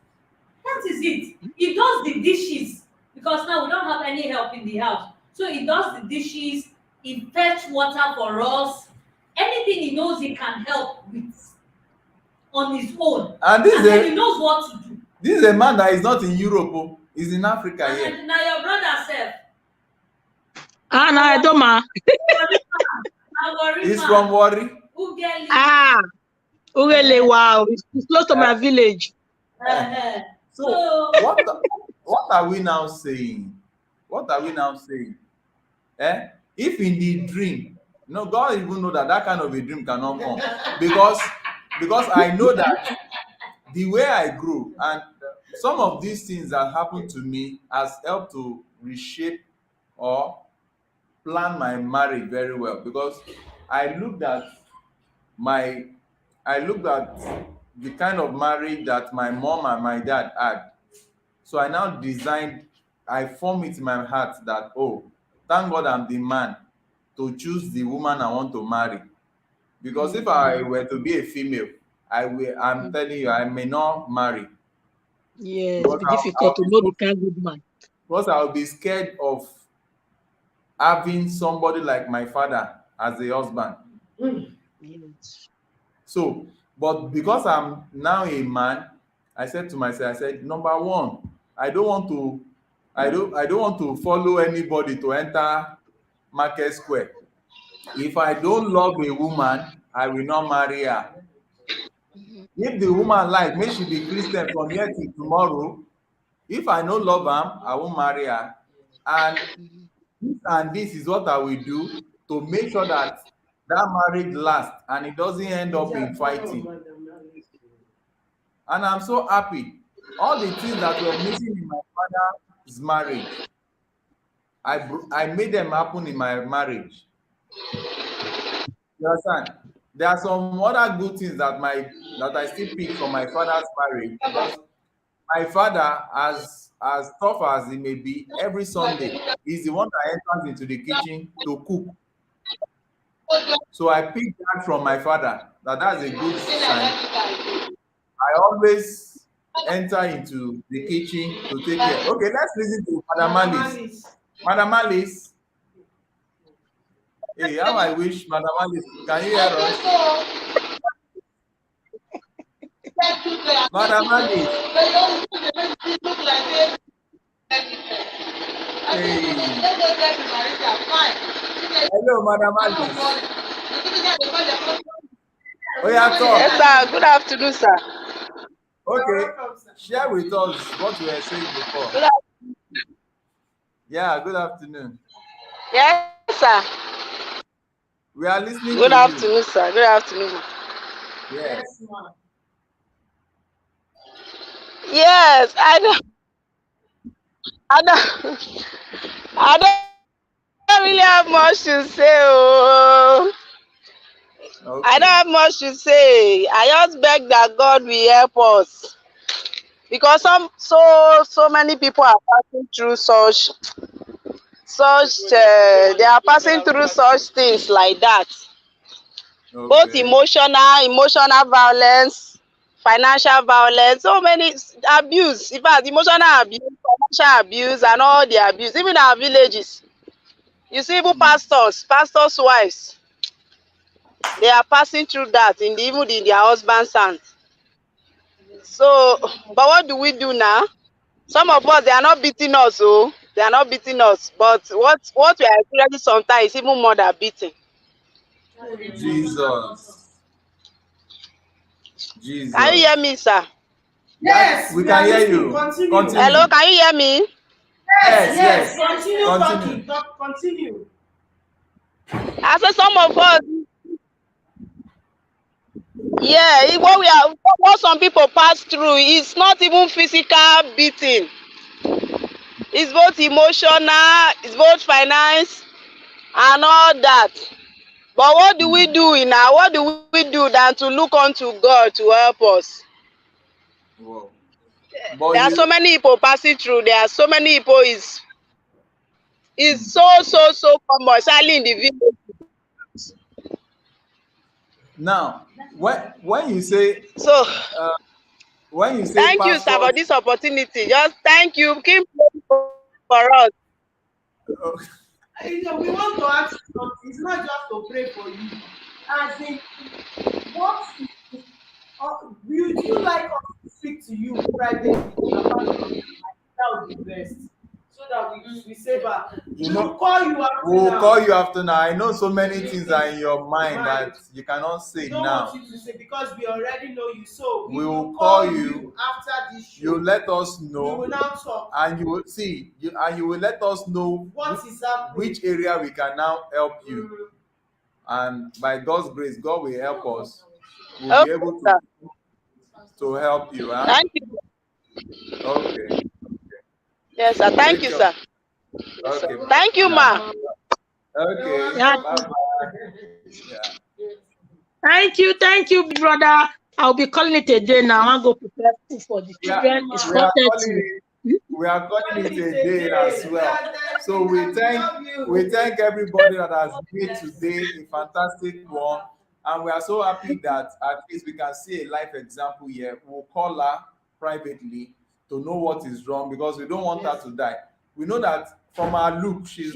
That is it. He does the dishes because now we don't have any help in the house. So he does the dishes, he fetch water for us. Anything he knows he can help with on his own. And And then he knows what to do. this is a man that is not in Europe, oh. He's in Africa here. And now your brother self. No, I don't mind. He's from Warri. Ugeli. Ugele, wow. It's close to my village. So what are we now saying? What are we now saying? If in the dream, no, God even know that kind of a dream cannot come. Because I know that the way I grew and some of these things that happened to me has helped to reshape or plan my marriage very well. Because I looked at the kind of marriage that my mom and my dad had. So I now I form it in my heart that, oh, thank God I'm the man to choose the woman I want to marry. Because if I were to be a female, I'm telling you, I may not marry. Yes, Because it's difficult to know the kind of good man. Because I'll be scared of having somebody like my father as a husband. Yes. So, but because I'm now a man, I said to myself, I said, number one, I don't want to follow anybody to enter Market Square. If I don't love a woman, I will not marry her. If the woman like, may she be Christian from here till tomorrow. If I no love am, I won't marry her. And this is what I will do to make sure that marriage lasts and it doesn't end up in fighting. And I'm so happy. All the things that were missing in my father's marriage, I made them happen in my marriage. You understand? there are some other good things that I still pick from my father's marriage, because my father, as tough as he may be, every Sunday is the one that enters into the kitchen to cook. So I picked that from my father, that's a good sign. I always enter into the kitchen to take care. Okay, let's listen to Madam Alice. Madam Alice. Hey, how I wish Madam Alice, can you hear us? Madam Alice. Hey. Hello, Madam Alice. Oh, yeah, talk. Yes, sir. Good afternoon, sir. Okay, share with us what you were saying before. Yeah, good afternoon. Yes, sir. We are listening Good to afternoon, you. sir. Good afternoon. Yes. Yes, I don't, I don't really have much to say. Oh, I don't Okay. have much to say. I just beg that God will help us, because so many people are passing through they are passing through such things like that. Both Okay. emotional violence, financial violence, so many abuse. In fact, emotional abuse, financial abuse, and all the abuse. Even our villages, you see, even pastors' wives, they are passing through that even in their husband's hands. So, but what do we do now? Some of us, they are not beating us, oh, they are not beating us. But what we are experiencing sometimes is even more than beating. Jesus. Can you hear me, sir? Yes, we can hear you. Continue. Hello, can you hear me? Yes. Continue. Continue. I said some of us, yeah, what some people pass through is not even physical beating. It's both emotional, it's both finance and all that. But what do we do what do we do than to look unto God to help us? Wow. There are so many people passing through. There are so many people is so common, especially in the village. Now, when you say So thank you, sir, for pastors, this opportunity. Just thank you. Keep praying for us. We want to ask you something. It's not just to pray for you. As in, what is, do you like us to speak to you privately? Apart from that would be best. So that we save her. We'll call you after we'll now. call you after now. I know so many things are in your mind that you cannot say don't now. Want you to say, because we already know you. So we will call you after this show. You let us know. We will now talk. And you will see, and you will let us know what is happening, which area we can now help you. And by God's grace, God will help us. We'll be able to help you. Huh? Thank you. Okay. Yes, sir. Thank you, sir. Okay. Thank you, ma. Okay. Yeah. Bye-bye. Yeah. Thank you, brother. I'll be calling it a day now. I'll go prepare food for the children. It's 4:30. We are calling it a day as well. So we thank everybody that has made today a fantastic one. And we are so happy that at least we can see a life example here. We'll call her privately to know what is wrong, because we don't want her to die. We know that from her look, she's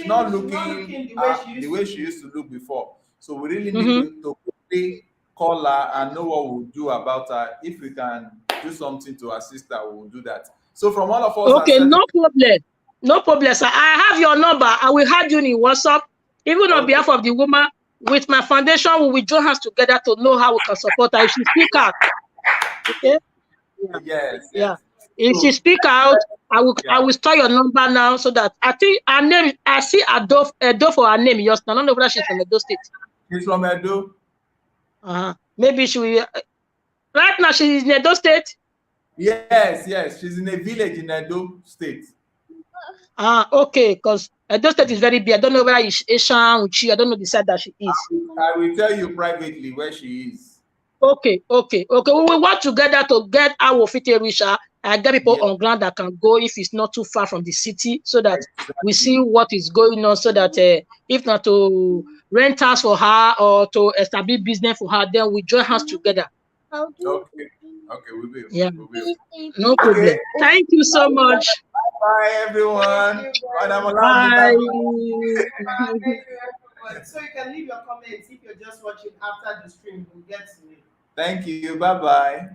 not looking the way she used to look before. So we really need to quickly call her and know what we'll do about her. If we can do something to assist her, we'll do that. So from all of us, okay, no problem, sir. I have your number. I will add you in WhatsApp, even on behalf of the woman. With my foundation, we will join hands together to know how we can support her if she speak out. Okay. Yes. If she speak out, I will store your number now, so that I think her name. I see Edo for her name. Yes, I don't know whether she's from Edo State. She's from Edo. Maybe she will. Right now, she's in Edo State. Yes. She's in a village in Edo State. Okay, because Edo State is very big. I don't know whether it's Asian, Uchi. I don't know the side that she is. I will tell you privately where she is. Okay. We will work together to get our fit reach. I get people on ground that can go if it's not too far from the city, so that we see what is going on. So that if not to rent house for her or to establish business for her, then we join hands together. Okay, we will. Yeah. We will. No problem. Okay. Thank you so much. Bye, everyone. Bye. Thank you, everyone. So you can leave your comments if you're just watching after the stream. We'll get to it. Thank you. Bye bye.